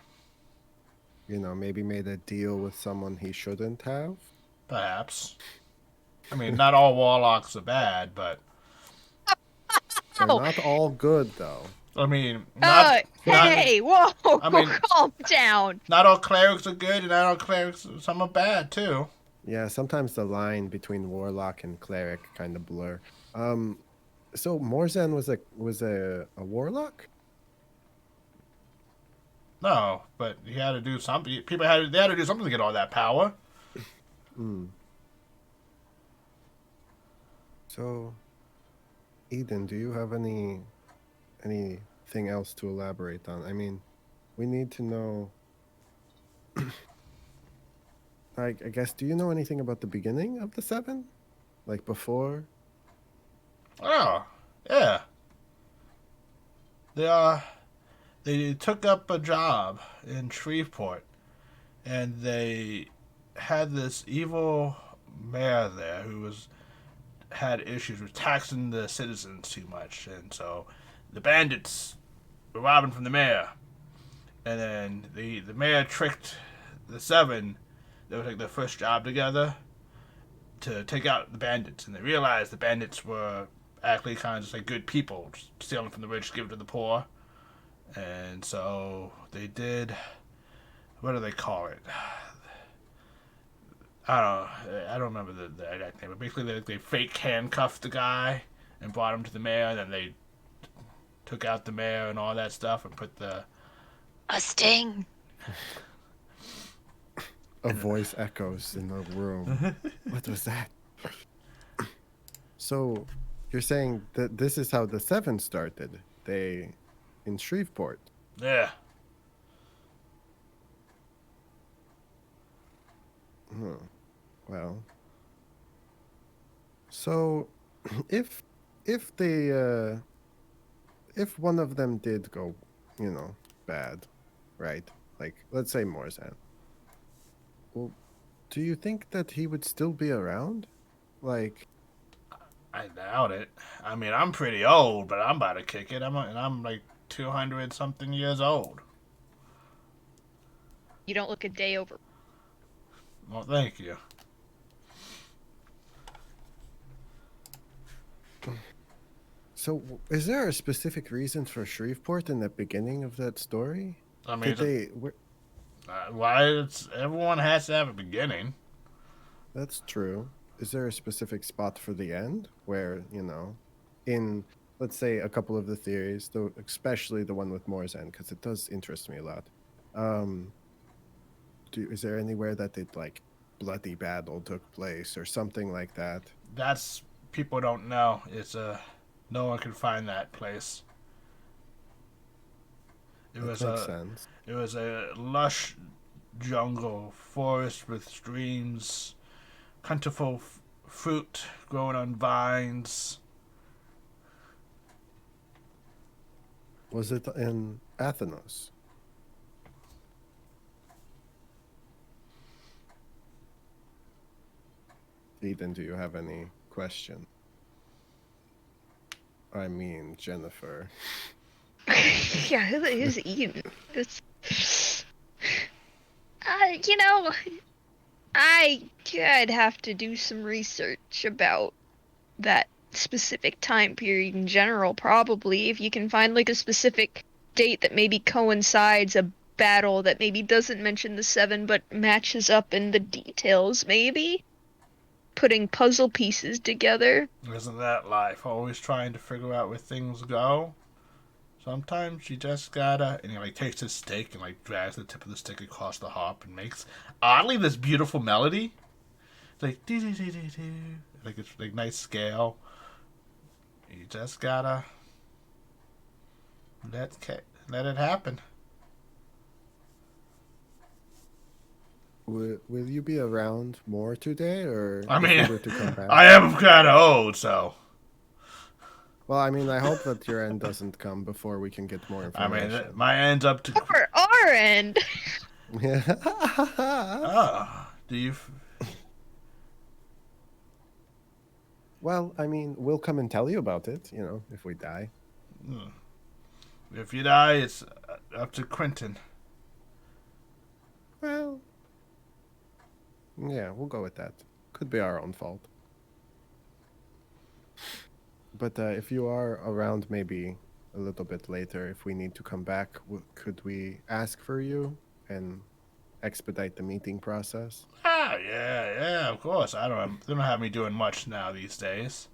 Maybe made a deal with someone he shouldn't have. Perhaps. I mean, not all warlocks are bad, but they're not all good, though. I mean, whoa, I mean, calm down. Not all clerics are good, and not all clerics, some are bad too. Yeah, sometimes the line between warlock and cleric kind of blur. So Morzan was a warlock? No, but he had to do something. They had to do something to get all that power. So, Eden, do you have any anything else to elaborate on. I mean, we need to know. I guess, do you know anything about the beginning of the seven? Like before? Oh, yeah. They they took up a job in Shreveport, and they had this evil mayor there who had issues with taxing the citizens too much, and so the bandits were robbing from the mayor, and then the mayor tricked the seven. They would take their first job together to take out the bandits, and they realized the bandits were actually kind of just like good people, stealing from the rich, giving to the poor. And so they did. What do they call it? I don't remember the exact name. But basically, they fake handcuffed the guy and brought him to the mayor. And then they took out the mayor and all that stuff and put the A sting. A voice echoes in the room. What was that? So, you're saying that this is how the seven started? They in Shreveport. yeah. Well. So, if they if one of them did go, bad, right? Like, let's say Morzan. Well, do you think that he would still be around? Like, I doubt it. I mean, I'm pretty old, but I'm about to kick it. I'm like 200 something years old. You don't look a day over. Well, thank you. so is there a specific reason for Shreveport in the beginning of that story? I mean, Were, everyone has to have a beginning. That's true. Is there a specific spot for the end where, in, let's say, a couple of the theories, though, especially the one with Morzan, because it does interest me a lot. Is there anywhere that it like bloody battle took place or something like that? That's people don't know. It's no one can find that place. It That was makes sense. It was a lush jungle forest with streams, plentiful fruit growing on vines. Was it in Athenos? Eden, do you have any question? I mean, Jennifer. Yeah, who's Eden? It's... I'd have to do some research about that specific time period in general, probably. If you can find, like, a specific date that maybe coincides a battle that maybe doesn't mention the seven, but matches up in the details, maybe? Putting puzzle pieces together. Isn't that life? Always trying to figure out where things go. Sometimes you just gotta, and he like takes his stick and like drags the tip of the stick across the harp and makes oddly this beautiful melody. It's like doo doo doo doo doo, like it's like nice scale. You just gotta let it happen. Will you be around more today, or I if you mean, were to come back? I am kind of old, so. Well, I mean, I hope that your end doesn't come before we can get more I information. mean, my end's up to. Our end. Yeah. Oh, do you? Well, I mean, we'll come and tell you about it, if we die. If you die, it's up to Quentin. Well, yeah, we'll go with that. Could be our own fault. But if you are around maybe a little bit later, if we need to come back, could we ask for you and expedite the meeting process? Ah, yeah, of course. They don't have me doing much now these days.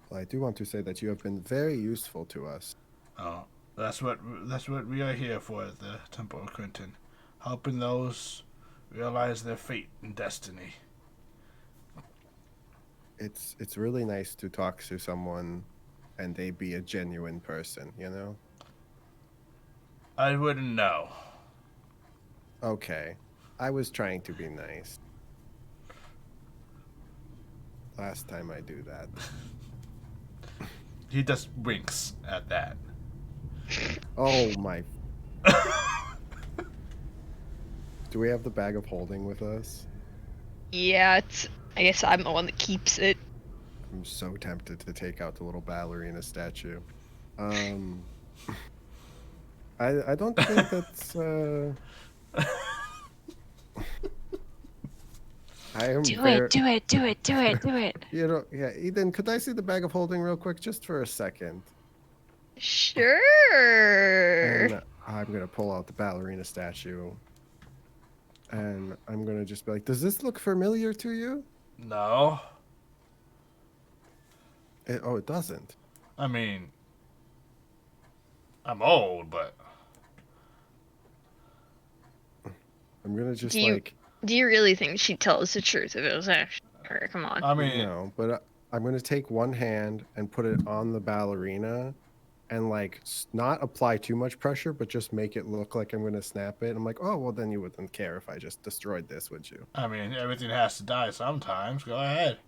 Well, I do want to say that you have been very useful to us. Oh, that's what we are here for at the Temple of Quentin, helping those realize their fate and destiny. It's really nice to talk to someone and they be a genuine person, you know? I wouldn't know. Okay. I was trying to be nice. Last time I do that. He just winks at that. Oh my. Do we have the bag of holding with us? Yeah, I guess I'm the one that keeps it. I'm so tempted to take out the little ballerina statue. I don't think that's I am Do very, it, do it, do it, do it, do it. you know, yeah, Eden, could I see the bag of holding real quick just for a second? Sure. And I'm gonna pull out the ballerina statue. And I'm gonna just be like, does this look familiar to you? No. Oh, it doesn't. I mean, I'm old, but I'm gonna just Do you really think she'd tell us the truth if it was actually her? Come on. I mean, no, but I'm gonna take one hand and put it on the ballerina, and like not apply too much pressure, but just make it look like I'm gonna snap it. I'm like, oh well, then you wouldn't care if I just destroyed this, would you? I mean, everything has to die sometimes. Go ahead.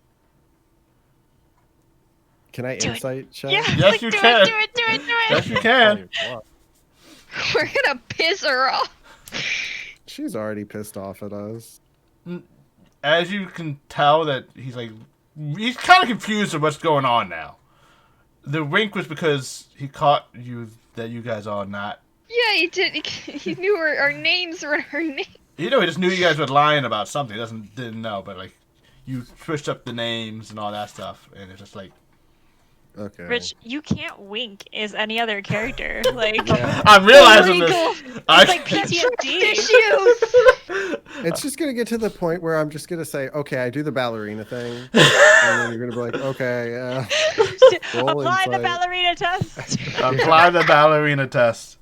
Can I Do it. insight check? Yeah, Yes, like, you do can. it, do it, do it, do it. Yes, you can. Oh, We're gonna piss her off. she's already pissed off at us. As you can tell, that he's kind of confused of what's going on now. The wink was because he caught you that you guys are not. Yeah, he did. He knew our names were her name. You know, he just knew you guys were lying about something. He didn't know, but like you switched up the names and all that stuff, and it's just like. Okay. Rich, you can't wink as any other character. Like, Yeah. I'm realizing Illegal. this. it's like PTSD. Issues. It's just gonna get to the point where I'm just gonna say, okay, I do the ballerina thing, and then you're gonna be like, okay, roll Apply the insight. ballerina test. Apply the ballerina test.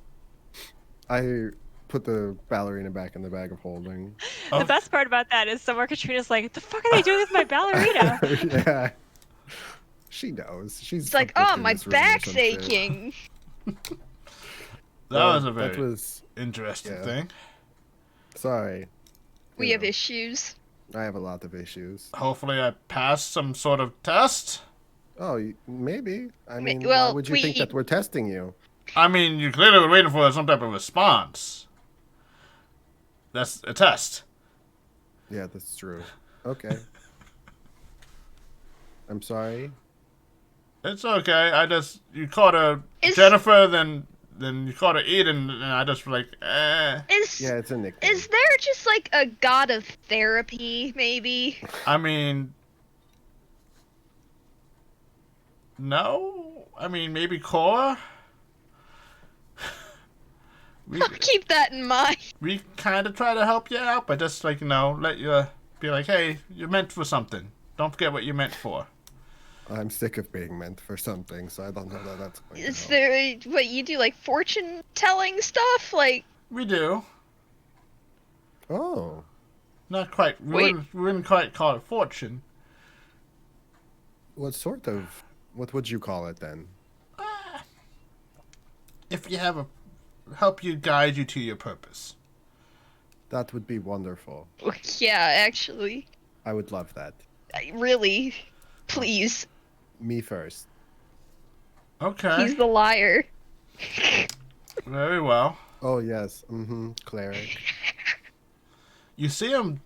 I put the ballerina back in the bag of holding. Oh. The best part about that is somewhere Katrina's like, the fuck are they doing with my ballerina? Yeah. She knows. She's It's like, up oh, in my this room or back's some shit. aching. That was a very That was interesting yeah. thing. sorry. We You have know, issues. I have a lot of issues. Hopefully, I passed some sort of test. Oh, maybe. I mean, why well, would you think that we're testing you? I mean, you clearly were waiting for some type of response. That's a test. Yeah, that's true. Okay. I'm sorry. It's okay. You called her Is- Jennifer, then you called her Eden, and I just like, eh. Yeah, it's a nickname. Is there just like a god of therapy, maybe? I mean, no. I mean, maybe Cora. I'll keep that in mind. We kind of try to help you out, but just like, let you be like, hey, you're meant for something. Don't forget what you're meant for. I'm sick of being meant for something, so I don't know that that's going to Is help. there what you do, like fortune telling stuff? Like, We do. Oh. Not quite. We wouldn't quite call it fortune. What would you call it then? If you have help you guide you to your purpose. That would be wonderful. yeah, actually, I would love that. really, please. Me first. Okay. He's the liar. Very well. Oh, yes. Mm-hmm. Cleric. You see him,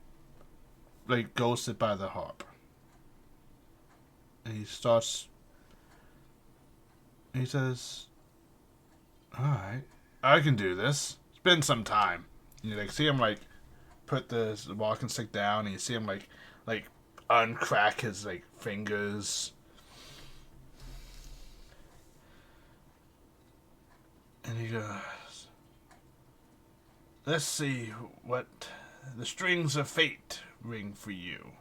like, go sit by the harp. And he starts... He says, alright, I can do this. It's been some time. You like see him, like, put the walking stick down, and you see him, like uncrack his, like, fingers. And he goes, let's see what the strings of fate ring for you.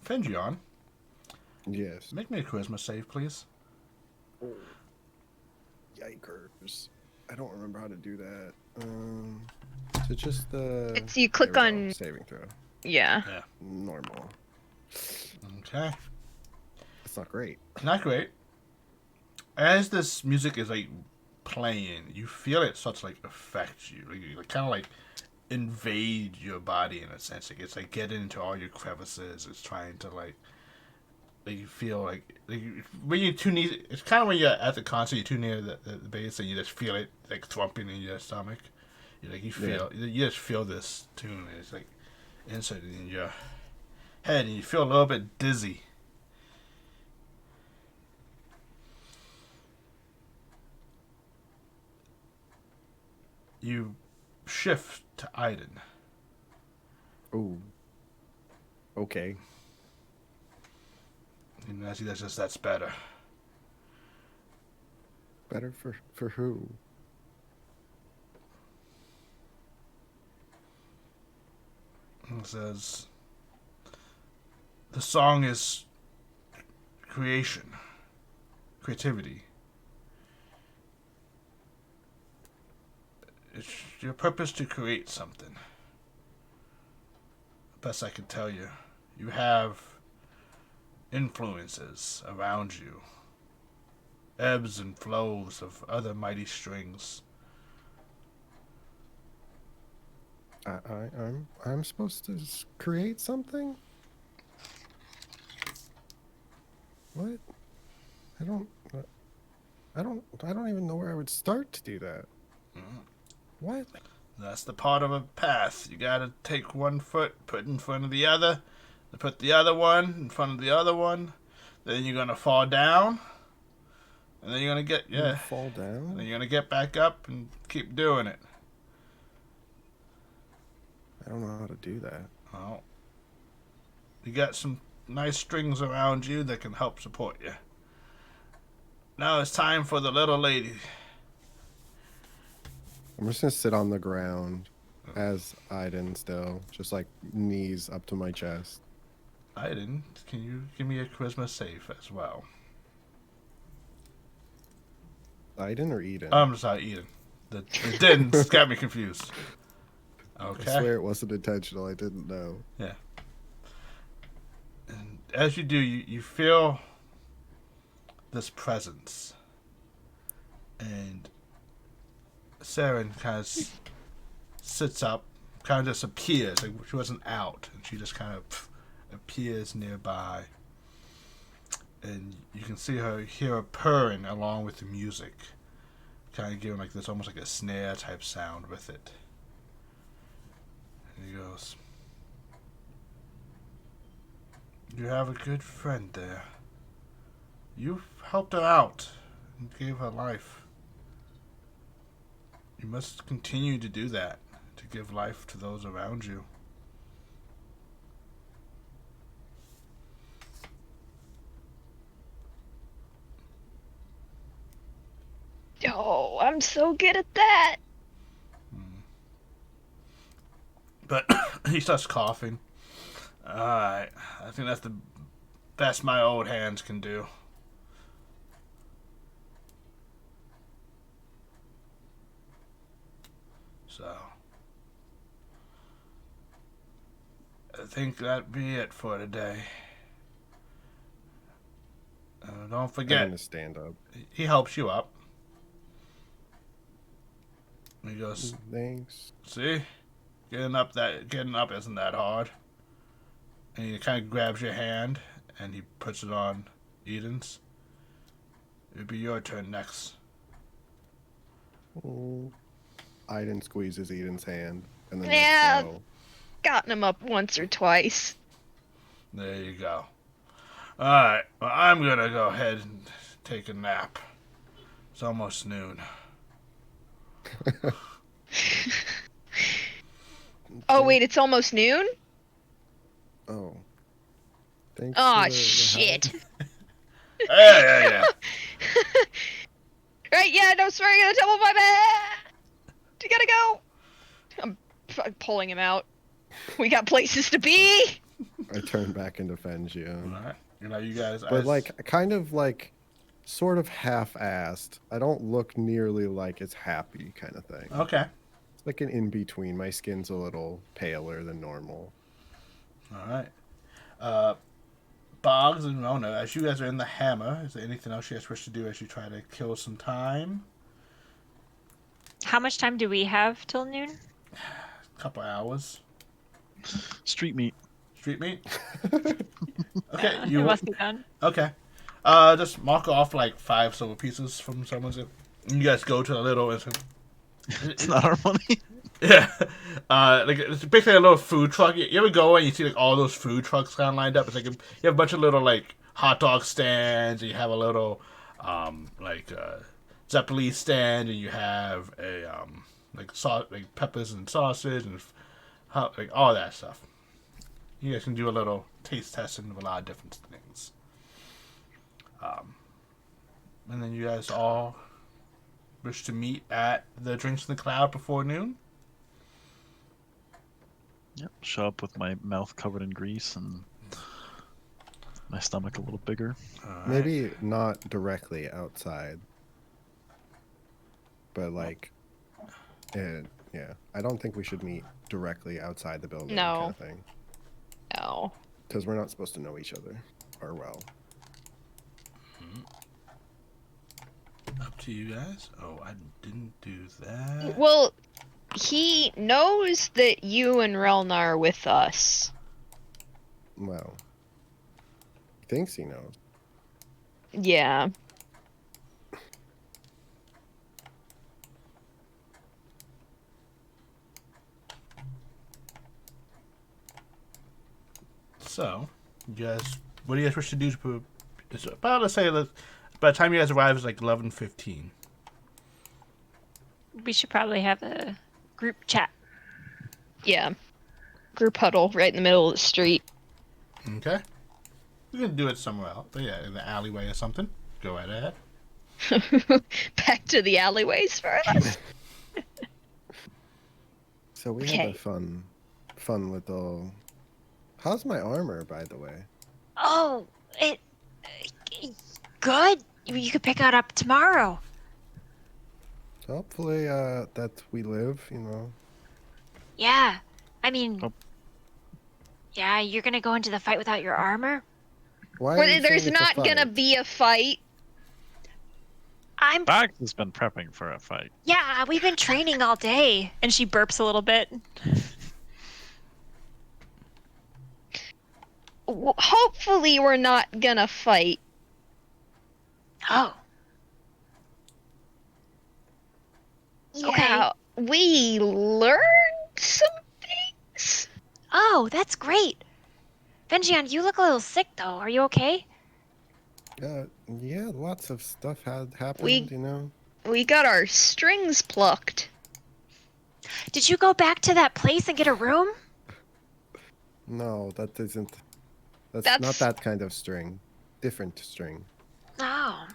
Fenjion, Yes. make me a charisma save, please. Yikers. I don't remember how to do that. So just the... It's you click there we go. on Saving throw. yeah. Normal. Okay. It's not great. Not great. As this music is like playing, you feel it starts to like affect you. Like kind of like invade your body in a sense. Like it's like getting into all your crevices. It's trying to like you feel like when you too near. It's kind of when you're at the concert, you're too near the bass, and you just feel it like thumping in your stomach. You just feel this tune. And it's like inserted in your head, and you feel a little bit dizzy. You shift to Iden. Oh. Okay. And as he does, that's better. Better for who? It says, the song is creativity. It's your purpose to create something. Best I can tell you. You have influences around you. Ebbs and flows of other mighty strings. I'm supposed to create something? What? I don't even know where I would start to do that. What? That's the part of a path. You gotta take one foot, put in front of the other, and put the other one in front of the other one. Then you're gonna fall down, and then you're gonna fall down. And then you're gonna get back up and keep doing it. I don't know how to do that. Well, you got some nice strings around you that can help support you. Now it's time for the little lady. I'm just gonna sit on the ground as Iden still, just like knees up to my chest. Iden, can you give me a charisma save as well? Iden or Eden? I'm sorry, Eden. The didn't got me confused. Okay. I swear it wasn't intentional. I didn't know. Yeah. And as you do, you feel this presence. And Saren kind of sits up, kind of just appears. Like she wasn't out. And she just kind of appears nearby. And you can see her, hear her purring along with the music. Kind of giving like this, almost like a snare type sound with it. And he goes, you have a good friend there. You've helped her out and gave her life. You must continue to do that, to give life to those around you. Oh, I'm so good at that. But he starts coughing. Alright, I think that's the best my old hands can do. So, I think that'd be it for today. Don't forget. I'm gonna stand up. He helps you up. He goes, thanks. see? Getting up isn't that hard. And he kind of grabs your hand and he puts it on Eden's. It'll be your turn next. Oh. Iden squeezes Eden's hand and then Yeah, lets go. gotten him up once or twice. There you go. Alright, well, I'm gonna go ahead and take a nap. It's almost noon. Oh, wait, it's almost noon? Oh. Thanks Aw, for the shit. Yeah. Right, yeah, no swearing in the temple of my bed. You gotta go. I'm pulling him out. We got places to be. I turn back into Fenjion. Alright. You know, you guys... But like, kind of like, sort of half-assed. I don't look nearly like it's happy kind of thing. Okay. It's like an in-between. My skin's a little paler than normal. Alright. Boggs and Relna, as you guys are in the hammer, is there anything else you guys wish to do as you try to kill some time? How much time do we have till noon? A couple hours. Street meat. Street meat? Okay, It must be done. Okay. Just mark off like 5 silver pieces from someone's. You guys go to a little. It's not our money. Yeah. Like it's basically a little food truck. You ever go and you see like all those food trucks kind of lined up? It's like you have a bunch of little like hot dog stands, and you have a little Zeppeli stand, and you have a like peppers and sausage and like all that stuff. You guys can do a little taste testing of a lot of different things. And then you guys all wish to meet at the Drinks in the Cloud before noon? Yep. Show up with my mouth covered in grease and my stomach a little bigger. Right. Maybe not directly outside, but like, yeah. I don't think we should meet directly outside the building. No. Kind of thing. No. Because we're not supposed to know each other, or well. Up to you guys. Oh, I didn't do that. Well, he knows that you and Relna are with us. Well, he thinks he knows. Yeah. So, you guys, what do you guys wish to do? It's about, let's say, by the time you guys arrive, it's like 11:15. We should probably have a group chat. Yeah. Group huddle right in the middle of the street. Okay. We can do it somewhere else. But yeah, in the alleyway or something. Go right ahead. Back to the alleyways for us. So we Okay. have a fun little. How's my armor, by the way? Oh, it good. You could pick it up tomorrow. Hopefully, that we live, you know. Yeah, I mean, Oh. yeah, you're gonna go into the fight without your armor. Why? Well, are you there's saying it's a not gonna fight? be a fight. Boggs has been prepping for a fight. Yeah, we've been training all day. And she burps a little bit. Hopefully we're not gonna fight. Oh, Yeah, we learned some things. oh, that's great. Fenjion, you look a little sick though. Are you okay? Yeah, lots of stuff had happened, We- you know. We got our strings plucked. Did you go back to that place and get a room? No, that isn't. That's not That's- that kind of string. Different string. Oh,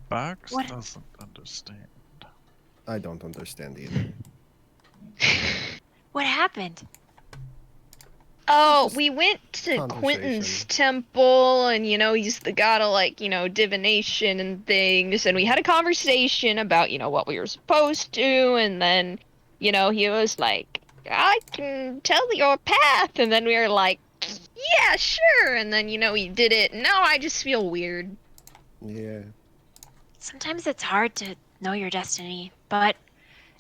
Boggs What? doesn't understand. I don't understand either. what happened? Oh, Just we went to conversation. Quentin's temple, and he's the god of divination and things. And we had a conversation about what we were supposed to, and then he was like, "I can tell your path," and then we were like, "Yeah, sure." And then he did it. Now I just feel weird. Yeah. Sometimes it's hard to know your destiny, but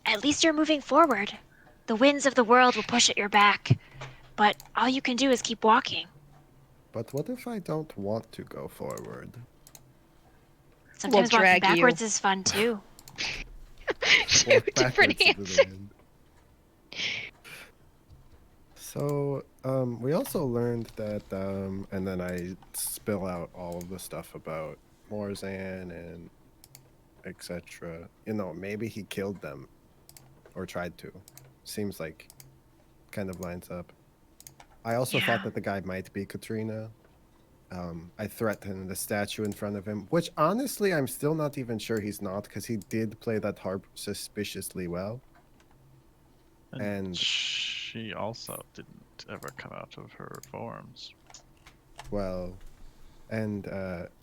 at least you're moving forward. The winds of the world will push at your back, but all you can do is keep walking. But what if I don't want to go forward? Sometimes walking drag you. backwards is fun too. Two Walk different backwards into the answers. wind. So, we also learned that, and then I spill out all of the stuff about Morzan and etc. Maybe he killed them, or tried to. Seems like, kind of lines up. I also Yeah. thought that the guy might be Katrina. I threatened the statue in front of him, which honestly I'm still not even sure he's not, because he did play that harp suspiciously well. And- she also didn't ever come out of her forms. Well, and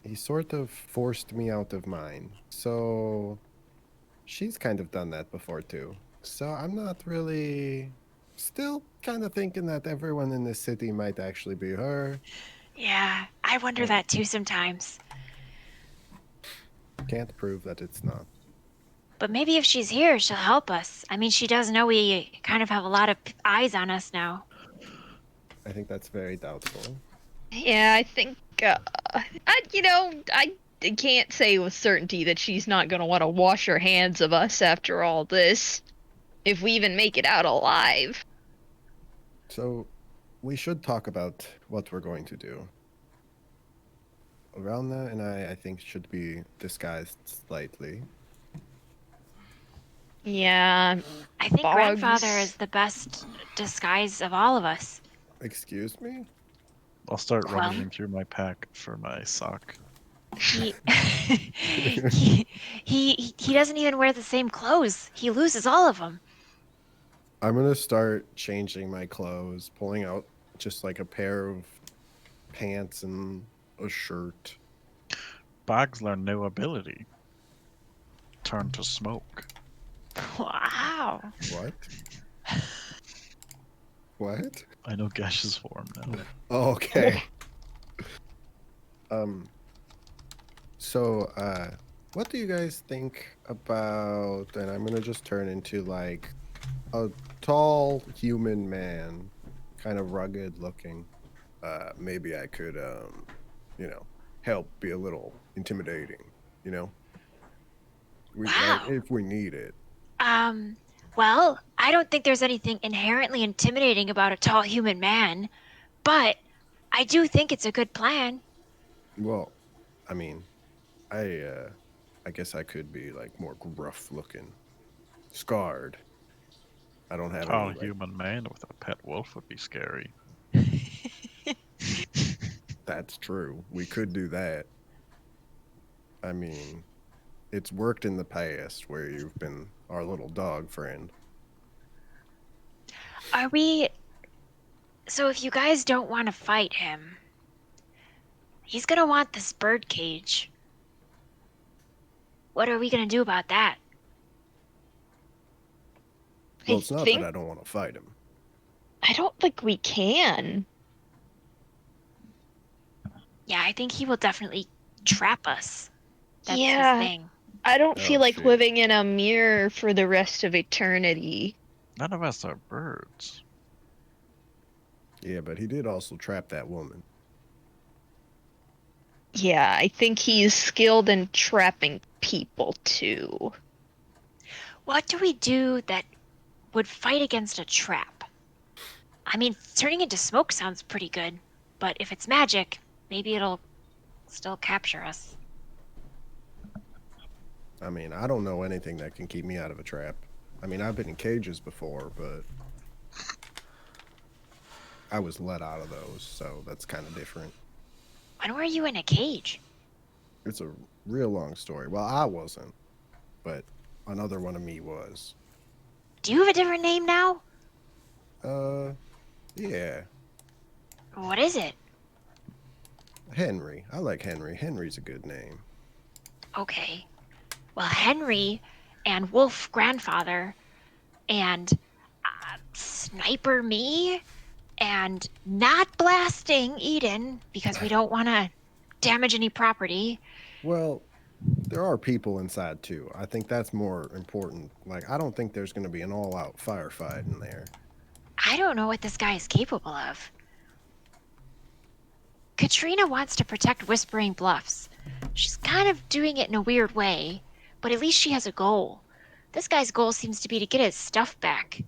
he sort of forced me out of mine. So she's kind of done that before too. So I'm not really still kind of thinking that everyone in this city might actually be her. Yeah, I wonder that too sometimes. Can't prove that it's not. But maybe if she's here, she'll help us. I mean, she does know we kind of have a lot of eyes on us now. I think that's very doubtful. Yeah, I think, I can't say with certainty that she's not gonna want to wash her hands of us after all this. If we even make it out alive. So, we should talk about what we're going to do. Relna and I think, should be disguised slightly. Yeah. I think Bugs. Grandfather is the best disguise of all of us. Excuse me? I'll start Well- rummaging through my pack for my sock. He, he doesn't even wear the same clothes. He loses all of them. I'm gonna start changing my clothes, pulling out just like a pair of pants and a shirt. Bags learn new ability. Turn to smoke. Wow. What? What? I know gaseous form now. Oh, okay. So, what do you guys think about, and I'm gonna just turn into like a tall human man, kind of rugged looking. Maybe I could, help be a little intimidating, Wow. if we need it. Well, I don't think there's anything inherently intimidating about a tall human man, but I do think it's a good plan. Well, I mean, I guess I could be like more gruff looking, scarred. I don't have Tall any. Like, human man with a pet wolf would be scary. that's true. We could do that. I mean, it's worked in the past where you've been our little dog friend. Are we. So, if you guys don't want to fight him, he's gonna want this bird cage. What are we gonna do about that? Well, I it's not think that I don't want to fight him. I don't think we can. Yeah, I think he will definitely trap us. That's Yeah. his thing. I don't Oh, feel like shoot. living in a mirror for the rest of eternity. None of us are birds. Yeah, but he did also trap that woman. Yeah, I think he's skilled in trapping people too. What do we do that would fight against a trap? I mean, turning into smoke sounds pretty good, but if it's magic, maybe it'll still capture us. I mean, I don't know anything that can keep me out of a trap. I mean, I've been in cages before, but I was let out of those, so that's kind of different. When were you in a cage? It's a real long story. Well, I wasn't, but another one of me was. Do you have a different name now? Yeah, What is it? Henry. I like Henry. Henry's a good name. Okay. Well, Henry and Wolf Grandfather and Sniper me and not blasting Eden because we don't want to damage any property. Well, there are people inside too. I think that's more important. Like, I don't think there's going to be an all-out firefight in there. I don't know what this guy is capable of. Katrina wants to protect Whispering Bluffs. She's kind of doing it in a weird way, but at least she has a goal. This guy's goal seems to be to get his stuff back.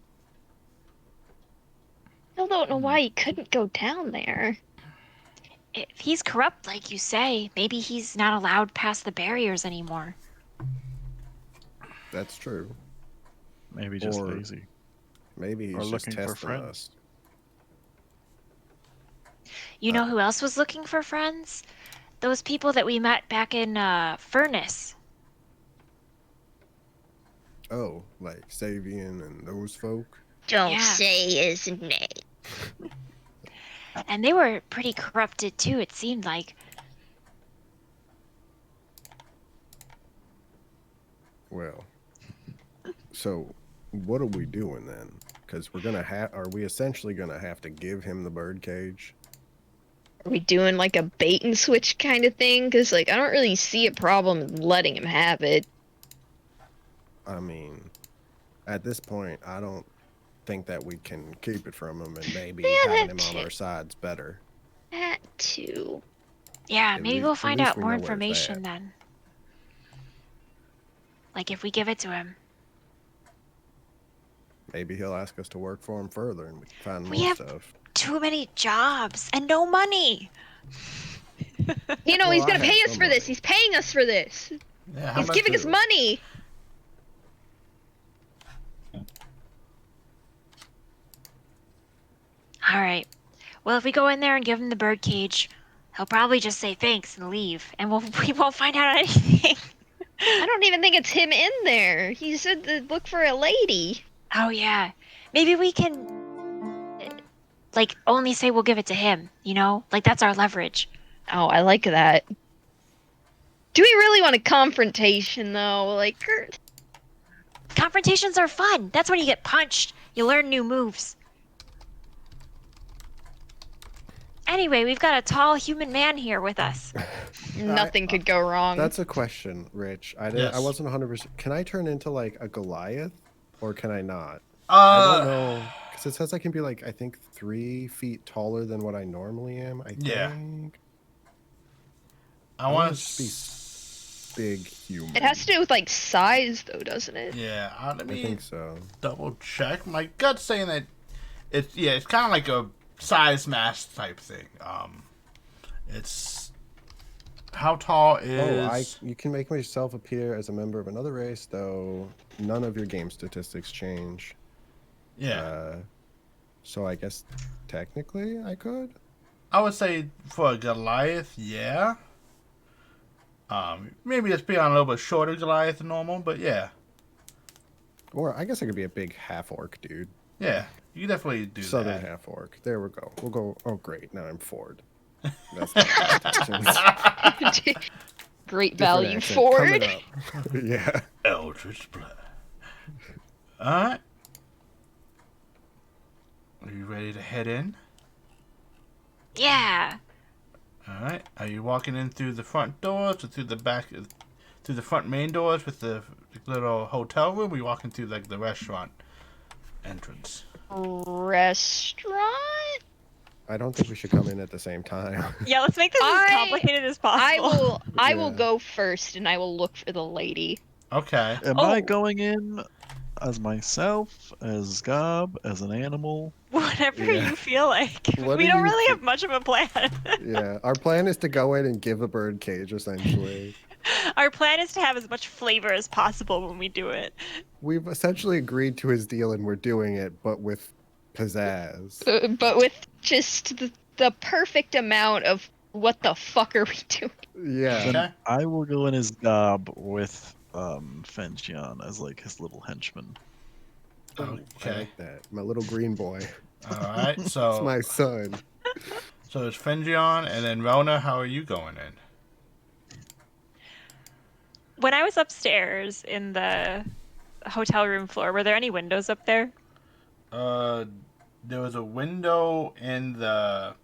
Still don't know why he couldn't go down there. If he's corrupt, like you say, maybe he's not allowed past the barriers anymore. That's true. Maybe just Or- lazy. Maybe he's Or just looking for testing friends. us. You know who else was looking for friends? Those people that we met back in Furnace. Oh, like Savian and those folk? Don't Yeah. say his name. And they were pretty corrupted too, it seemed like. Well, so what are we doing then? Because we're gonna have. Are we essentially gonna have to give him the birdcage? Are we doing like a bait and switch kind of thing? Because like I don't really see a problem in letting him have it. I mean, at this point, I don't think that we can keep it from him, and maybe having him on our side's better. That too. Yeah, maybe we'll find out more know where it's information at. then. Like if we give it to him. Maybe he'll ask us to work for him further, and we can find We more have stuff. too many jobs and no money. You know, Well, he's I gonna have pay us some for this. money. He's paying us for this. Yeah, He's giving us money. All right. Well, if we go in there and give him the bird cage, he'll probably just say thanks and leave, and we won't find out anything. I don't even think it's him in there. He said to look for a lady. Oh yeah, maybe we can, like, only say we'll give it to him. You know, like that's our leverage. Oh, I like that. Do we really want a confrontation though? Like, Confrontations are fun. That's when you get punched. You learn new moves. Anyway, we've got a tall human man here with us. nothing could go wrong. That's a question, Rich. I Yes. wasn't 100%. Can I turn into like a Goliath, or can I not? I don't know, because it says I can be like, I think 3 feet taller than what I normally am. I Yeah. think. I want just to be big human. It has to do with like size though, doesn't it? Yeah, let I me think so. double check. My gut's saying that it's kind of like a size match type thing. It's how tall is? You can make yourself appear as a member of another race, though none of your game statistics change. Yeah, So I guess technically I could. I would say for a Goliath, yeah. Maybe just be on a little bit shorter Goliath than normal, but yeah. Or I guess I could be a big half orc dude. Yeah, you definitely do Southern that. half orc. There we go. We'll go. Oh, great. Now I'm Ford. That's not Great Different value accent Ford. coming up. Yeah. Eldritch Blood. Alright. Are you ready to head in? Yeah. Alright. Are you walking in through the front doors or through the back, through the front main doors with the little hotel room? Or are you walking through like the restaurant entrance? Restaurant? I don't think we should come in at the same time. Yeah, let's make this as complicated as possible. I will Yeah. go first and I will look for the lady. Okay. Am Oh. I going in as myself, as Gob, as an animal? Whatever Yeah. you feel like. What We do don't you really thi- have much of a plan. Yeah. Our plan is to go in and give a bird cage, essentially. Our plan is to have as much flavor as possible when we do it. We've essentially agreed to his deal and we're doing it, but with pizzazz. But with just the perfect amount of what the fuck are we doing? Yeah. Then Okay. I will go in as Gob with Fenjion as like his little henchman. I Okay. like that. My little green boy. Alright. It's So my son. so it's Fenjion and then Relna. How are you going in? When I was upstairs in the hotel room floor, were there any windows up there? There was a window in the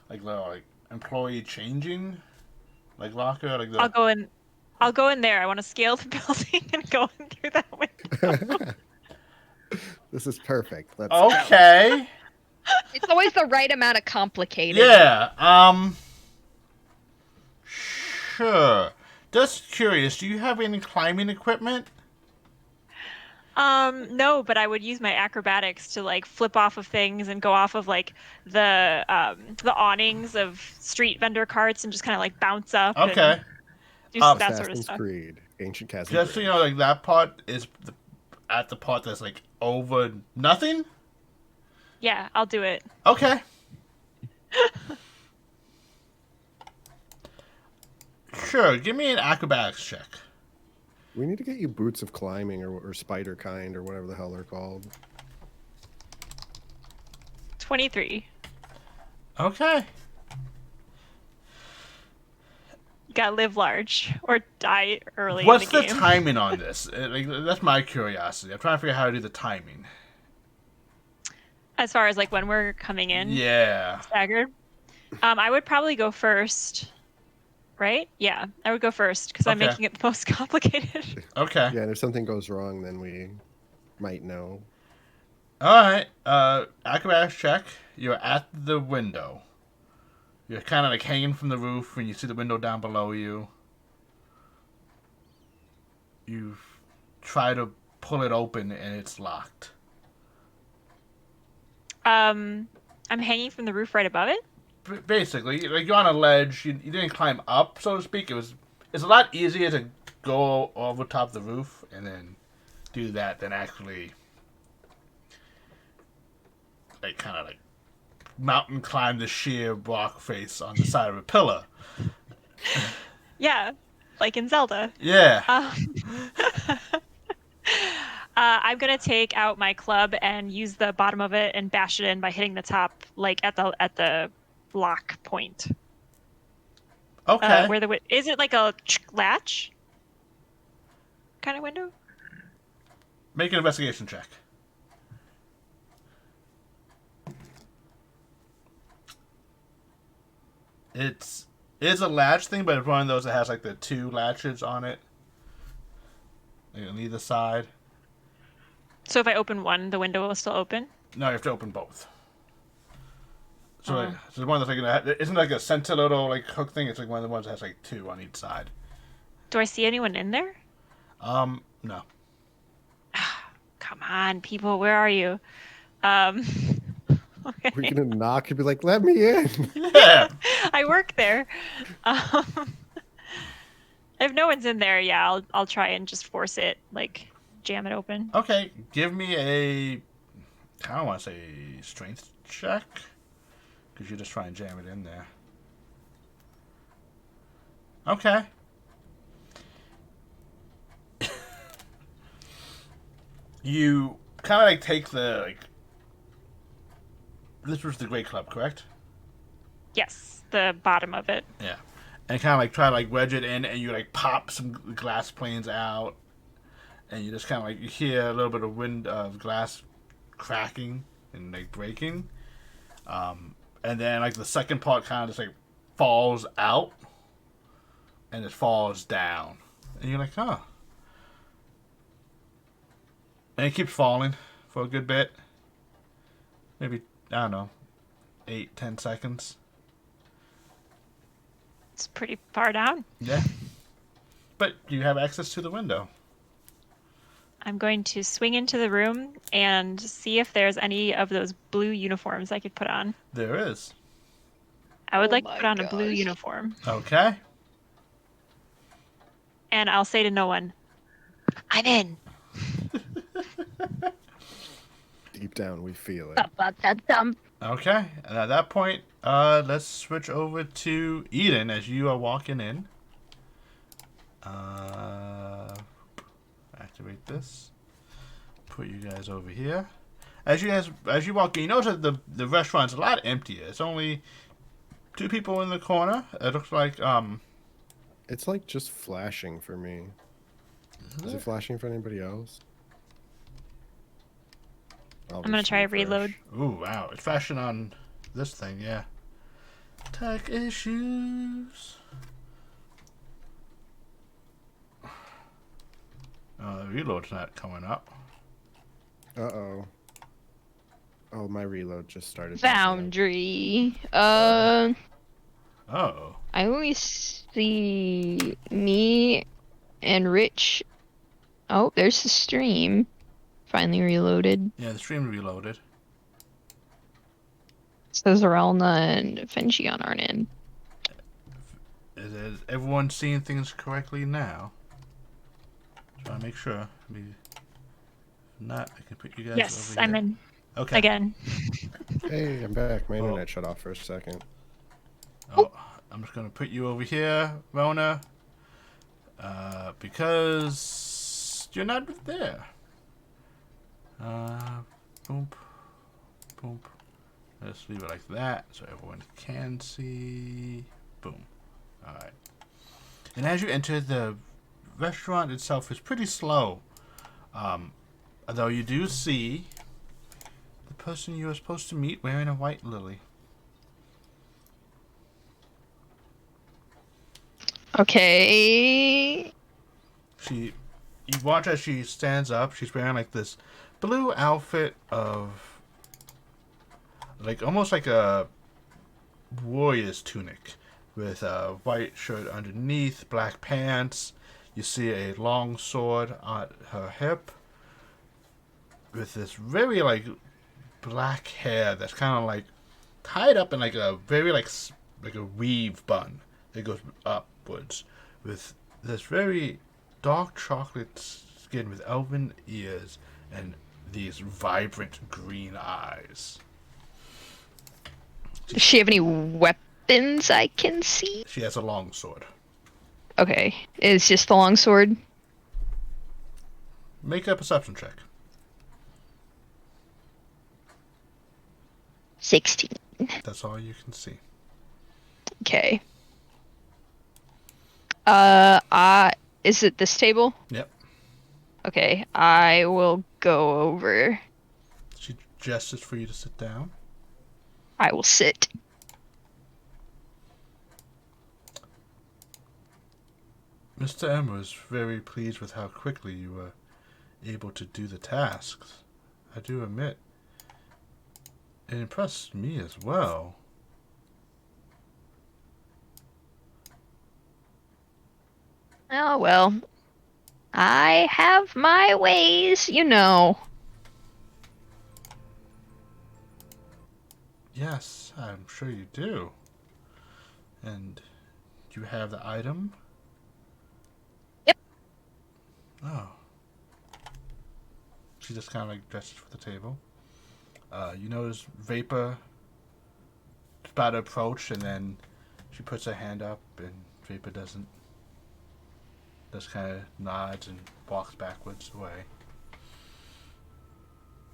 like employee changing like locker, like the I'll go in there. I want to scale the building and go in through that window. This is perfect. Let's go. Okay. It's always the right amount of complicated. Yeah. Sure. Just curious, do you have any climbing equipment? No, but I would use my acrobatics to like flip off of things and go off of like the awnings of street vendor carts and just kind of like bounce up. Okay. And do that sort of Assassin's stuff. Creed, Ancient Chasm. Just so you know, like that part is at the part that's like over nothing. Yeah, I'll do it. Okay. Sure. Give me an acrobatics check. We need to get you boots of climbing or spider kind or whatever the hell they're called. 23. Okay. Gotta live large or die early What's in the the game. timing on this? That's my curiosity. I'm trying to figure out how to do the timing. As far as like when we're coming in, Yeah. staggered. I would probably go first. Right? Yeah, I would go first because I'm Okay. making it the most complicated. Okay. Yeah, and if something goes wrong, then we might know. All right. Acrobatics check. You're at the window. You're kind of like hanging from the roof, and you see the window down below you. You try to pull it open, and it's locked. I'm hanging from the roof right above it. Basically, like you're on a ledge. You didn't climb up, so to speak. It's a lot easier to go over top of the roof and then do that than actually like kind of like mountain climb the sheer rock face on the side of a pillar. Yeah, like in Zelda. Yeah. I'm gonna take out my club and use the bottom of it and bash it in by hitting the top, like at the lock point. Okay. Is it like a latch kind of window? Make an investigation check. It's a latch thing, but it's one of those that has like the two latches on it, like on either side. So if I open one, the window will still open? No, you have to open both. So, so the one that's like isn't like a center little like hook thing. It's like one of the ones that has like two on each side. Do I see anyone in there? No. Come on, people, where are you? Okay. We're gonna knock and be like, "Let me in." Yeah. I work there. If no one's in there, yeah, I'll try and just force it, like jam it open. Okay, give me a. I don't want to say strength check, because you just try and jam it in there. Okay. You kind of like take the like. This was the Great Club, correct? Yes, the bottom of it. Yeah. And kind of like try to like wedge it in, and you like pop some glass planes out, and you just kind of like you hear a little bit of wind of glass cracking and like breaking, and then like the second part kind of just like falls out, and it falls down, and you're like, huh. And it keeps falling for a good bit. Maybe, I don't know, 8-10 seconds. It's pretty far down. Yeah. But you have access to the window. I'm going to swing into the room and see if there's any of those blue uniforms I could put on. There is. I would Oh like to my put on a blue gosh. uniform. Okay. And I'll say to no one, I'm in. Deep down, we feel it. Okay. And at that point, let's switch over to Eden as you are walking in. Activate this. Put you guys over here. As you walk in, you notice that the restaurant's a lot emptier. It's only 2 people in the corner. It looks like It's like just flashing for me. Is it flashing for anybody else? I'm going to try a reload. Ooh, wow. It's flashing on this thing, yeah. Tech issues. The reload's not coming up. Uh-oh. Oh, my reload just started. Foundry. Oh. I only see me and Rich. Oh, there's the stream. Finally reloaded. Yeah, the stream reloaded. Says Relna and Fenjion aren't in. Is everyone seeing things correctly now? Trying to make sure. If not, I can put you guys Yes, over I'm here. in. Okay. Again. Hey, I'm back. My internet shut off for a second. Oh, I'm just going to put you over here, Rona. Because you're not there. Boom. Boom. Let's leave it like that so everyone can see. Boom. Alright. And as you enter, the restaurant itself is pretty slow. Although you do see the person you were supposed to meet wearing a white lily. Okay. You watch as she stands up. She's wearing like this blue outfit of like almost like a warrior's tunic with a white shirt underneath, black pants. You see a long sword on her hip with this very like black hair that's kind of like tied up in like a very like a weave bun that goes upwards with this very dark chocolate skin with elven ears and these vibrant green eyes. Does she have any weapons I can see? She has a long sword. Okay. It's just the long sword? Make a perception check. 16. That's all you can see. Okay. Is it this table? Yep. Okay, I will go over. She gestures for you to sit down. I will sit. Mr. M was very pleased with how quickly you were able to do the tasks. I do admit, it impressed me as well. Oh, well. I have my ways, you know. Yes, I'm sure you do. And do you have the item? Yep. Oh. She just kind of like gestures for the table. You notice Vapor about to approach, and then she puts her hand up, and Vapor doesn't. Just kind of nods and walks backwards away.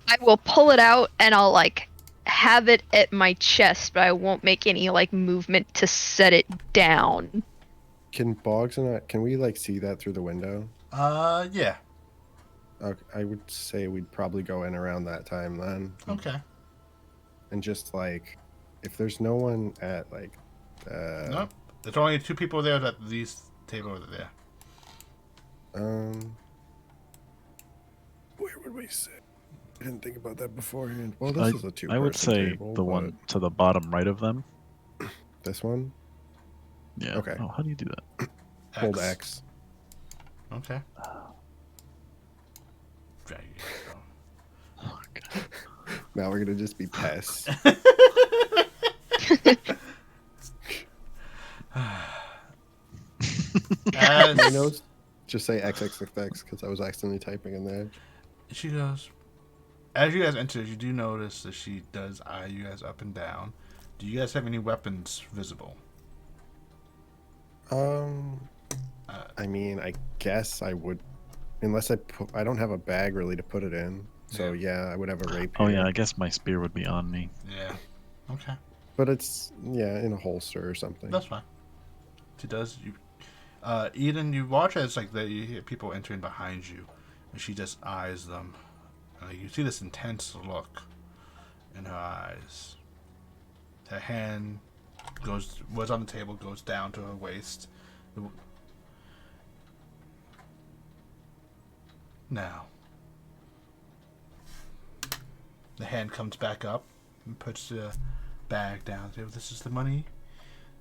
I will pull it out and I'll like have it at my chest, but I won't make any like movement to set it down. Can Boggs and can we like see that through the window? Yeah. Okay, I would say we'd probably go in around that time then. Okay. And just like, if there's no one at like, Nope. There's only two people there at these table over there. Where would we sit? I didn't think about that beforehand. Well, this is a two-person I would say table, the one to the bottom right of them. This one? Yeah. Okay. Oh, how do you do that? Hold X. Okay. Drag it. Oh, God. Now we're gonna just be pests. My notes just say XXXX because I was accidentally typing in there. She goes, as you guys enter, you do notice that she does eye you guys up and down. Do you guys have any weapons visible? I mean, I guess I would, unless I don't have a bag really to put it in. So yeah, I would have a rapier. Oh yeah, I guess my spear would be on me. Yeah. Okay. But it's in a holster or something. That's fine. She does. You, Eden, you watch as like you hear people entering behind you, and she just eyes them. You see this intense look in her eyes. Her hand was on the table, goes down to her waist. Now, the hand comes back up and puts the bag down. This is the money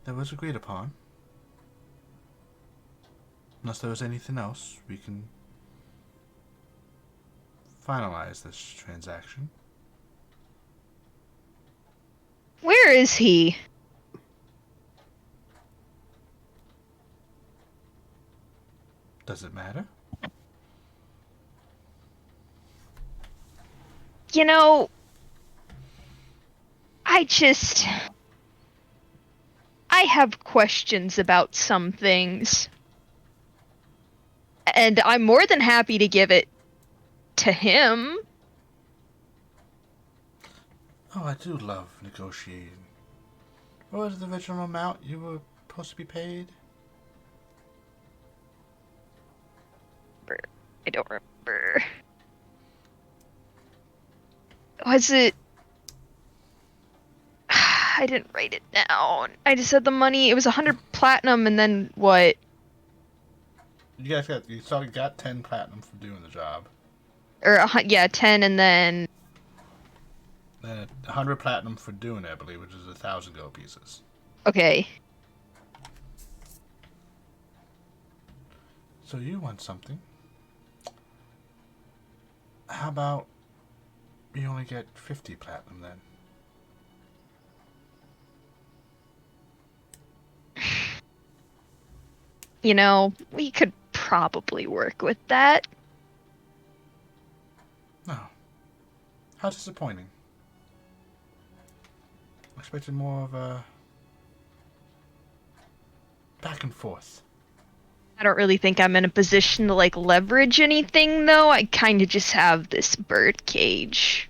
that was agreed upon. Unless there was anything else, we can finalize this transaction. Where is he? Does it matter? You know, I have questions about some things. And I'm more than happy to give it to him. Oh, I do love negotiating. What was the original amount you were supposed to be paid? I don't remember. Was it... I didn't write it down. I just said the money, it was 100 platinum and then what? You guys got 10 platinum for doing the job. Or, yeah, 10 and then... 100 platinum for doing it, I believe, which is 1,000 gold pieces. Okay. So you want something. How about you only get 50 platinum then? You know, we could probably work with that. No. How disappointing. I expected more of a back and forth. I don't really think I'm in a position to, like, leverage anything, though. I kind of just have this bird cage.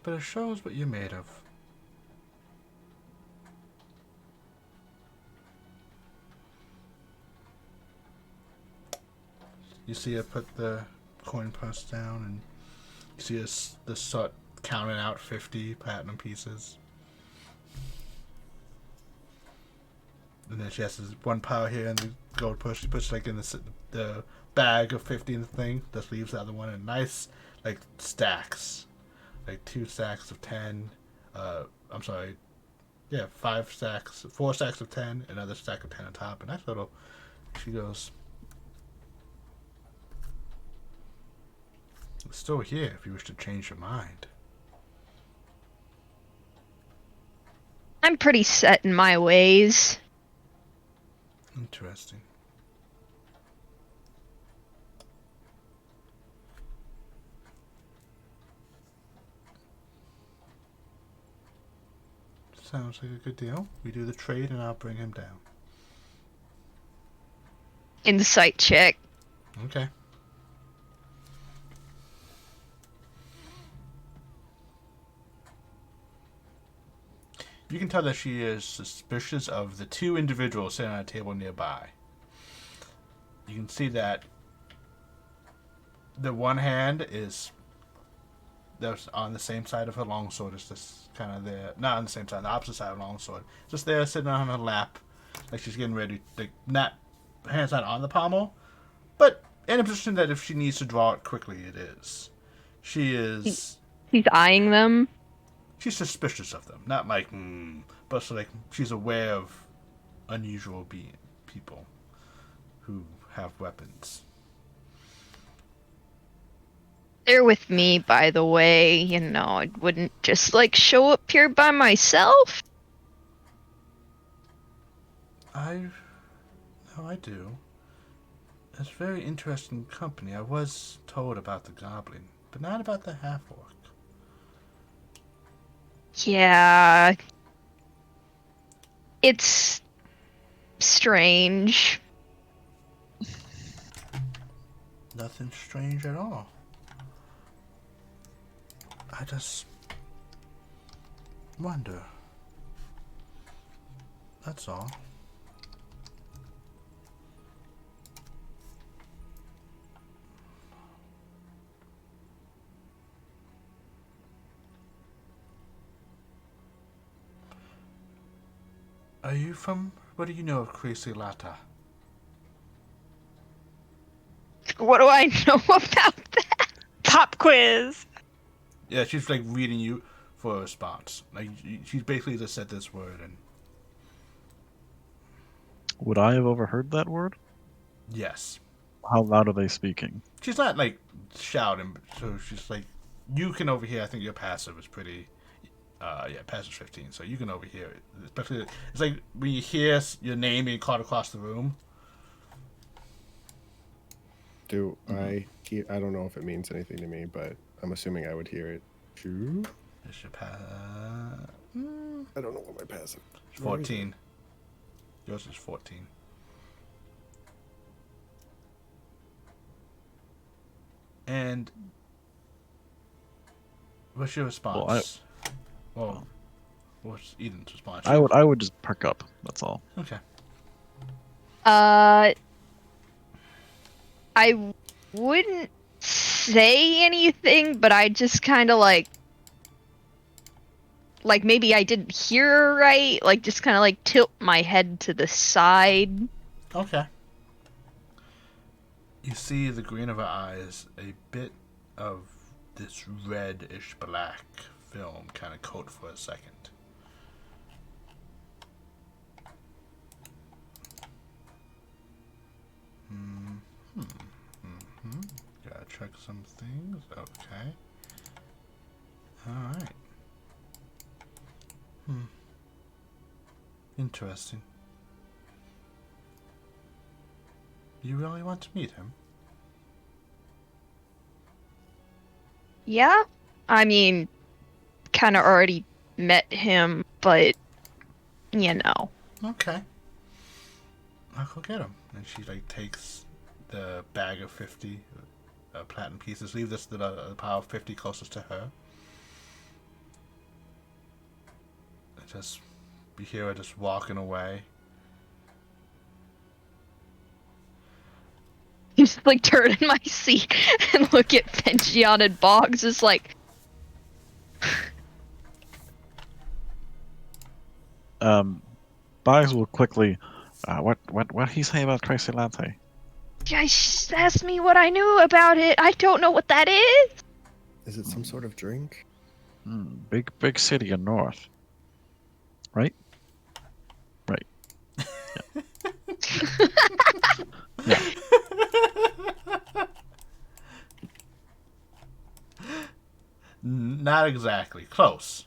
But it shows what you're made of. You see her put the coin purse down, and you see the sort counting out 50 platinum pieces. And then she has this one pile here and the gold purse. She puts like in the bag of 50 in the thing. Just leaves the other one in nice like stacks, like 2 stacks of 10. I'm sorry, yeah, 4 stacks of 10, another stack of 10 on top. And nice little. She goes, "It's still here if you wish to change your mind." I'm pretty set in my ways. Interesting. Sounds like a good deal. We do the trade and I'll bring him down. Insight check. Okay. You can tell that she is suspicious of the 2 individuals sitting on a table nearby. You can see that the one hand is that's on the same side of her longsword. It's just kind of there, not on the same side, the opposite side of the longsword. Just there, sitting on her lap, like she's getting ready. Like not hands not on the pommel, but in a position that if she needs to draw it quickly, it is. She is. He's eyeing them. She's suspicious of them, not like, but so like she's aware of unusual people who have weapons. They're with me, by the way. You know, I wouldn't just, like, show up here by myself. I do. It's very interesting company. I was told about the goblin, but not about the half-orc. Yeah. It's strange. Nothing strange at all. I just wonder. That's all. Are you from... What do you know of Crazy Lata? What do I know about that? Pop quiz. Yeah, she's like reading you for a response. Like she's basically just said this word and... Would I have overheard that word? Yes. How loud are they speaking? She's not like shouting, so she's like... You can overhear. I think your passive is pretty... yeah, passive 15, so you can overhear it. Especially, it's like when you hear your name being called across the room. Do I hear? I don't know if it means anything to me, but I'm assuming I would hear it. True. It's your I don't know what my passive. 14. Yours is 14. And what's your response? Well, what's Eden's response? I would just perk up. That's all. Okay. I wouldn't say anything, but I just kind of like like maybe I didn't hear right, like just kind of like tilt my head to the side. Okay. You see the green of her eyes, a bit of this reddish black film kind of coat for a second. Gotta check some things. Okay. Alright. Interesting. You really want to meet him? Yeah? I mean, kind of already met him, but, you know. Okay. I'll go get him. And she, like, takes the bag of 50 platinum pieces. Leave this to the pile of 50 closest to her. Just, you hear her just walking away. You just like turn in my seat and look at Fenjion and Boggs, just like. Boggs will quickly. What he say about Tracy Latte? Just asked me what I knew about it. I don't know what that is. Is it some sort of drink? Big city in north. Right? Right. Yeah. Not exactly. Close.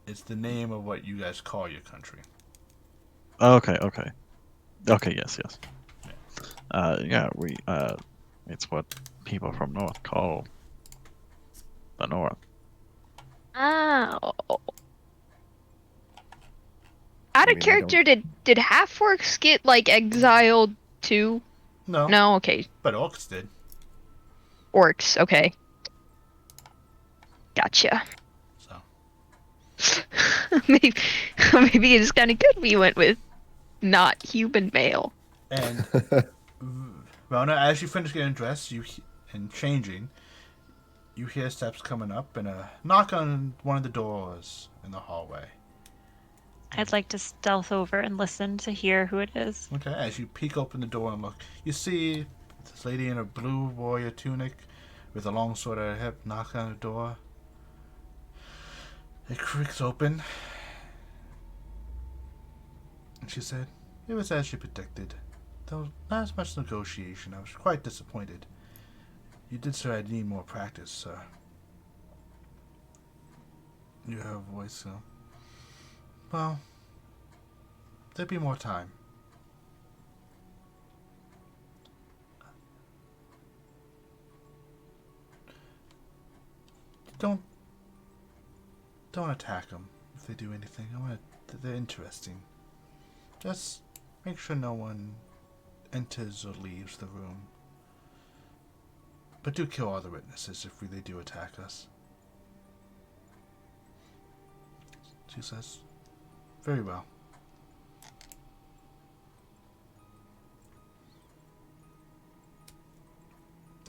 It's the name of what you guys call your country. Okay, yes. Yeah, it's what people from north call the north. Oh. I Out mean, of character, did half-orcs get like exiled too? No. No, okay. But orcs did. Orcs, okay. Gotcha. So. maybe it's kind of good we went with not human male. And Relna, as you finish getting dressed, and changing, you hear steps coming up and a knock on one of the doors in the hallway. I'd like to stealth over and listen to hear who it is. Okay, as you peek open the door and look, you see this lady in a blue warrior tunic with a long sword at her hip knock on the door. It creaks open. And she said, "It was as you predicted. There was not as much negotiation. I was quite disappointed. You did say I need more practice, sir." You have a voice, so. Well, there'd be more time. Don't attack them if they do anything. They're interesting. Just make sure no one enters or leaves the room. But do kill all the witnesses if they do attack us. She says, "Very well."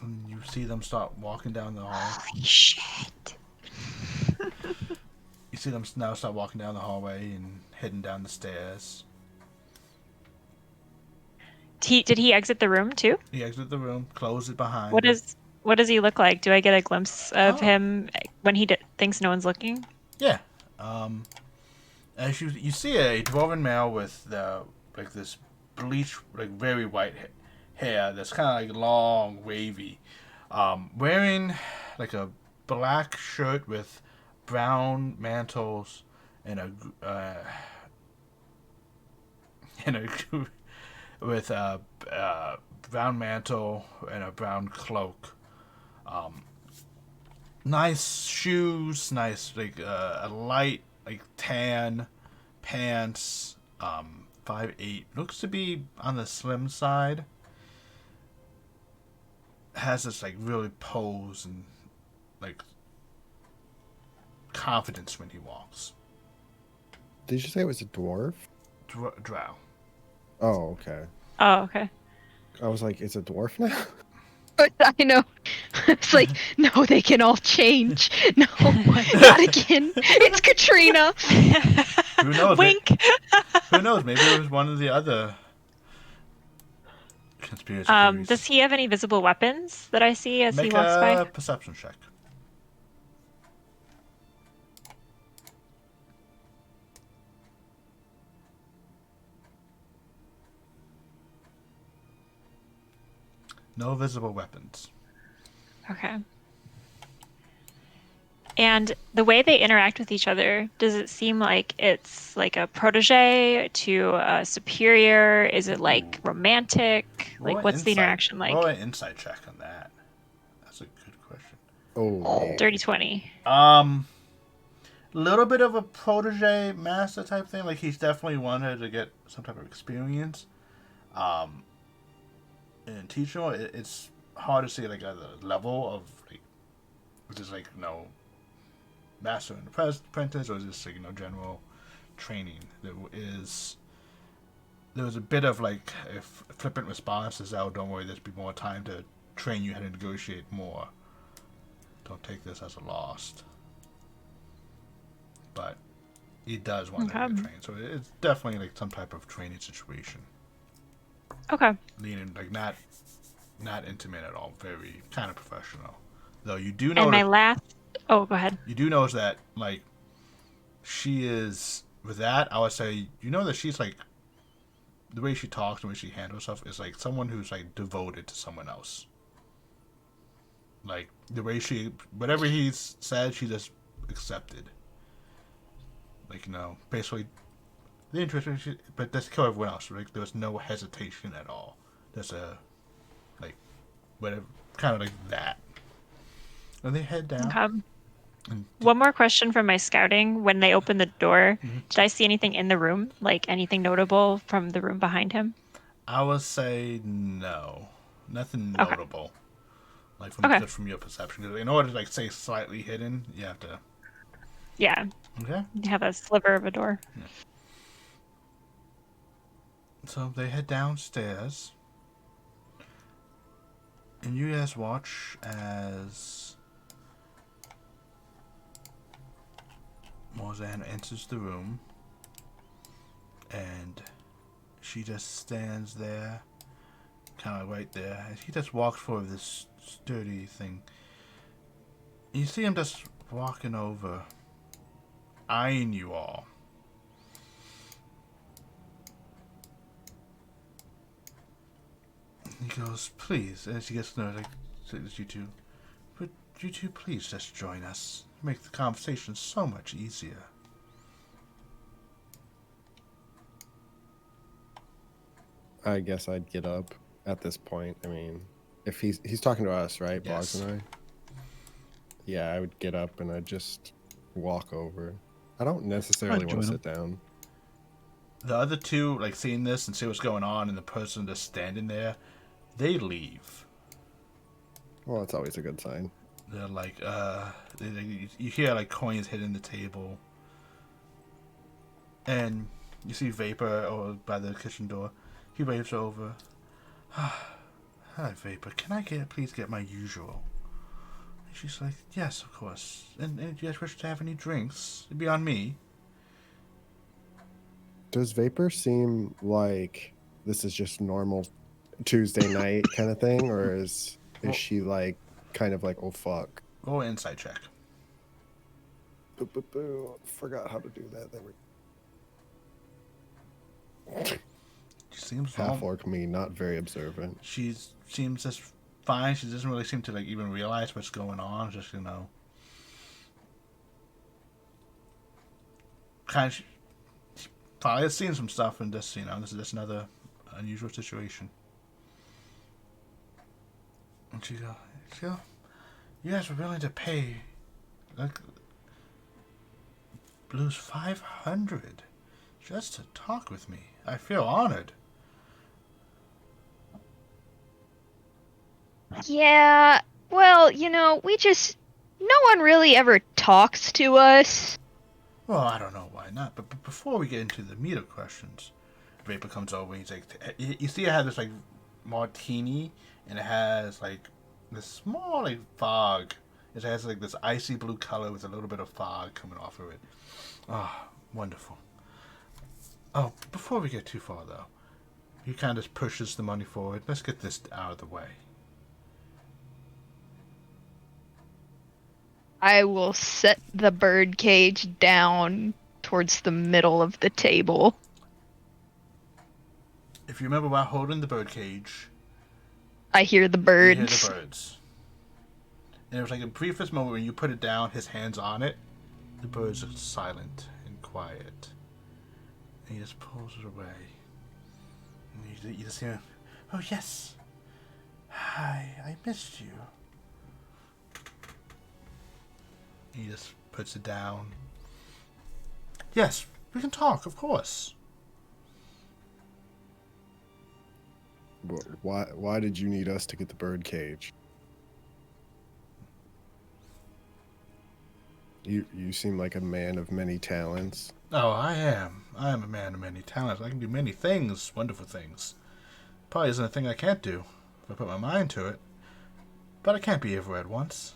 And you see them start walking down the hall. Holy shit. You see them now start walking down the hallway and heading down the stairs. Did he exit the room too? He exits the room, closes it behind What him. does he look like? Do I get a glimpse of Oh. him when he thinks no one's looking? Yeah. As you see a dwarven male with like this bleach, like very white hair that's kind of like long, wavy, wearing like a black shirt with brown mantles and a with a brown mantle and a brown cloak. Nice shoes, nice like a light like tan pants. 5'8", looks to be on the slim side. Has this like really pose and like confidence when he walks. Did you say it was a dwarf? Drow. Oh, okay. Oh, okay. I was like, it's a dwarf now? I know. It's like, no, they can all change. No, not again. It's Katrina. Who knows? Wink. Who knows? Maybe it was one of the other conspiracy theories. Does he have any visible weapons that I see as he walks by? Make a perception check. No visible weapons. Okay. And the way they interact with each other, does it seem like it's like a protege to a superior? Is it like romantic? Like, what's the interaction like? Roll an insight check on that. That's a good question. Oh, Dirty 20. Little bit of a protege master type thing. Like, he's definitely wanted to get some type of experience. In teaching, it's hard to see like at the level of like, which is like master and apprentice, or is this like general training. There was a bit of like a flippant response is, "Oh, don't worry, there'll be more time to train you how to negotiate more. Don't take this as a loss." But he does want to get trained, so it's definitely like some type of training situation. Okay. Leaning like not intimate at all, very kind of professional. Though you do know. And my last. Oh, go ahead. You do know that like she is with that. I would say that she's like the way she talks and the way she handles stuff is like someone who's like devoted to someone else. Like the way whatever he's said, she just accepted. Like basically. The interesting, but that's kill everyone else. Like there was no hesitation at all. There's whatever, kind of like that. And they head down. Okay. One more question from my scouting. When they opened the door, did I see anything in the room? Like anything notable from the room behind him? I would say no, nothing notable. Like just from your perception. In order to like say slightly hidden, you have to. Yeah. Okay. You have a sliver of a door. Yeah. So they head downstairs, and you guys watch as Morzan enters the room, and she just stands there, kind of right there, and he just walks forward this sturdy thing. You see him just walking over, eyeing you all. He goes, please, as he gets to know, like, you two, but you two, please just join us. Make the conversation so much easier. I guess I'd get up at this point. I mean, if he's talking to us, right, Yes. Boggs and I? Yeah, I would get up and I'd just walk over. I don't necessarily want to sit down. The other two, like, seeing this and see what's going on, and the person just standing there, they leave. Well, that's always a good sign. They're like, you hear like coins hitting the table, and you see Vapor by the kitchen door. He waves over. Hi, Vapor. Can I please get my usual? And she's like, yes, of course. And do you guys wish to have any drinks? It'd be on me. Does Vapor seem like this is just normal Tuesday night kind of thing, or is she like kind of like, oh fuck? Roll an insight check. Forgot how to do that. She seems half orc me, not very observant. She seems just fine. She doesn't really seem to like even realize what's going on. Just kind of. She probably has seen some stuff, and just this is just another unusual situation. And she goes, you guys were willing to pay, like, lose 500 just to talk with me. I feel honored. Yeah, well, no one really ever talks to us. Well, I don't know why not, but before we get into the meat of questions, Vapor comes over and he's like, you see I have this, like, martini, and it has, like, this small like fog. It has like this icy blue color with a little bit of fog coming off of it. Oh, wonderful. Oh, before we get too far though, he kind of pushes the money forward. Let's get this out of the way. I will set the bird cage down towards the middle of the table. If you remember while holding the bird cage, I hear the you birds. hear the birds. And it was like a briefest moment when you put it down, his hands on it, the birds are silent and quiet. And he just pulls it away. And you just hear, "Oh yes, hi, I missed you." He just puts it down. "Yes, we can talk, of course." Why did you need us to get the bird cage? You seem like a man of many talents. Oh, I am. I am a man of many talents. I can do many things, wonderful things. Probably isn't a thing I can't do if I put my mind to it. But I can't be everywhere at once.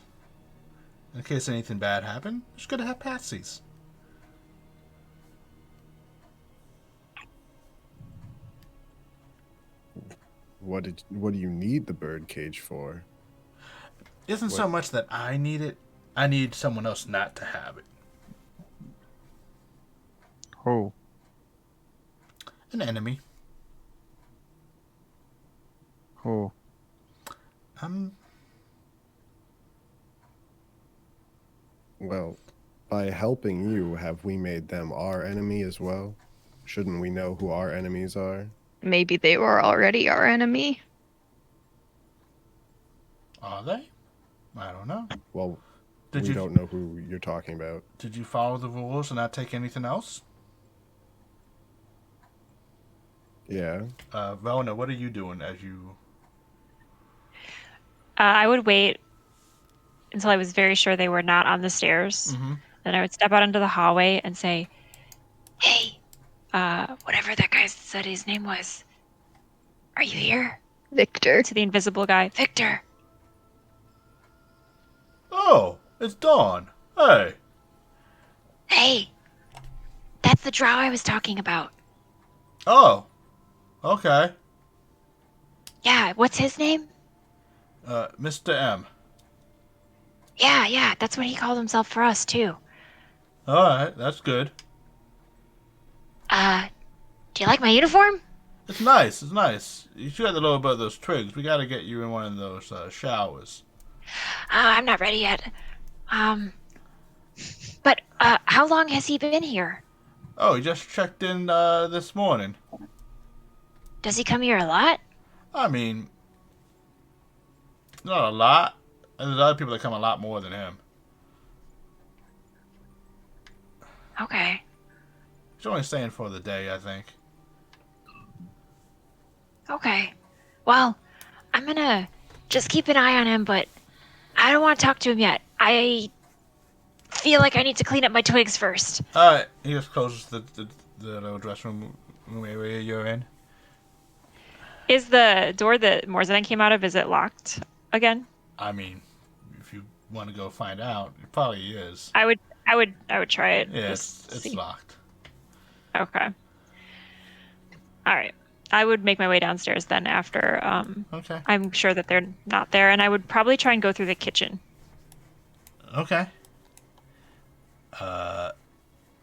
In case anything bad happened, it's good to have patsies. What do you need the bird cage for? Isn't so much that I need it. I need someone else not to have it. Oh. An enemy. Oh. Well, by helping you, have we made them our enemy as well? Shouldn't we know who our enemies are? Maybe they were already our enemy. Are they? I don't know. Well, Did we you don't know who you're talking about. Did you follow the rules and not take anything else? Yeah. Relna, what are you doing as you... I would wait until I was very sure they were not on the stairs. Mm-hmm. Then I would step out into the hallway and say, "Hey, whatever that guy said his name was, are you here?" Victor. To the invisible guy. "Victor." Oh, it's Dawn. Hey. Hey, that's the drow I was talking about. Oh. Okay. Yeah, what's his name? Mr. M. Yeah, that's what he called himself for us, too. Alright, that's good. Do you like my uniform? It's nice, it's nice. You should have a little bit of those twigs. We gotta get you in one of those showers. I'm not ready yet. But how long has he been here? Oh, he just checked in this morning. Does he come here a lot? I mean, not a lot. And there's other people that come a lot more than him. Okay. He's only staying for the day, I think. Okay. Well, I'm gonna just keep an eye on him, but I don't want to talk to him yet. I feel like I need to clean up my twigs first. Alright, he just closes the little dressing room area you're in. Is the door that Morzan came out of, is it locked again? I mean, if you want to go find out, it probably is. I would try it. Yeah, Just it's see. locked. Okay. All right. I would make my way downstairs then after Okay. I'm sure that they're not there, and I would probably try and go through the kitchen. Okay.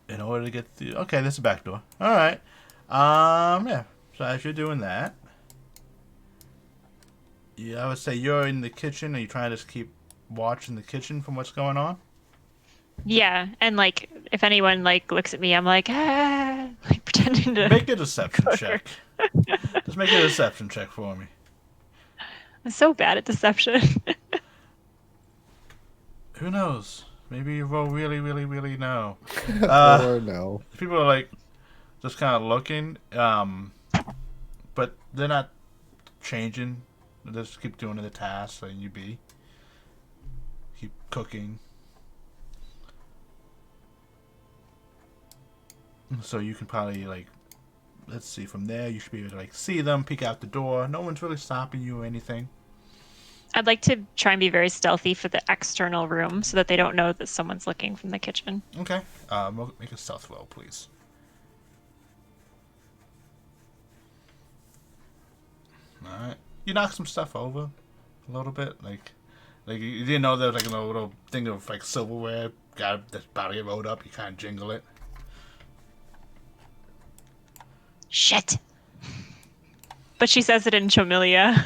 In order to get the... Okay, this is a back door. Alright. Yeah. So as you're doing that... Yeah, I would say you're in the kitchen. Are you trying to just keep watching the kitchen from what's going on? Yeah, and like if anyone like looks at me, I'm like, like pretending to Make a deception check. Just make a deception check for me. I'm so bad at deception. Who knows? Maybe you roll really, really, really no. Or no. People are like just kind of looking, but they're not changing. They just keep doing the tasks that you be. Keep cooking. So you can probably like, let's see, from there you should be able to like see them, peek out the door. No one's really stopping you or anything. I'd like to try and be very stealthy for the external room so that they don't know that someone's looking from the kitchen. Okay. Make a stealth roll, please. All right. You knock some stuff over a little bit, like you didn't know there was like a little thing of like silverware. Got this body rolled up. You kind of jingle it. Shit. But she says it in Chomilia.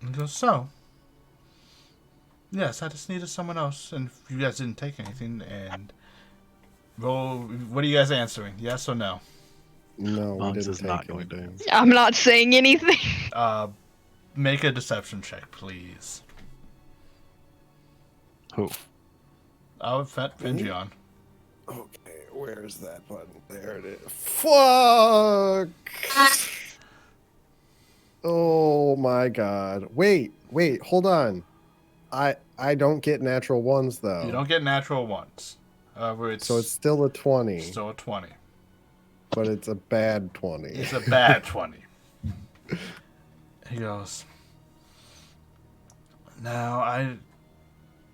And goes, so, yes, I just needed someone else, and you guys didn't take anything, and roll, what are you guys answering, yes or no? No, we Monks didn't is not take going to anything. I'm not saying anything. Make a deception check, please. Who? Fenjion. Okay, where's that button? There it is. Fuck! Oh my god. Wait, hold on. I don't get natural ones though. You don't get natural ones. So it's still a 20. Still a 20. But it's a bad 20. It's a bad 20. He goes, now, I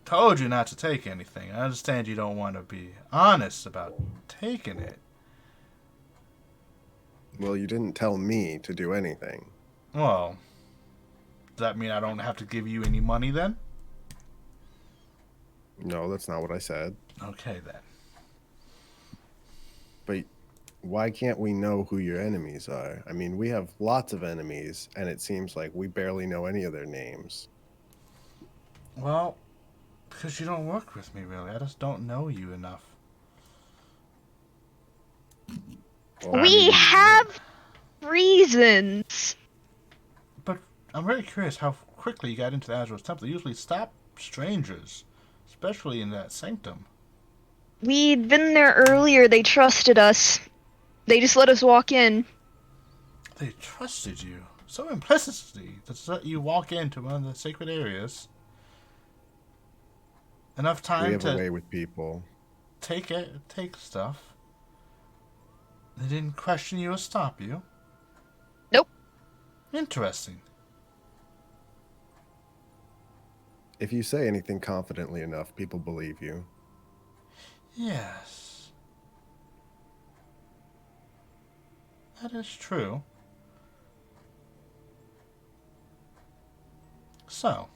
told you not to take anything. I understand you don't want to be honest about taking it. Well, you didn't tell me to do anything. Well, does that mean I don't have to give you any money then? No, that's not what I said. Okay, then. But why can't we know who your enemies are? I mean, we have lots of enemies, and it seems like we barely know any of their names. Well, because you don't work with me, really. I just don't know you enough. Well, We have reasons. But I'm very curious how quickly you got into the Azrael's Temple. They usually stop strangers, especially in that sanctum. We'd been there earlier. They trusted us. They just let us walk in. They trusted you so implicitly to let you walk into one of the sacred areas. Enough we time have a to way with people. take stuff. They didn't question you or stop you. Nope. Interesting. If you say anything confidently enough, people believe you. Yes. That is true. So,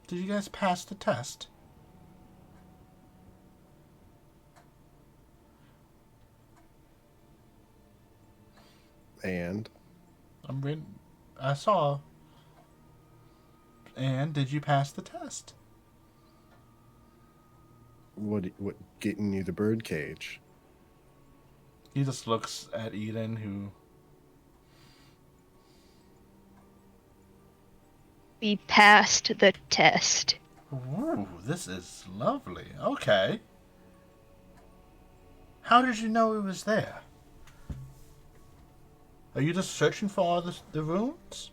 did you guys pass the test? And I saw. And did you pass the test? what getting you the bird cage? He just looks at Eden, who... We passed the test. Ooh, this is lovely. Okay. How did you know it was there? Are you just searching for all the runes?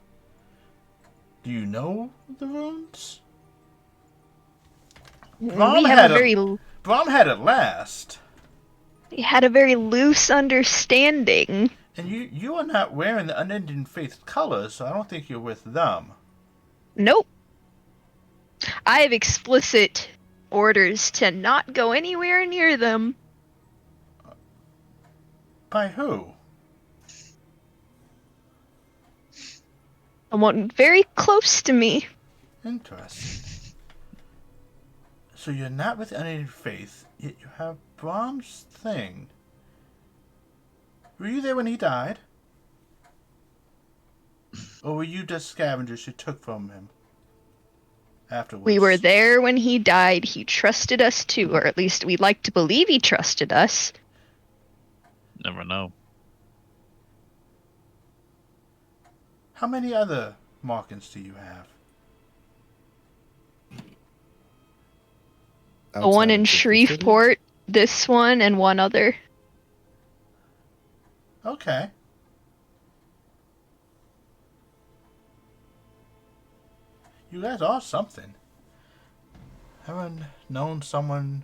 Do you know the runes? We have a very Brom had it last. We had a very loose understanding. And you are not wearing the Unending Faith colors, so I don't think you're with them. Nope. I have explicit orders to not go anywhere near them. By who? Someone very close to me. Interesting. So you're not with the Unending Faith, yet you have Brom's thing. Were you there when he died? Or were you just scavengers who took from him afterwards? We were there when he died. He trusted us too, or at least we'd like to believe he trusted us. Never know. How many other markings do you have? The one Outside in of the city? Shreveport, this one, and one other. Okay. You guys are something. Haven't known someone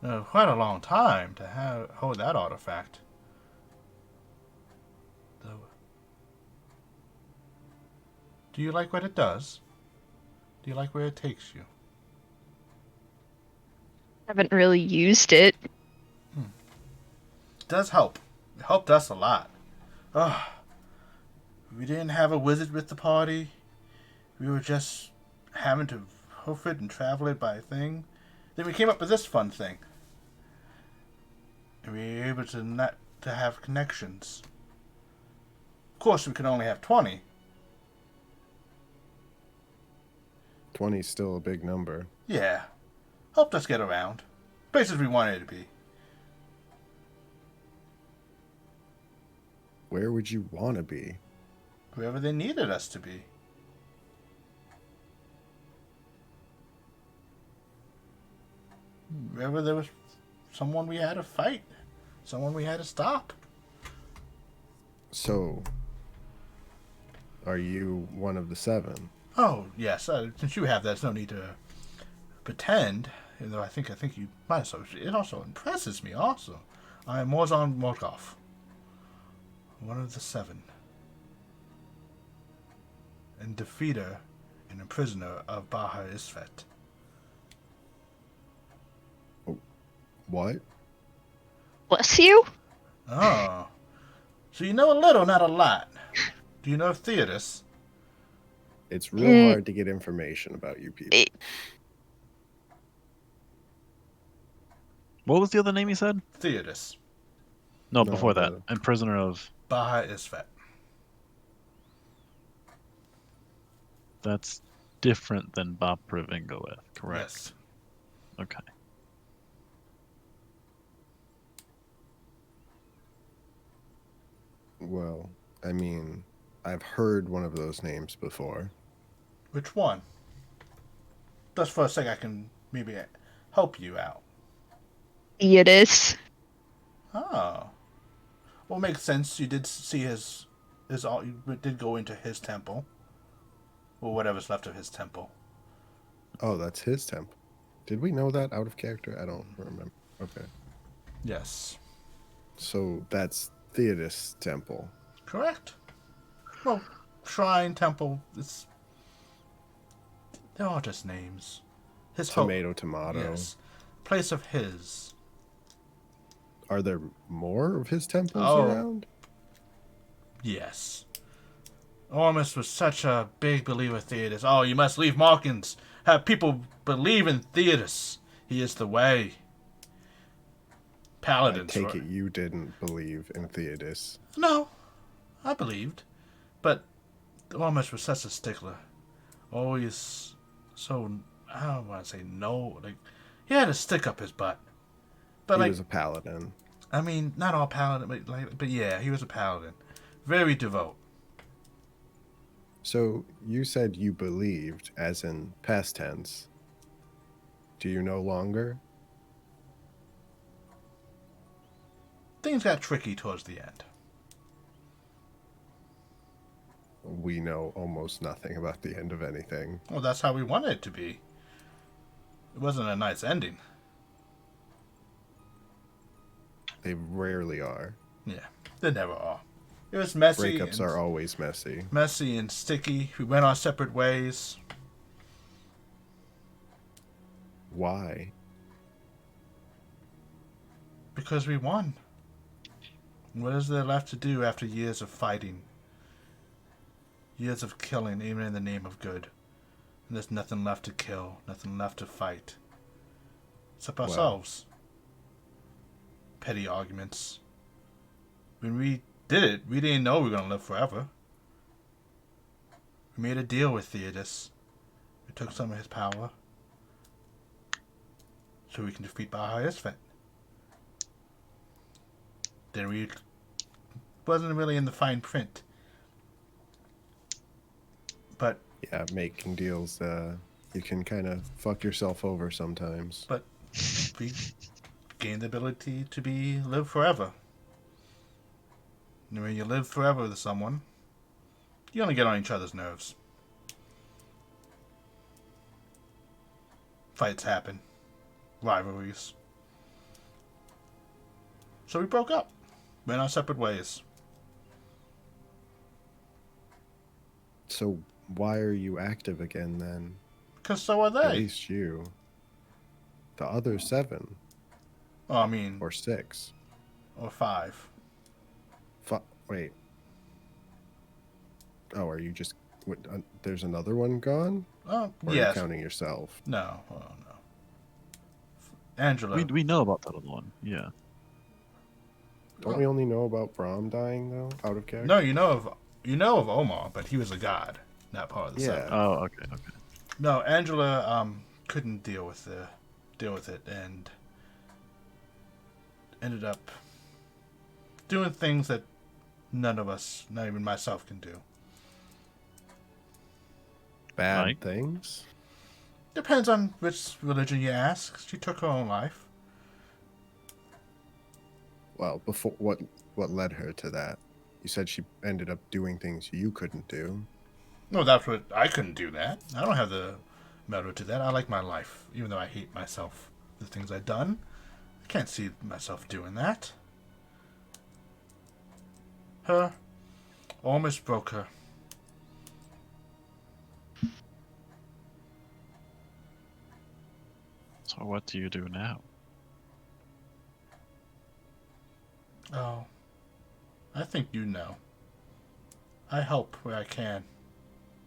quite a long time to hold that artifact. Do you like what it does? Do you like where it takes you? Haven't really used it. It does help. It helped us a lot. Ugh. We didn't have a wizard with the party. We were just having to hoof it and travel it by thing. Then we came up with this fun thing. And we were able to have connections. Of course, we could only have 20. 20's still a big number. Yeah. Helped us get around. Places we wanted to be. Where would you want to be? Wherever they needed us to be. Wherever there was someone we had to fight. Someone we had to stop. So, are you one of the 7? Oh, yes. Since you have that, there's no need to pretend. Even though I think you might as well. It also impresses me, also. I am Morzan Morkov. One of the 7. And defeater and imprisoner of Baharizphet. What? Bless you? Oh. So you know a little, not a lot. Do you know Tinnitus? It's real hard to get information about you people. What was the other name you said? Tinnitus. No, No, before that. the- I'm prisoner of... Baharizphet. That's different than Bob Privingolith, correct? Yes. Okay. Well, I mean, I've heard one of those names before. Which one? Just for a sec, I can maybe help you out. Tinnitus. Oh. Well, makes sense. You did see his you did go into his temple. Or whatever's left of his temple. Oh, that's his temple. Did we know that out of character? I don't remember. Okay. Yes. So that's Theodis' temple. Correct. Well, shrine, temple, they're all just names. His Tomato. Yes. Place of his. Are there more of his temples around? Yes. Ormus was such a big believer of Theodis. Oh, you must leave Markins. Have people believe in Theodis. He is the way. Paladins. I take it you didn't believe in Theodis. No, I believed. But Ormus was such a stickler. Always so, I don't want to say no. Like, he had a stick up his butt. But He was a paladin. I mean, not all paladin, but yeah, he was a paladin. Very devout. So you said you believed, as in past tense. Do you no longer? Things got tricky towards the end. We know almost nothing about the end of anything. Well, that's how we wanted it to be. It wasn't a nice ending. They rarely are. Yeah, they never are. It was messy. Breakups are always messy. Messy and sticky. We went our separate ways. Why? Because we won. What is there left to do after years of fighting? Years of killing, even in the name of good. And there's nothing left to kill, nothing left to fight. Except ourselves. Petty arguments. When we did it, we didn't know we were going to live forever. We made a deal with Theodis. We took some of his power. So we can defeat Baharizphet. Then we wasn't really in the fine print. But Yeah, making deals, you can kind of fuck yourself over sometimes. But we gained the ability to live forever. And when you live forever with someone, you only get on each other's nerves. Fights happen. Rivalries. So we broke up. Went our separate ways. So why are you active again then? Because so are At they. least you. The other 7 Oh, I mean, or 6. or 5. Wait. Oh, are you just? There's another one gone? Oh, Or yes. are you counting yourself? No. Oh, no. Angela. We know about that other one. Yeah. Don't we only know about Brahm dying though? Out of character? No, you know of Omar, but he was a god, not part of the Yeah. 7. Oh, okay. No, Angela couldn't deal with it and ended up doing things that none of us, not even myself, can do. Bad Like? things? Depends on which religion you ask. She took her own life. Well, before what led her to that? You said she ended up doing things you couldn't do. No, that's what I couldn't do that. I don't have the metal to that. I like my life, even though I hate myself. The things I've done, I can't see myself doing that. Her almost broke her. So what do you do now? Oh, I think you know. I help where I can.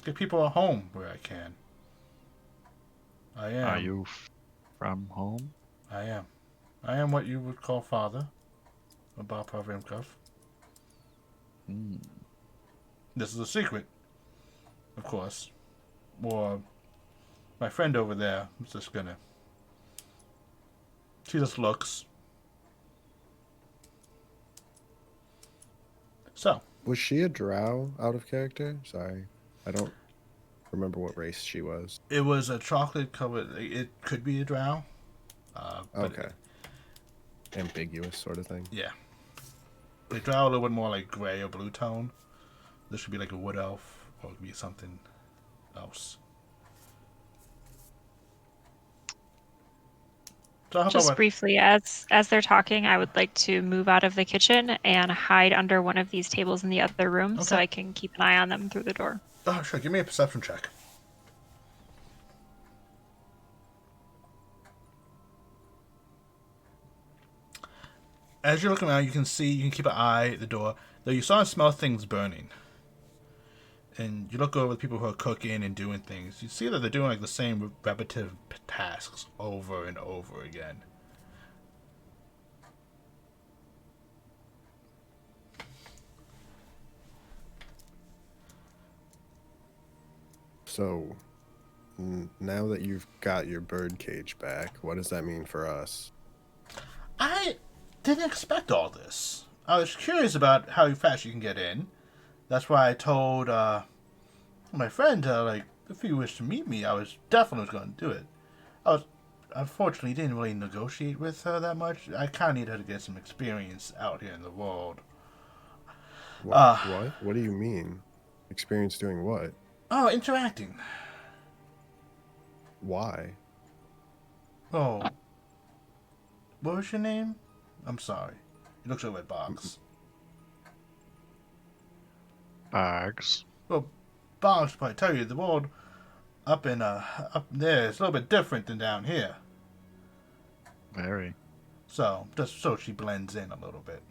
Get people a home where I can. I am. Are you from home? I am. I am what you would call father. About Pavrimkov. Hmm. This is a secret. Of course. Or my friend over there is just gonna... She just looks. So. Was she a drow out of character? Sorry. I don't remember what race she was. It was a chocolate covered... It could be a drow. Okay. Ambiguous sort of thing. Yeah. The drow a little bit more like gray or blue tone. This should be like a wood elf. Or it could be something else. So Just briefly, as they're talking, I would like to move out of the kitchen and hide under one of these tables in the other room so Okay. I can keep an eye on them through the door. Oh, sure. Give me a perception check. As you're looking around, you can keep an eye at the door. Though you saw and smell things burning. And you look over the people who are cooking and doing things. You see that they're doing like the same repetitive tasks over and over again. So, now that you've got your bird cage back, what does that mean for us? I didn't expect all this. I was curious about how fast you can get in. That's why I told my friend, like, if he wished to meet me, I was definitely going to do it. Unfortunately, didn't really negotiate with her that much. I kind of need her to get some experience out here in the world. What? What do you mean? Experience doing what? Oh, interacting. Why? Oh. What was your name? I'm sorry. He looks over at Boggs. Bags. Well, Boggs probably tell you the world up there is a little bit different than down here. Very. So, just so she blends in a little bit.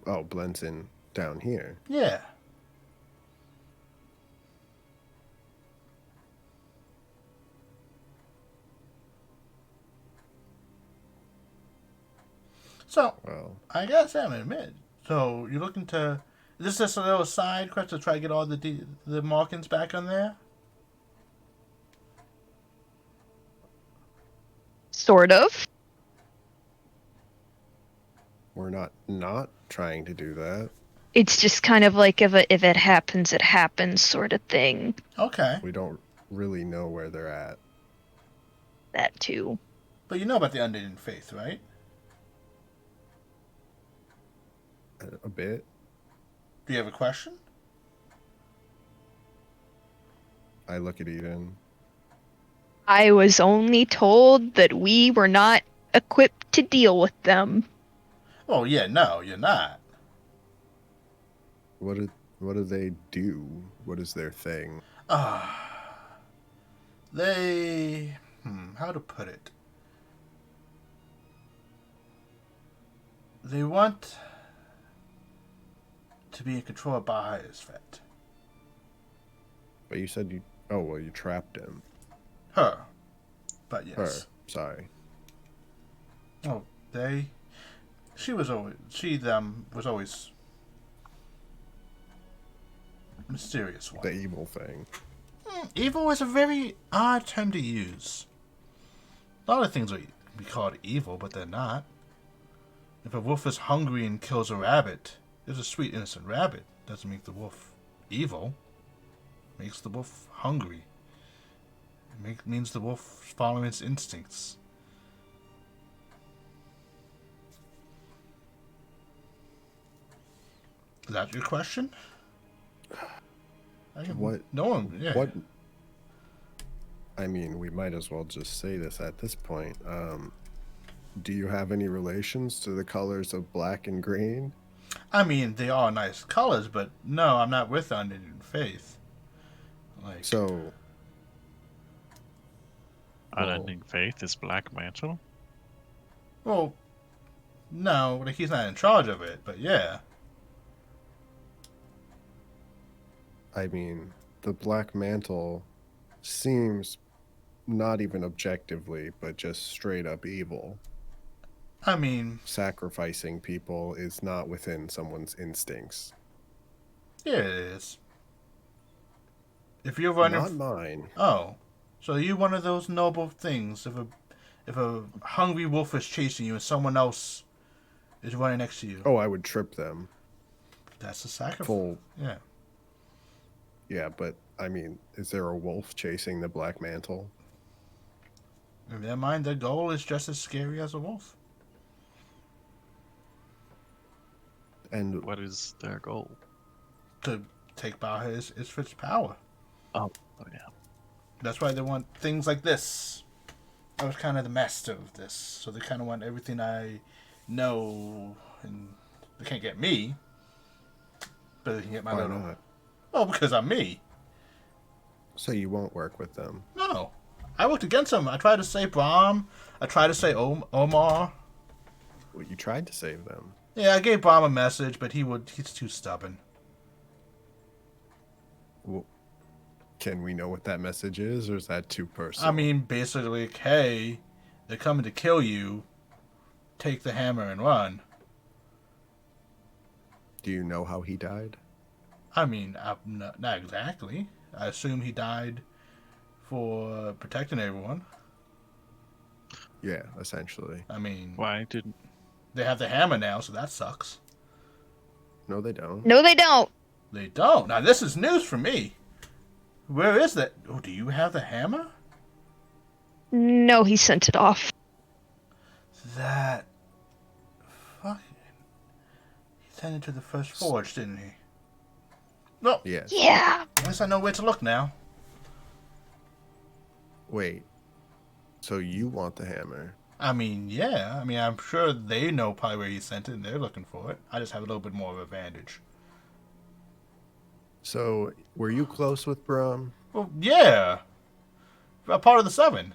Oh, blends in down here. Yeah. So, Well, I guess I'm admit. So, you're looking to... Is this just a little side quest to try to get all the markings back on there? Sort of. we're not trying to do that. It's just kind of like if it happens, it happens sort of thing. Okay. We don't really know where they're at. That too. But you know about the Unending faith, right? A bit. Do you have a question? I look at Eden. I was only told that we were not equipped to deal with them. Oh, yeah, no, you're not. What What do they do? What is their thing? They... how to put it? They want to be in control of Baharizphet. But you said you... Oh, well, you trapped him. Her. But yes. Her. Sorry. Oh, they... them was always... mysterious one. The evil thing. Evil is a very odd term to use. A lot of things are be called evil, but they're not. If a wolf is hungry and kills a rabbit, it's a sweet, innocent rabbit. Doesn't make the wolf evil. It makes the wolf hungry. It means the wolf following its instincts. Is that your question? What? No one. Yeah. What? I mean, we might as well just say this at this point. Do you have any relations to the colors of black and green? I mean, they are nice colors, but no, I'm not with Unending Faith. Like, So, Unending Faith is Black Mantle. well, no, like he's not in charge of it, but yeah. I mean, the Black Mantle seems not even objectively, but just straight up evil. I mean, Sacrificing people is not within someone's instincts. yeah, it is. If you're running, Not mine. oh, so you one of those noble things. If a hungry wolf is chasing you and someone else is running next to you, Oh, I would trip them. that's a sacrifice. Full. Yeah. Yeah, but I mean, is there a wolf chasing the Black Mantle? In their mind, their goal is just as scary as a wolf. And What is their goal? To take Baharizphet's power. Oh yeah. That's why they want things like this. I was kind of the master of this, so they kind of want everything I know, and they can't get me, but they can get my why little. not? Oh, because I'm me. So you won't work with them? No, I worked against them. I tried to save Brahm. I tried to save Omar. Well, you tried to save them. Yeah, I gave Brahm a message, but he's too stubborn. Well, can we know what that message is, or is that too personal? I mean, basically, hey, they're coming to kill you. Take the hammer and run. Do you know how he died? I mean, not exactly. I assume he died for protecting everyone. Yeah, essentially. I mean, Why didn't? they have the hammer now, so that sucks. No, they don't. No, they don't. They don't. Now, this is news for me. Where is that? Oh, do you have the hammer? No, he sent it off. That... Fucking... He sent it to the first forge, didn't he? No. Yes. Yeah. I guess I know where to look now. Wait. So you want the hammer? I mean, yeah. I mean, I'm sure they know probably where he sent it and they're looking for it. I just have a little bit more of an advantage. So, were you close with Brahm? Well, yeah. A part of the 7.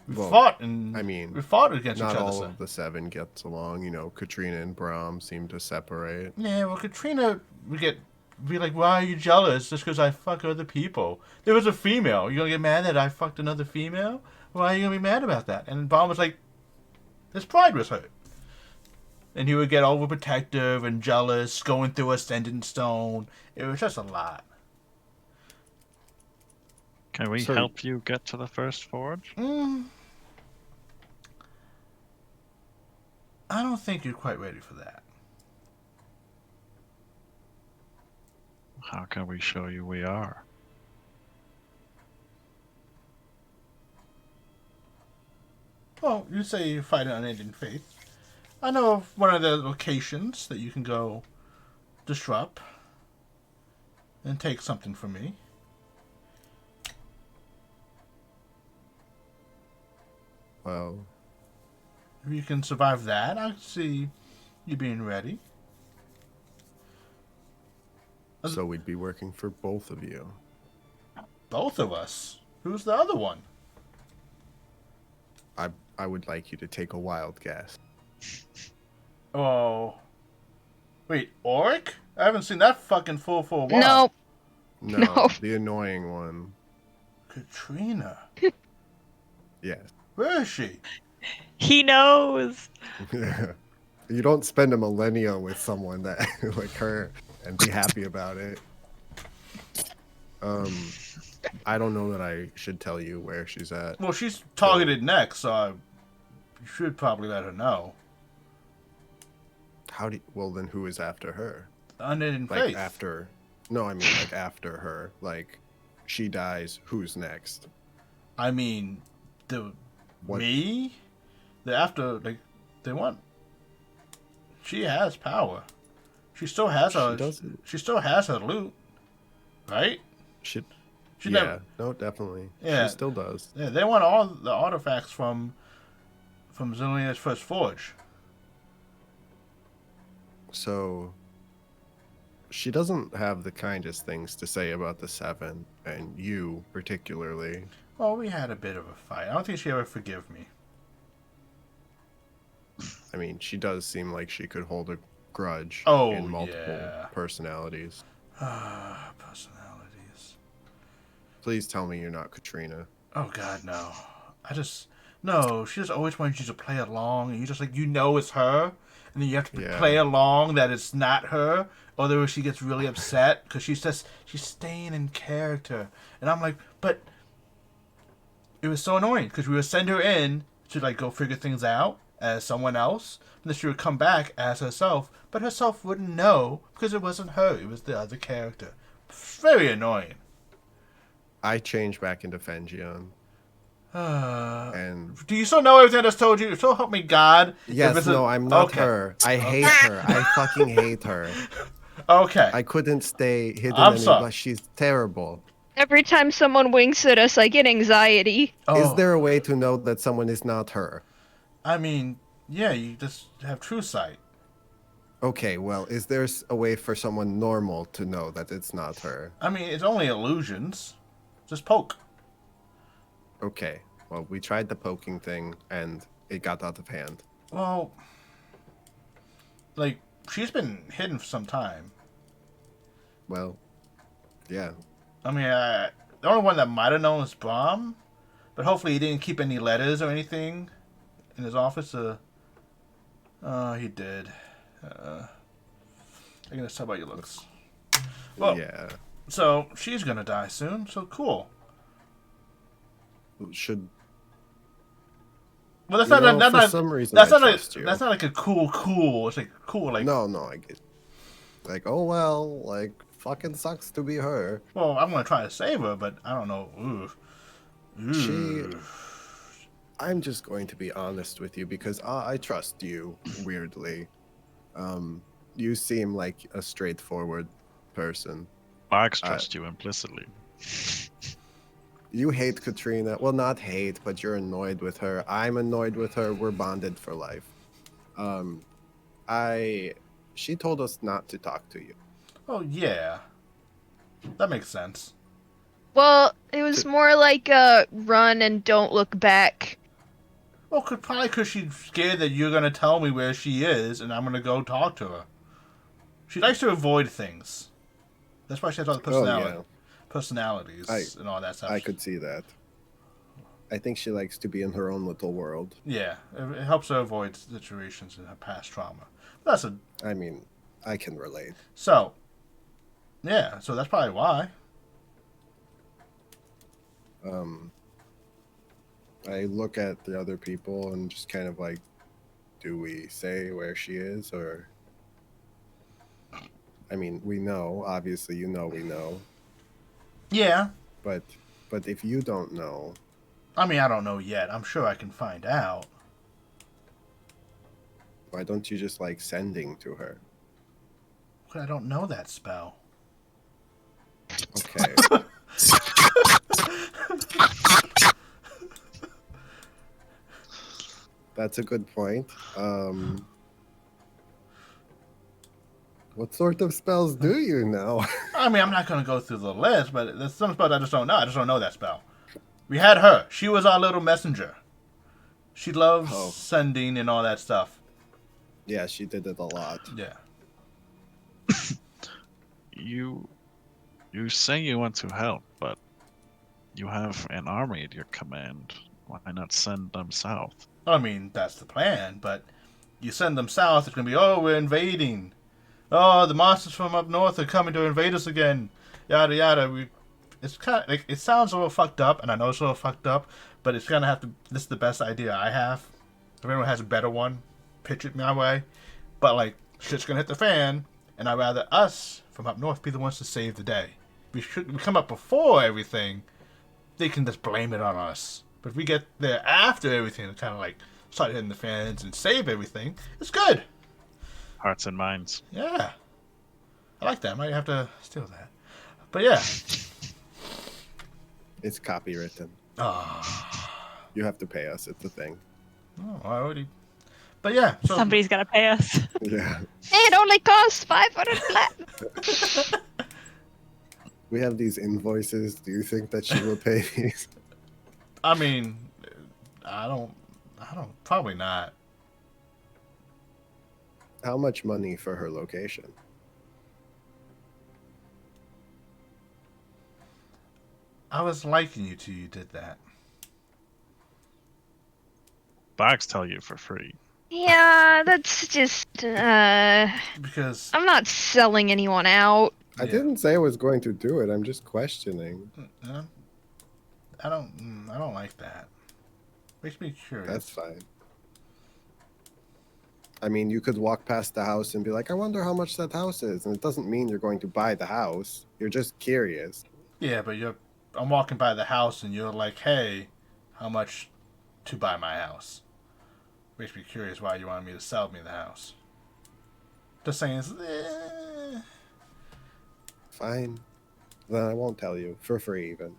We Well, fought and I mean, we fought against Not each other. all So. of the 7 gets along. You know, Katrina and Brahm seem to separate. Yeah, well, Katrina, be like, why are you jealous just because I fuck other people? There was a female. You gonna get mad that I fucked another female? Why are you gonna be mad about that? And Brahm was like, his pride was hurt. And he would get overprotective and jealous, going through a sending stone. It was just a lot. Can we So- help you get to the first forge? I don't think you're quite ready for that. How can we show you we are? Well, you say you fight an unending faith. I know of one of the locations that you can go disrupt and take something from me. Well, If you can survive that, I see you being ready. So we'd be working for both of you. Both of us? Who's the other one? I would like you to take a wild guess. Oh. Wait, Oric? I haven't seen that fucking fool for a while. No. No, No. the annoying one. Katrina. Yes. Where is she? He knows. You don't spend a millennia with someone that like her and be happy about it. I don't know that I should tell you where she's at. Well, she's targeted next, so you should probably let her know. Well, then who is after her? The Unending Like Faith. after? No, I mean like after her. Like she dies. Who's next? I mean, What? me? They want. She has power. She still has her. doesn't. She still has her loot, right? She She yeah. never. No, definitely. Yeah. She still does. Yeah, they want all the artifacts from Zillia's first forge. So she doesn't have the kindest things to say about the Seven, and you particularly. Well, we had a bit of a fight. I don't think she ever forgive me. I mean, she does seem like she could hold a grudge Oh, in multiple yeah. personalities. Personalities. Please tell me you're not Katrina. Oh God, no. No. She just always wants you to play along, and you just it's her, and then you have to Yeah. play along that it's not her. Otherwise, she gets really upset because she's staying in character, and I'm like, but it was so annoying because we would send her in to go figure things out as someone else, and then she would come back as herself, but herself wouldn't know because it wasn't her; it was the other character. Very annoying. I changed back into Fenjion. And Do you still know everything I just told you? So help me God. yes, no, I'm not her. I hate her. I fucking hate her. Okay. I couldn't stay hidden I'm anymore. sorry. She's terrible. Every time someone winks at us, I get anxiety. Is there a way to know that someone is not her? I mean, yeah, you just have true sight. Okay, well, is there a way for someone normal to know that it's not her? I mean, it's only illusions. Just poke. Okay, well, we tried the poking thing, and it got out of hand. Well, she's been hidden for some time. Well, yeah. I mean, the only one that might have known is Brahm, but hopefully he didn't keep any letters or anything in his office. He did. I'm gonna tell about your looks. Well, Yeah. So she's gonna die soon. So cool. Should Well, that's you not. know, That's for not. some reason That's I not. trust you. That's not like a cool. It's like cool. Like No, I get. Like, oh well, like fucking sucks to be her. well, I'm gonna try to save her, but I don't know. I'm just going to be honest with you because I trust you. Weirdly, you seem like a straightforward person. Max trusts you implicitly. You hate Katrina. Well, not hate, but you're annoyed with her. I'm annoyed with her. We're bonded for life. She told us not to talk to you. Oh yeah, that makes sense. Well, it was more like a run and don't look back. Well, probably because she's scared that you're gonna tell me where she is, and I'm gonna go talk to her. She likes to avoid things. That's why she has all the personalities and all that stuff. I could see that. I think she likes to be in her own little world. Yeah, it helps her avoid situations in her past trauma. I mean, I can relate. So, yeah, so that's probably why. I look at the other people and just kind of like, do we say where she is, or? I mean, we know. Obviously, we know. Yeah. But if you don't know. I mean, I don't know yet. I'm sure I can find out. Why don't you just like sending to her? I don't know that spell. Okay. That's a good point. What sort of spells do you know? I mean, I'm not going to go through the list, but there's some spells I just don't know. I just don't know that spell. We had her. She was our little messenger. She loves sending and all that stuff. Yeah, she did it a lot. Yeah. You say you want to help, but you have an army at your command. Why not send them south? I mean, that's the plan, but you send them south, it's going to be, oh, we're invading. Oh, the monsters from up north are coming to invade us again. Yada, yada. It's kind of, like, it sounds a little fucked up, and I know it's a little fucked up, but it's going to have to, this is the best idea I have. If anyone has a better one, pitch it my way. But, like, shit's going to hit the fan, and I'd rather us from up north be the ones to save the day. We come up before everything, they can just blame it on us. But if we get there after everything and kind of like start hitting the fans and save everything, it's good. Hearts and minds. Yeah. I like that. I might have to steal that. But yeah. It's copywritten. Oh. You have to pay us. It's a thing. Oh, I already. But yeah. So... Somebody's got to pay us. Yeah. It only costs 500 flat. We have these invoices. Do you think that she will pay these? I mean, I don't, probably not. How much money for her location? I was liking you till you did that. Bags tell you for free. Yeah, that's just, Because I'm not selling anyone out. I didn't say I was going to do it. I'm just questioning. I don't like that. Makes me curious. That's fine. I mean, you could walk past the house and be like, I wonder how much that house is. And it doesn't mean you're going to buy the house. You're just curious. Yeah, but I'm walking by the house and you're like, hey, how much to buy my house? Makes me curious why you wanted me to sell me the house. Just saying, Fine. Then I won't tell you. For free, even.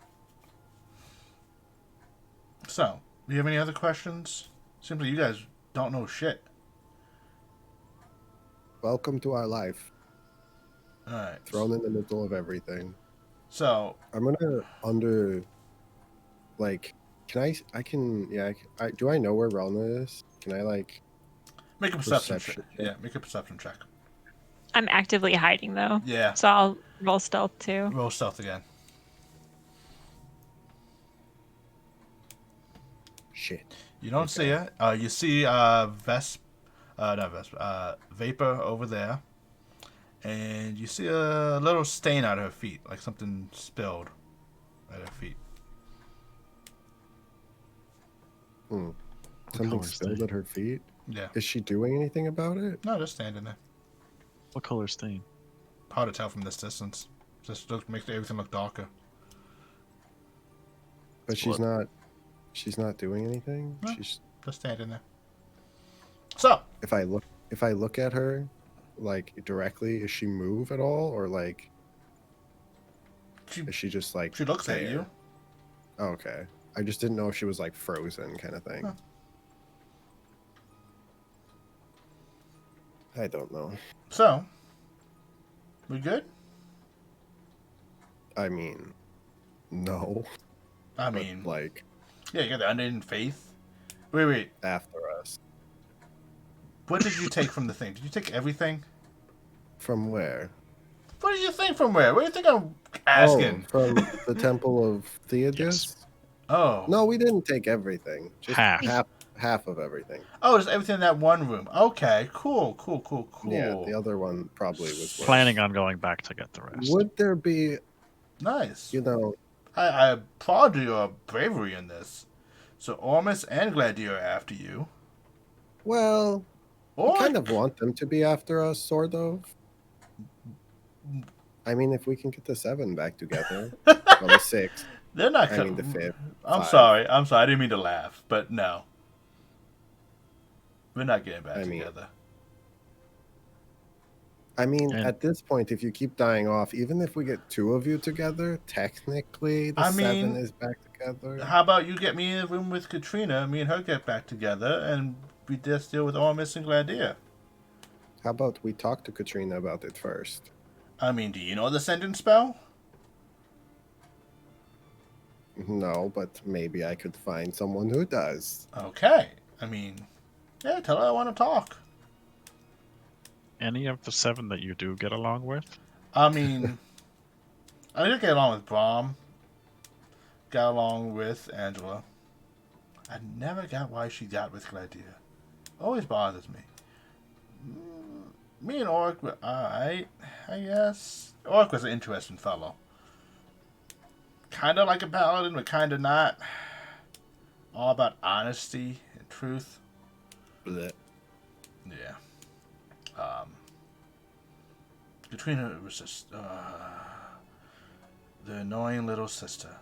So, do you have any other questions? Simply, you guys don't know shit. Welcome to our life. Alright. Thrown in the middle of everything. So, I'm gonna do I know where Relna is? Can I, like... make a perception check. Yeah, make a perception check. I'm actively hiding, though. Yeah. So I'll roll stealth, too. Roll stealth again. Shit. You don't see it. You see Vapor over there. And you see a little stain at her feet, like something spilled at her feet. Something spilled at her feet? Yeah. Is she doing anything about it? No, just standing there. What color stain? Hard to tell from this distance. Just makes everything look darker. But she's not doing anything? No. She's Just standing there. So, if I look at her, like, directly, is she move at all, or like is she just like she looks there? at you. Oh, okay. I just didn't know if she was like frozen kind of thing. Huh. I don't know. So, we good? I mean, no. I But, mean, like, yeah, you got the unending faith. Wait. after us. What did you take from the thing? Did you take everything? From where? What did you think from where? What do you think I'm asking? Oh, from the Temple of Theodis? Yes. Oh. No, we didn't take everything. Just half of everything. Oh, just everything in that one room. Okay, cool. Yeah, the other one probably was worse. Planning on going back to get the rest. Would there be, Nice. you know, I applaud your bravery in this. So Ormus and Gladiator are after you. well, Or I kind of want them to be after us, sort of. I mean, if we can get the 7 back together, well, the 6. they're not I coming. mean, the 5th. I'm 5. sorry. I didn't mean to laugh, but no. We're not getting back together. I mean, And- at this point, if you keep dying off, even if we get 2 of you together, technically the 7 is back together. How about you get me in a room with Katrina, me and her get back together, and we just deal with Ormus and Gladiator? How about we talk to Katrina about it first? I mean, do you know the sentence spell? No, but maybe I could find someone who does. Okay. I mean, yeah, tell her I want to talk. Any of the 7 that you do get along with? I mean, I did get along with Brahm. Got along with Angela. I never got why she got with Gladia. Always bothers me. Me and Orc were alright, I guess. Orc was an interesting fellow. Kinda like a paladin, but kinda not. All about honesty and truth. Blech. Yeah. Katrina was just the annoying little sister.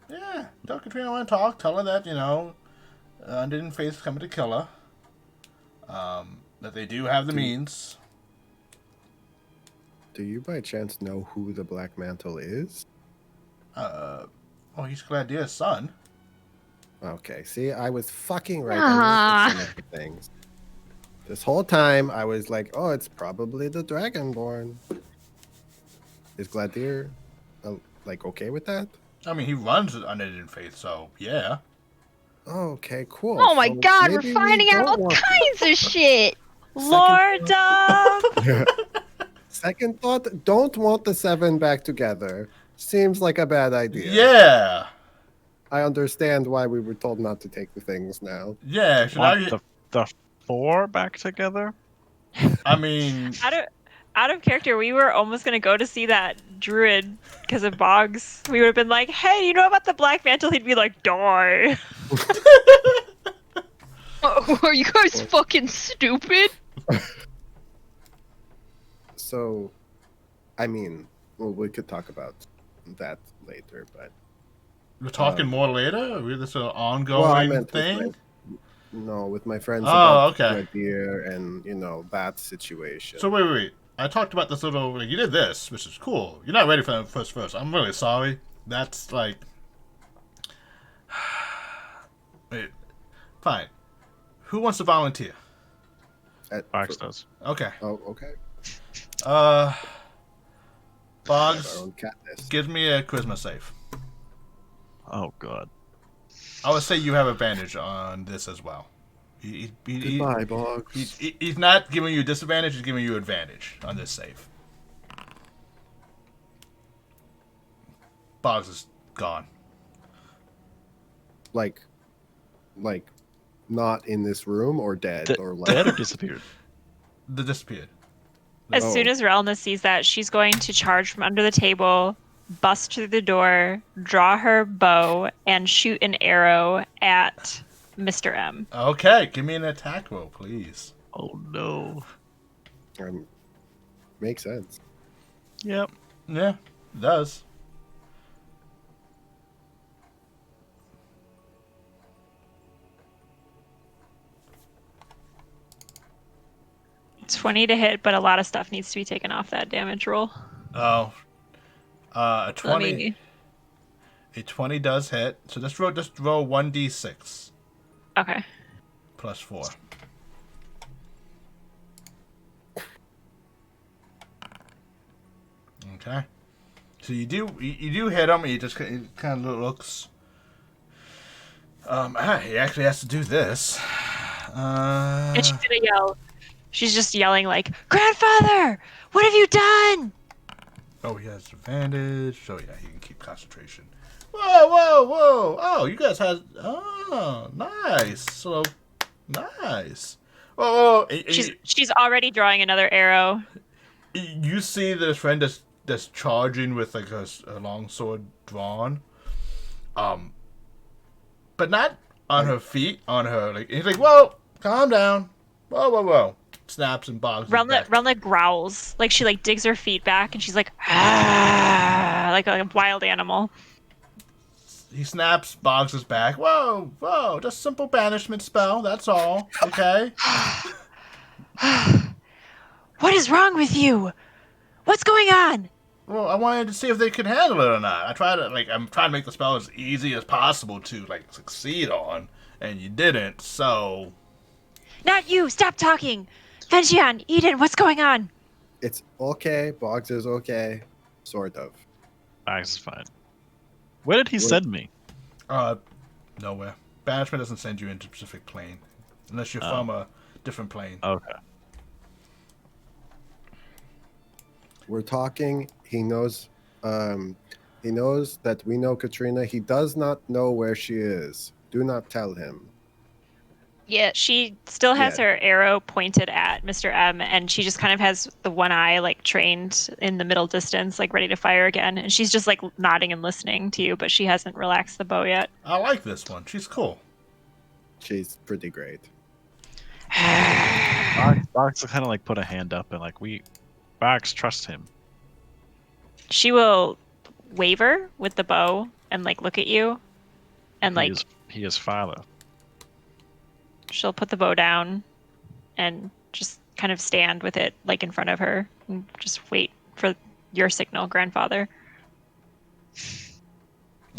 Yeah, tell Katrina I want to talk. Tell her that, Unending Faith's coming to kill her. That they do have the means. Do you by chance know who the Black Mantle is? He's Gladia's son. Okay, see, I was fucking right. I knew some of the things. This whole time, I was like, oh, it's probably the Dragonborn. Is Gladir, okay with that? I mean, he runs Unending Faith, so yeah. Okay, cool. Oh my So god, we're maybe finding we out all don't want- kinds of shit. Lordum! Second thought, don't want the 7 back together. Seems like a bad idea. Yeah. I understand why we were told not to take the things now. Yeah. Should Want the 4 back together? I mean, Out of character, we were almost gonna go to see that druid because of Boggs. We would have been like, "Hey, you know about the Black Mantle?" He'd be like, "Die." Are you guys fucking stupid? So, I mean, well, we could talk about that later, but we're talking more later? Are this an ongoing well, I meant thing? with my friends Oh, about okay. Red Deer and, that situation. So wait. I talked about this little. You did this, which is cool. You're not ready for the first. I'm really sorry. That's like. Wait. Fine. Who wants to volunteer? Fox does. Okay. Oh, okay. Boggs, Our own Katniss. give me a charisma save. Oh god. I would say you have advantage on this as well. Goodbye, Boggs. He's not giving you disadvantage, he's giving you advantage on this save. Boggs is gone. Like, not in this room or dead or like Dead or disappeared? They disappeared. As Oh. soon as Relna sees that, she's going to charge from under the table, bust through the door, draw her bow, and shoot an arrow at Mr. M. Okay, give me an attack roll, please. Oh no. Makes sense. Yep. Yeah, it does. It's 20 to hit, but a lot of stuff needs to be taken off that damage roll. Oh. A Let 20. me- A 20 does hit. So just roll 1d6 Okay. plus 4. Okay. So you do hit him. He just kind of looks. He actually has to do this. And she's gonna yell. She's just yelling like, "Grandfather, what have you done?" Oh, he has advantage. So yeah, he can keep concentration. Whoa! Oh, you guys had. Oh, nice. So nice. Whoa! She's already drawing another arrow. You see this friend that's charging with like a long sword drawn, but not on her feet. On her he's like, whoa, calm down. Whoa. Snaps and bogs. Relna growls, like she digs her feet back, and she's like, ah, like a wild animal. He snaps Boggs' back. Whoa, just simple banishment spell. That's all. Okay. What is wrong with you? What's going on? Well, I wanted to see if they could handle it or not. I'm trying to make the spell as easy as possible to succeed on. and you didn't, so... Not you! Stop talking! Fenjion, Eden, what's going on? It's okay. Boggs is okay. Sort of. That's fine. Where did he send me? Nowhere. Baharizphet doesn't send you into a specific plane. Unless you're from a different plane. Okay. We're talking. He knows that we know Katrina. He does not know where she is. Do not tell him. Yeah. She still has her arrow pointed at Mr. M, and she just kind of has the one eye like trained in the middle distance, like ready to fire again. And she's just like nodding and listening to you, but she hasn't relaxed the bow yet. I like this one. She's cool. She's pretty great. Box kind of like put a hand up and like Box trust him. She will waver with the bow and like look at you, and like he is father. She'll put the bow down and just kind of stand with it like in front of her and just wait for your signal, grandfather.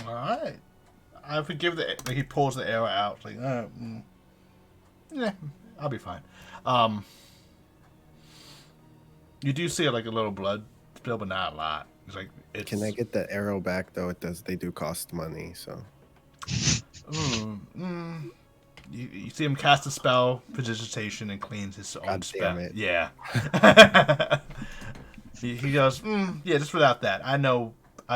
All right. I forgive he pulls the arrow out. Like, yeah, I'll be fine. You do see like a little blood spill, but not a lot. It's like Can I get the arrow back though? They do cost money, so. You see him cast a spell, prestidigitation, and cleans his own God spell. damn it. Yeah. he goes, yeah, just without that. I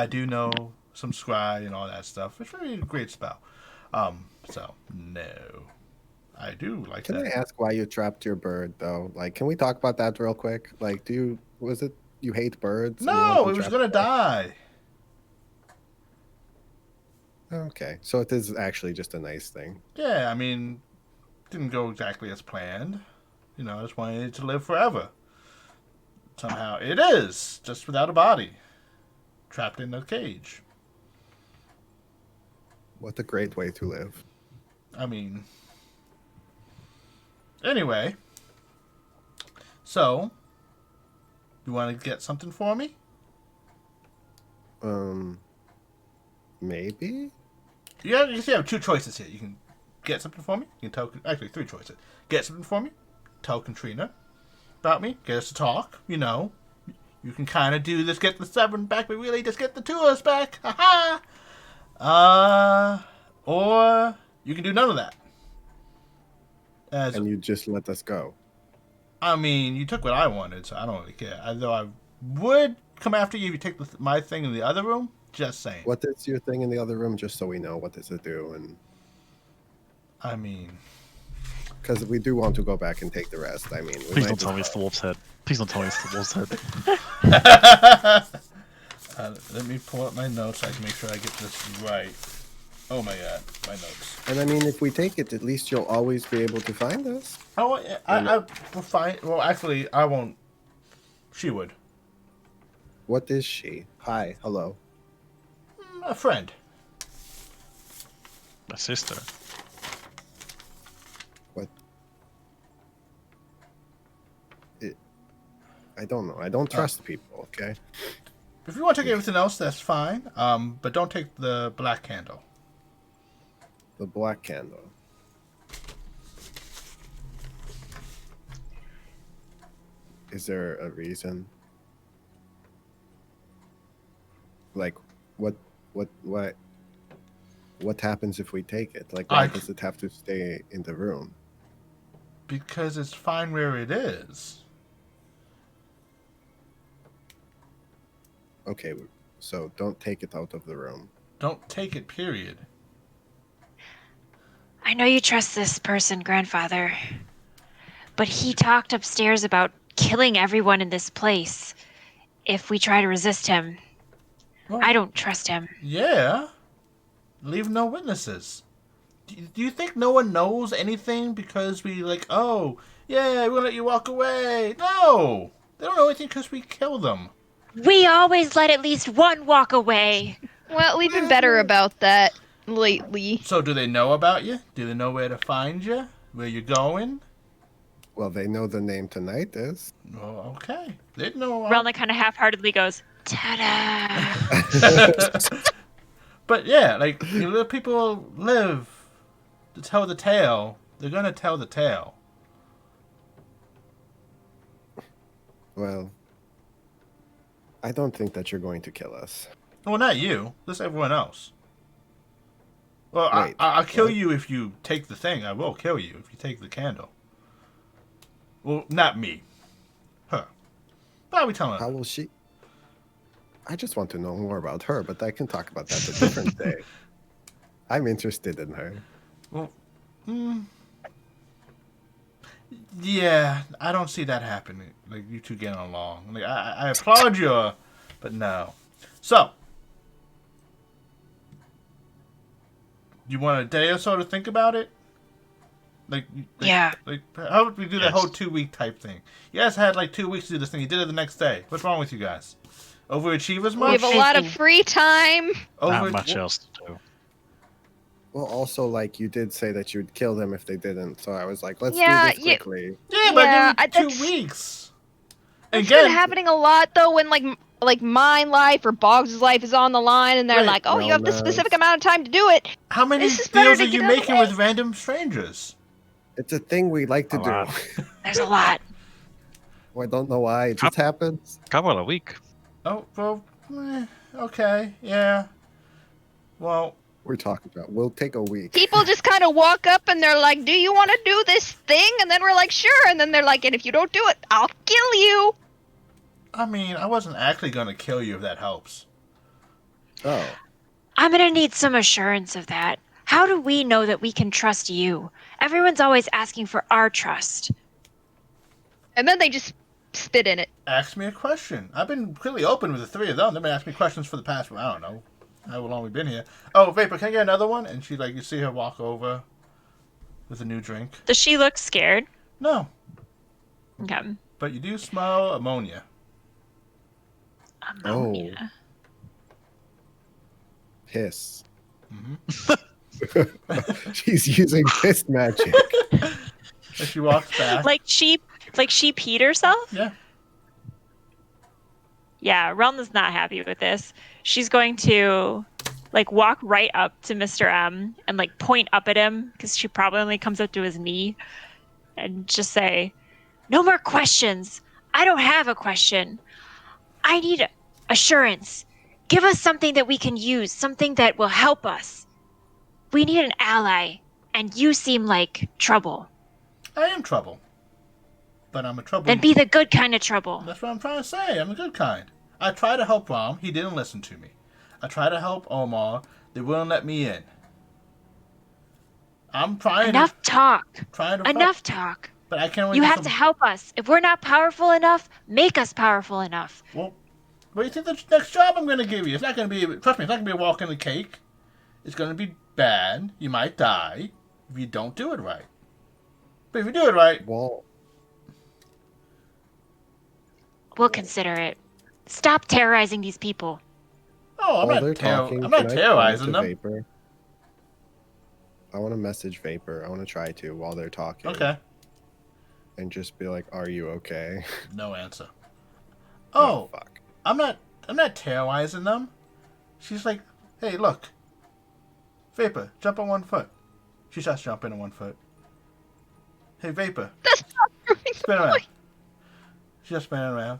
do know some scry and all that stuff. It's really a great spell. So, no. I do like Can that. I ask why you trapped your bird, though? Like, can we talk about that real quick? Like, was it you hate birds? No, it was going to die. Okay, so it is actually just a nice thing. Yeah, I mean, didn't go exactly as planned. I just wanted it to live forever. Somehow it is, just without a body. Trapped in a cage. What a great way to live. I mean... Anyway. So, you want to get something for me? Maybe? You have two choices here. You can get something for me. You can tell... Actually, three choices. Get something for me. Tell Katrina about me. Get us to talk. You can kind of do this, get the 7 back, but really just get the 2 of us back. Ha-ha! Or you can do none of that. And you just let us go. I mean, you took what I wanted, so I don't really care. Although I would come after you if you take my thing in the other room. Just saying. What is your thing in the other room, just so we know what does it do? And I mean... Because we do want to go back and take the rest. I mean... Please don't tell me it's the wolf's head. Please don't tell me it's the wolf's head. Let me pull up my notes so I can make sure I get this right. Oh my god, my notes. And I mean, if we take it, at least you'll always be able to find us. I will find... Well, actually, I won't... She would. What is she? Hi, hello. A friend. My sister. What? I don't know. I don't trust people, okay? If you want to take everything else, that's fine. But don't take the black candle. The black candle. Is there a reason? Like, what happens if we take it? Like, why does it have to stay in the room? Because it's fine where it is. Okay, so don't take it out of the room. Don't take it, period. I know you trust this person, grandfather, but he talked upstairs about killing everyone in this place if we try to resist him. Well, I don't trust him. Yeah. Leave no witnesses. Do you think no one knows anything because we oh, yeah, we're going to let you walk away? No. They don't know anything because we kill them. We always let at least one walk away. Well, we've been better about that lately. So do they know about you? Do they know where to find you? Where you're going? Well, they know the name Tinnitus. Oh, okay. They know. Relna kind of half-heartedly goes, Ta-da! But yeah, you let people live to tell the tale, they're gonna tell the tale. Well, I don't think that you're going to kill us. Well, not you. Just everyone else. Well, Wait, I'll kill what? you if you take the thing. I will kill you if you take the candle. Well, not me. Her. Why are we telling How her? will she? I just want to know more about her, but I can talk about that a different day. I'm interested in her. Well, yeah, I don't see that happening. Like, you two getting along. Like, I applaud you, but no. So, you want a day or so to think about it? Yeah. Like, how would we do that Yes. whole 2-week type thing? You guys had like 2 weeks to do this thing. You did it the next day. What's wrong with you guys? Overachievers We much? have a lot of free time. Not much else to do. Well, also, like, you did say that you'd kill them if they didn't, so I was like, let's Yeah, do this quickly. Yeah, but Yeah, give me 2 that's- weeks. It's been happening a lot though when like my life or Boggs' life is on the line and they're Wait, like, oh, you have this Relna's. specific amount of time to do it. How many This is better deals to are you get out of the making way. with random strangers? It's a thing we like to A lot. do. There's a lot. I don't know why. It just happens. Couple of week. Oh, well, okay, yeah. Well, We're talking about. We'll take a week. People just kind of walk up and they're like, do you want to do this thing? And then we're like, sure. And then they're like, and if you don't do it, I'll kill you. I mean, I wasn't actually going to kill you if that helps. Oh, I'm gonna need some assurance of that. How do we know that we can trust you? Everyone's always asking for our trust. And then they just spit in it. Ask me a question. I've been completely open with the three of them. They've been asking me questions for the past, I don't know, how long we've been here. Oh, Vapor, can I get another one? And she, like, you see her walk over with a new drink. Does she look scared? No, Okay. but you do smell ammonia. Ammonia. piss. Mm-hmm. She's using piss magic. And she walks back. Like she peed herself? Yeah. Yeah, Relna's not happy with this. She's going to like walk right up to Mr. M and like point up at him because she probably only comes up to his knee and just say, No more questions. I don't have a question. I need assurance. Give us something that we can use, something that will help us. We need an ally, and you seem like trouble. I am trouble. But I'm a trouble. Then be the good kind of trouble. That's what I'm trying to say. I'm a good kind. I tried to help Rom. He didn't listen to me. I tried to help Omar. They wouldn't let me in. I'm trying Enough talk. Trying to Enough talk. But I can't. You have to help us. If we're not powerful enough, make us powerful enough. Well, what do you think the next job I'm going to give you? It's not going to be. Trust me, it's not going to be a walk in the cake. It's going to be bad. You might die if you don't do it right. But if you do it right, Well, We'll consider it. Stop terrorizing these people. oh, I'm while not. they're talking, I'm not can I terrorizing comment them. to Vapor? I want to message Vapor. I want to try to while they're talking. Okay. And just be like, "Are you okay?" No answer. Oh, Oh, fuck. I'm not terrorizing them. She's like, hey, look. Vapor, jump on one foot. She starts jumping on one foot. Hey, Vapor, That's not proving spin the around. point. She's just spinning around.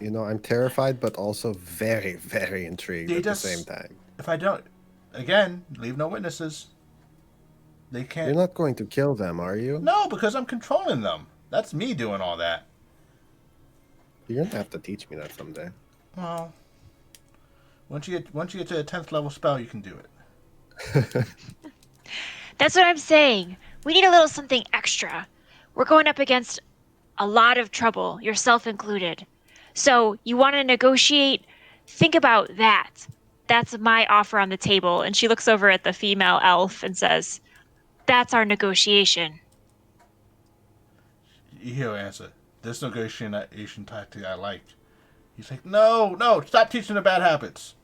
You know, I'm terrified, but also very, very intrigued You at just- the same time. If I don't, again, leave no witnesses. They can't. You're not going to kill them, are you? No, because I'm controlling them. That's me doing all that. You're gonna have to teach me that someday. Well, once you get to a 10th level spell, you can do it. That's what I'm saying. We need a little something extra. We're going up against a lot of trouble, yourself included. So you want to negotiate? Think about that. that's my offer on the table. And she looks over at the female elf and says, that's our negotiation. You hear her answer. This negotiation tactic I like. He's like, no, stop teaching the bad habits.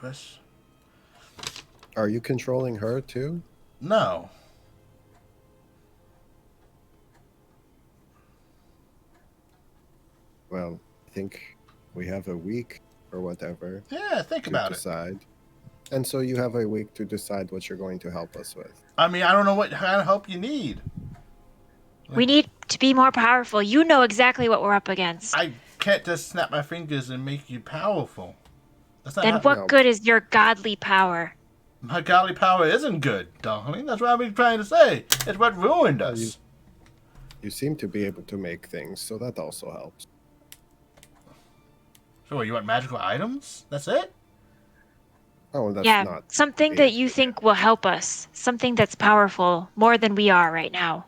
That's... Are you controlling her too? No. Well, I think we have a week or whatever Yeah, think to about it. decide. And so you have a week to decide what you're going to help us with. I mean, I don't know what kind of help you need. We need to be more powerful. You know exactly what we're up against. I can't just snap my fingers and make you powerful. That's not Then how... what No. good is your godly power? My godly power isn't good, darling. That's what I've been trying to say. It's what ruined us. You seem to be able to make things, so that also helps. So what, you want magical items? That's it? Oh, that's Yeah, not something big. that you think will help us. Something that's powerful, more than we are right now.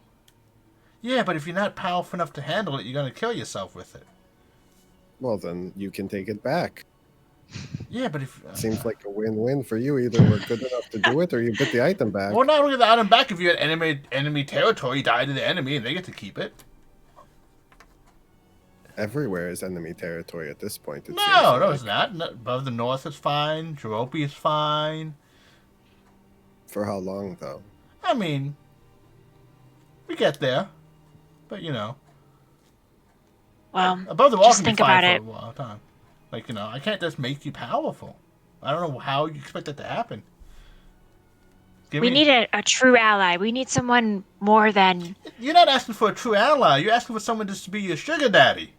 Yeah, but if you're not powerful enough to handle it, you're going to kill yourself with it. Well, then you can take it back. Yeah, but if... Seems like a win-win for you. Either we're good enough to do it, or you get the item back. Well, not only the item back, if you had enemy territory, die to the enemy, and they get to keep it. Everywhere is enemy territory at this point. It seems No, like. it's not. Above the north is fine. Jerope is fine. For how long, though? I mean, we get there. But, you know. Well, Above the wall just can be think fine about for it. a while time. Like, you know, I can't just make you powerful. I don't know how you expect that to happen. We need a true ally. We need someone more than... You're not asking for a true ally. You're asking for someone just to be your sugar daddy.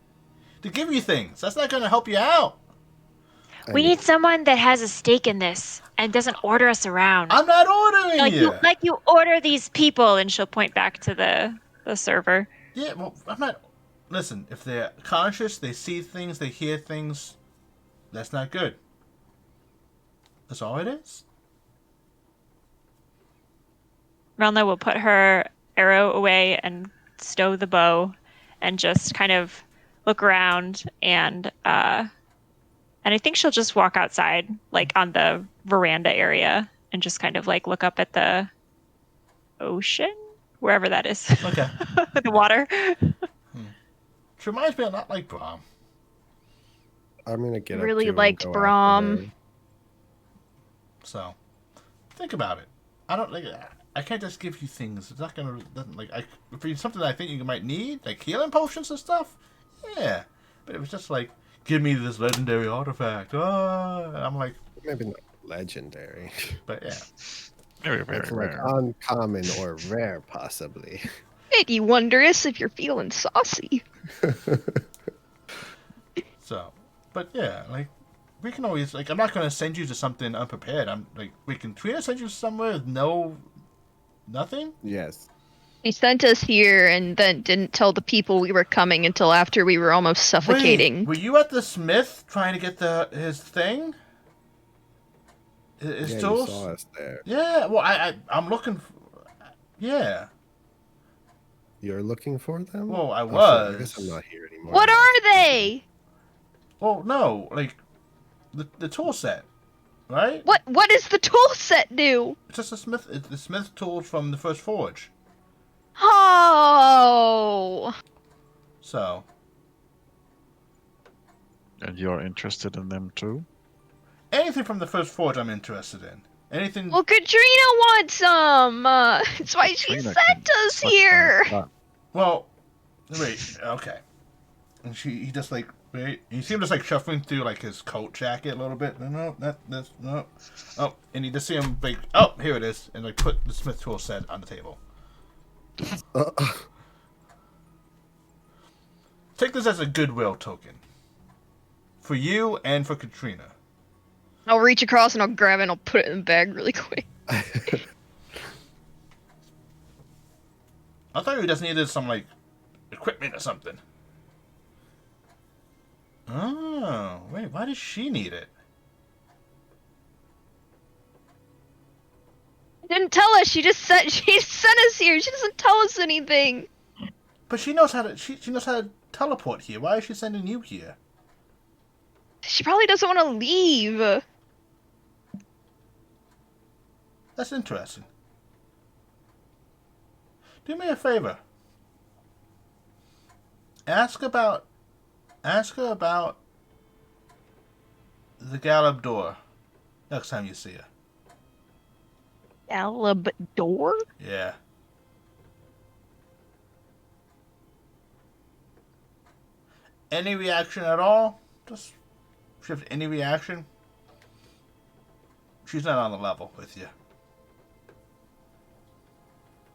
To give you things. That's not going to help you out. We need someone that has a stake in this and doesn't order us around. I'm not ordering you. Like you order these people, and she'll point back to the server. Yeah, well, I'm not... Listen, if they're conscious, they see things, they hear things, that's not good. That's all it is. Relna will put her arrow away and stow the bow and just kind of look around and I think she'll just walk outside, like on the veranda area, and just kind of like look up at the ocean, wherever that is. Okay. The water. She reminds me a lot like Brahm. I'm gonna get Really up to liked and go Brahm. after her. So, think about it. I don't like. I can't just give you things. It's not gonna like. If it's something I think you might need, like healing potions and stuff. Yeah, but it was just like, give me this legendary artifact. I'm like, Maybe not legendary. but yeah. Very, very It's like rare. uncommon or rare, possibly. Make you wondrous if you're feeling saucy. So, but yeah, like we can always like. I'm not gonna send you to something unprepared. I'm like, we can Trina send you somewhere with nothing. Yes. He sent us here and then didn't tell the people we were coming until after we were almost suffocating. Wait, were you at the smith trying to get his thing? His Yeah, tools? you saw us there. Yeah, well, I'm looking for... Yeah. You're looking for them? Well, I Oh, shit, was. I guess I'm not here anymore. What are they? Well, no, like, the tool set, right? What does the tool set do? It's just the smith tools from the first forge. Oh. So, And you're interested in them too? anything from the first forge I'm interested in. Anything... Well, Katrina wants some. That's why she Katrina sent can us suck my here. cock. Well, wait, okay. And he just like, wait, you see him just like shuffling through like his coat jacket a little bit. No, that's, no. Oh, and you just see him like, oh, here it is. And like put the smith tool set on the table. Take this as a goodwill token. For you and for Katrina. I'll reach across and I'll grab it and I'll put it in the bag really quick. I thought you just needed some like equipment or something. Oh, wait, why does she need it? Didn't tell us. She sent us here. She doesn't tell us anything. But she knows how to she knows how to teleport here. Why is she sending you here? She probably doesn't want to leave. That's interesting. Do me a favor. Ask her about the Galub door next time you see her. Galub door? Yeah. Any reaction at all? Just if you have any reaction, She's not on the level with you.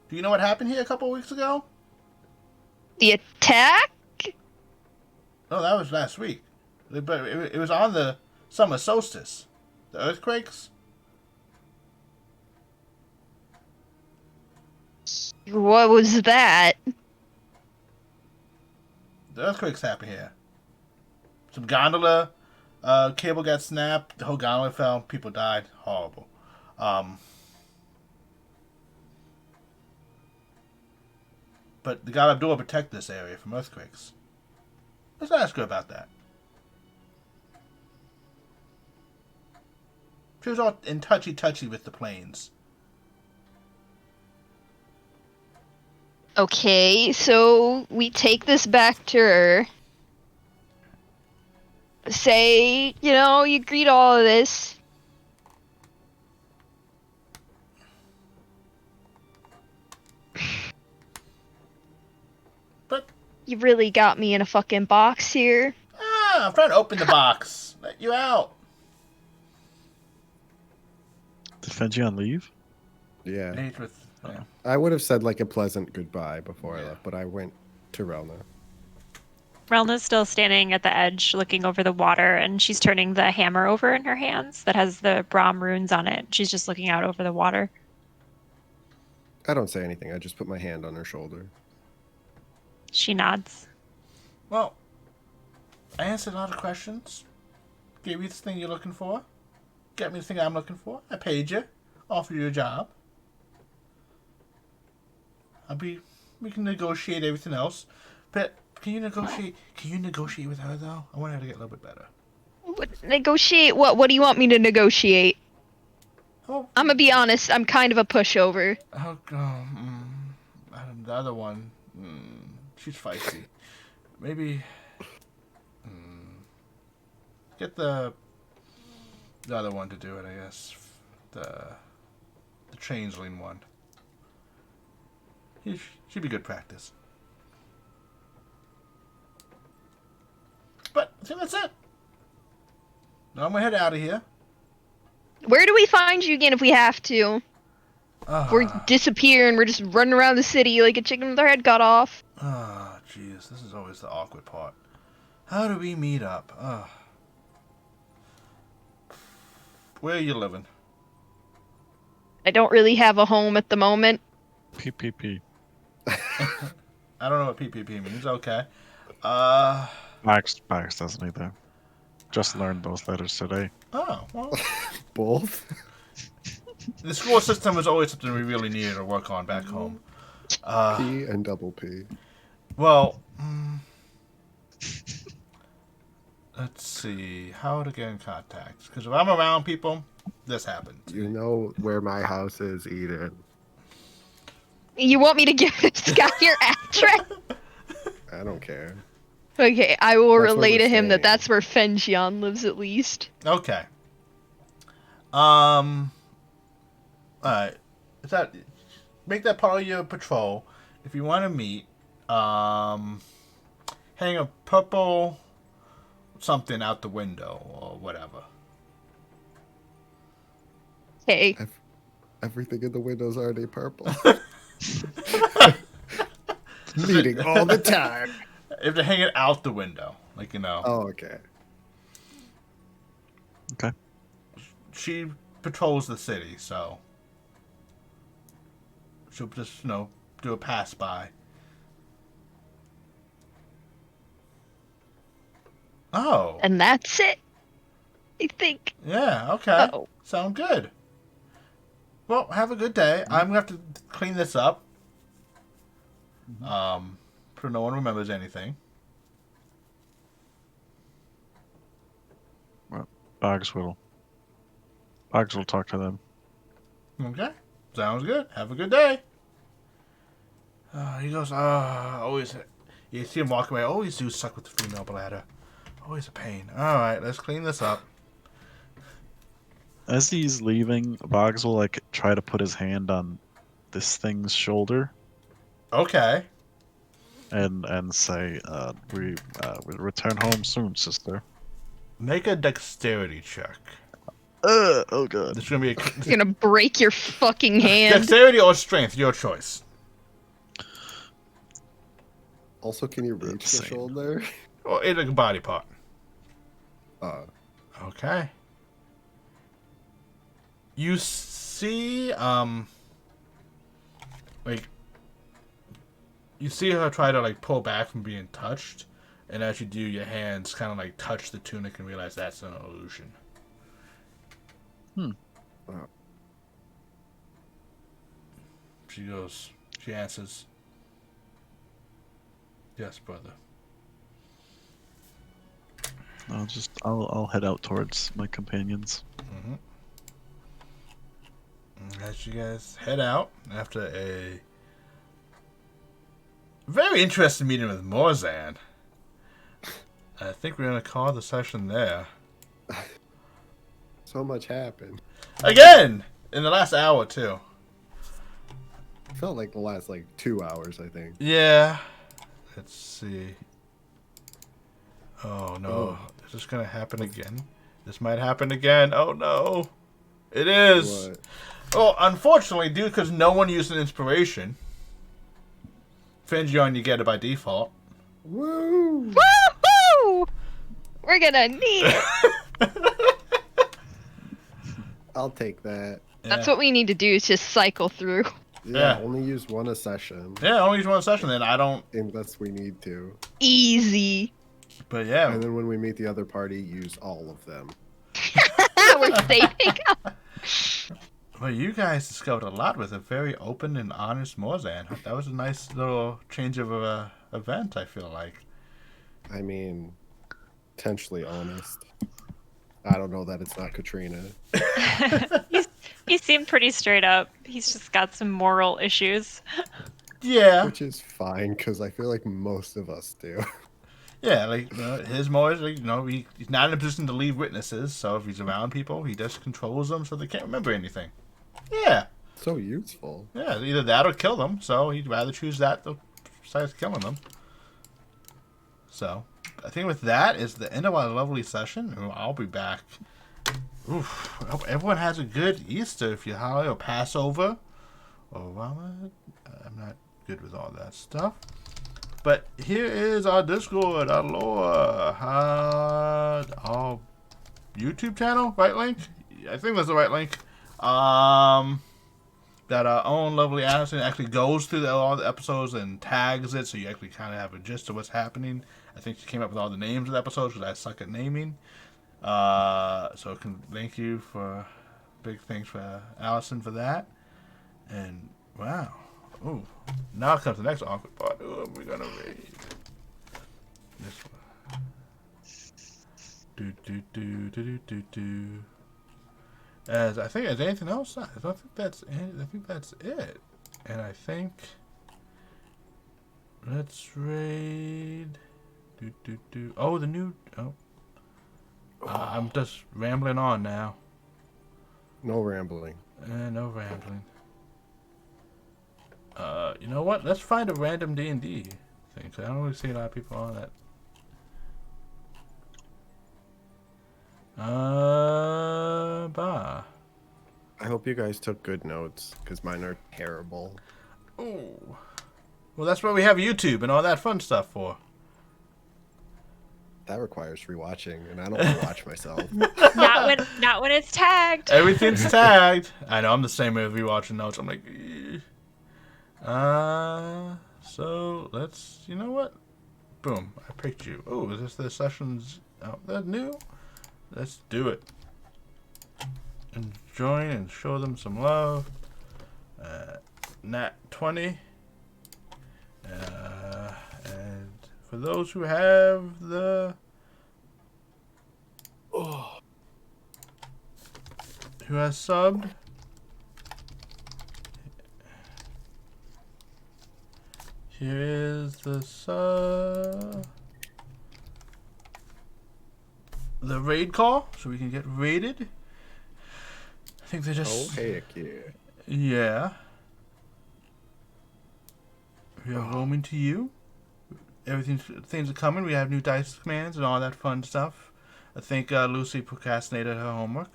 Do you know what happened here a couple weeks ago? The attack? No, that was last week. But it was on the summer solstice. The earthquakes. What was that? The earthquakes happened here. Some gondola cable got snapped. The whole gondola fell. People died. Horrible. But the Galub door protect this area from earthquakes. Let's ask her about that. She was all in touchy with the planes. Okay, so we take this back to her. Say, you agreed to all of this. But You really got me in a fucking box here. I'm trying to open the box. Let you out. Did Fenjion leave? Yeah. Age with, yeah. I would have said like a pleasant goodbye before I Yeah. left, but I went to Relna. Relna's still standing at the edge looking over the water, and she's turning the hammer over in her hands that has the Brahm runes on it. She's just looking out over the water. I don't say anything. I just put my hand on her shoulder. She nods. Well, I answered a lot of questions. Gave you the thing you're looking for. Get me the thing I'm looking for. I paid you. Offered you a job. We can negotiate everything else. But can you negotiate with her though? I want her to get a little bit better. Negotiate what? What do you want me to negotiate? Oh, I'm gonna be honest, I'm kind of a pushover. The other one, she's feisty. Maybe get the other one to do it. I guess the changeling one. She'd be good practice. But I think that's it. Now I'm gonna head out of here. Where do we find you again if we have to? We're disappearing, we're just running around the city like a chicken with our head cut off. Jeez, this is always the awkward part. How do we meet up? Where are you living? I don't really have a home at the moment. PPP. I don't know what PPP means. Okay. Max doesn't either. Just learned those letters today. Oh, well. Both? The school system is always something we really needed to work on back home. P and double P. Well, let's see. How to get in contact. Because if I'm around people, this happens. You know where my house is, Eden. You want me to give this guy your address? I don't care. Okay, I will That's where relay to we're him that staying. that's where Fenjion lives at least. Okay. Alright. Make that part of your patrol. If you want to meet, hang a purple something out the window or whatever. Okay. Everything in the window's already purple. Meeting all the time. You have to hang it out the window, Oh, okay. Okay. She patrols the city, so she'll just, do a pass by. Oh. And that's it. I think. Yeah, okay. Oh. Sound good. Well, have a good day. I'm gonna have to clean this up. So no one remembers anything. Well, Bags will talk to them. Okay. Sounds good. Have a good day. He goes, always. You see him walk away. Always do suck with the female bladder. Always a pain. Alright, let's clean this up. As he's leaving, Boggs will try to put his hand on this thing's shoulder Okay. and say, "We'll return home soon, sister." Make a dexterity check. Oh god. It's gonna be It's gonna break your fucking hand. dexterity or strength, your choice. Also, can you reach the Same. shoulder? Or it's like a body part. Okay. You see, like, you see her try to, like, pull back from being touched, and as you do, your hands kind of, like, touch the tunic and realize that's an illusion. Wow. She answers, yes, brother. I'll head out towards my companions. Mm-hmm. As you guys head out after a very interesting meeting with Morzan, I think we're gonna call the session there. So much happened. Again! In the last hour, too. Felt like the last 2 hours, I think. Yeah. Let's see. Oh, no. Oh. Is this gonna happen again? This might happen again. Oh, no. It is. What? Oh, unfortunately, due because no one used an inspiration, Fenjion, you get it by default. Woo! Woohoo! We're gonna need it. I'll take that. That's what we need to do is just cycle through. Yeah, Yeah. only use one a session. Yeah, only use one session, then I don't. Unless we need to. Easy. But yeah. And then when we meet the other party, use all of them. We're saving up. Well, you guys discovered a lot with a very open and honest Morzan. That was a nice little change of event, I feel like. I mean, potentially honest. I don't know that it's not Katrina. He seemed pretty straight up. He's just got some moral issues. Yeah. Which is fine, because I feel like most of us do. Yeah, like, his Moors, like, he's not in a position to leave witnesses, so if he's around people, he just controls them so they can't remember anything. Yeah. So useful. Yeah, either that or kill them, so he'd rather choose that besides killing them. So, I think with that is the end of our lovely session. I'll be back. Oof. I hope everyone has a good Easter if you holiday or Passover. Or I'm not good with all that stuff. But here is our Discord, our lore, our YouTube channel, right link? I think that's the right link. That our own lovely Addison actually goes through all the episodes and tags it, so you actually kind of have a gist of what's happening. I think she came up with all the names of the episodes because I suck at naming. So thank you for big thanks for Allison for that. And wow. Ooh. Now comes the next awkward part. Who are we gonna read? This one. As I think, is there anything else? I don't think that's it. I think that's it. And I think let's raid. Oh, the new. Oh. I'm just rambling on now. No rambling. No rambling. You know what? Let's find a random D&D thing, 'cause I don't really see a lot of people on that. Bah. I hope you guys took good notes, because mine are terrible. Ooh. Well, that's what we have YouTube and all that fun stuff for. That requires rewatching, and I don't want to watch myself. Not when it's tagged. Everything's tagged. I know, I'm the same way with rewatching notes. I'm like, so let's, you know what? Boom, I picked you. Oh, is this the sessions? Oh, that new? Let's do it. And join and show them some love. Nat 20. And for those who have the... who has subbed, here is the raid call, so we can get raided. I think they just... Oh, heck yeah. Yeah. We are roaming to you. Things are coming. We have new dice commands and all that fun stuff. I think Lucy procrastinated her homework.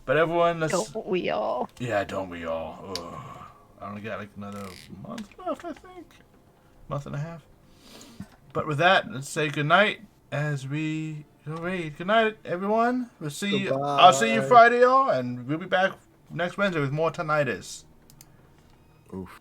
But everyone, let's. Don't we all? Yeah, don't we all? Ugh. I only got like another month left, I think. Month and a half. But with that, let's say goodnight as we go raid. Good night, everyone. We'll see you. I'll see you Goodbye. Friday, y'all, and we'll be back next Wednesday with more tinnitus. Oof.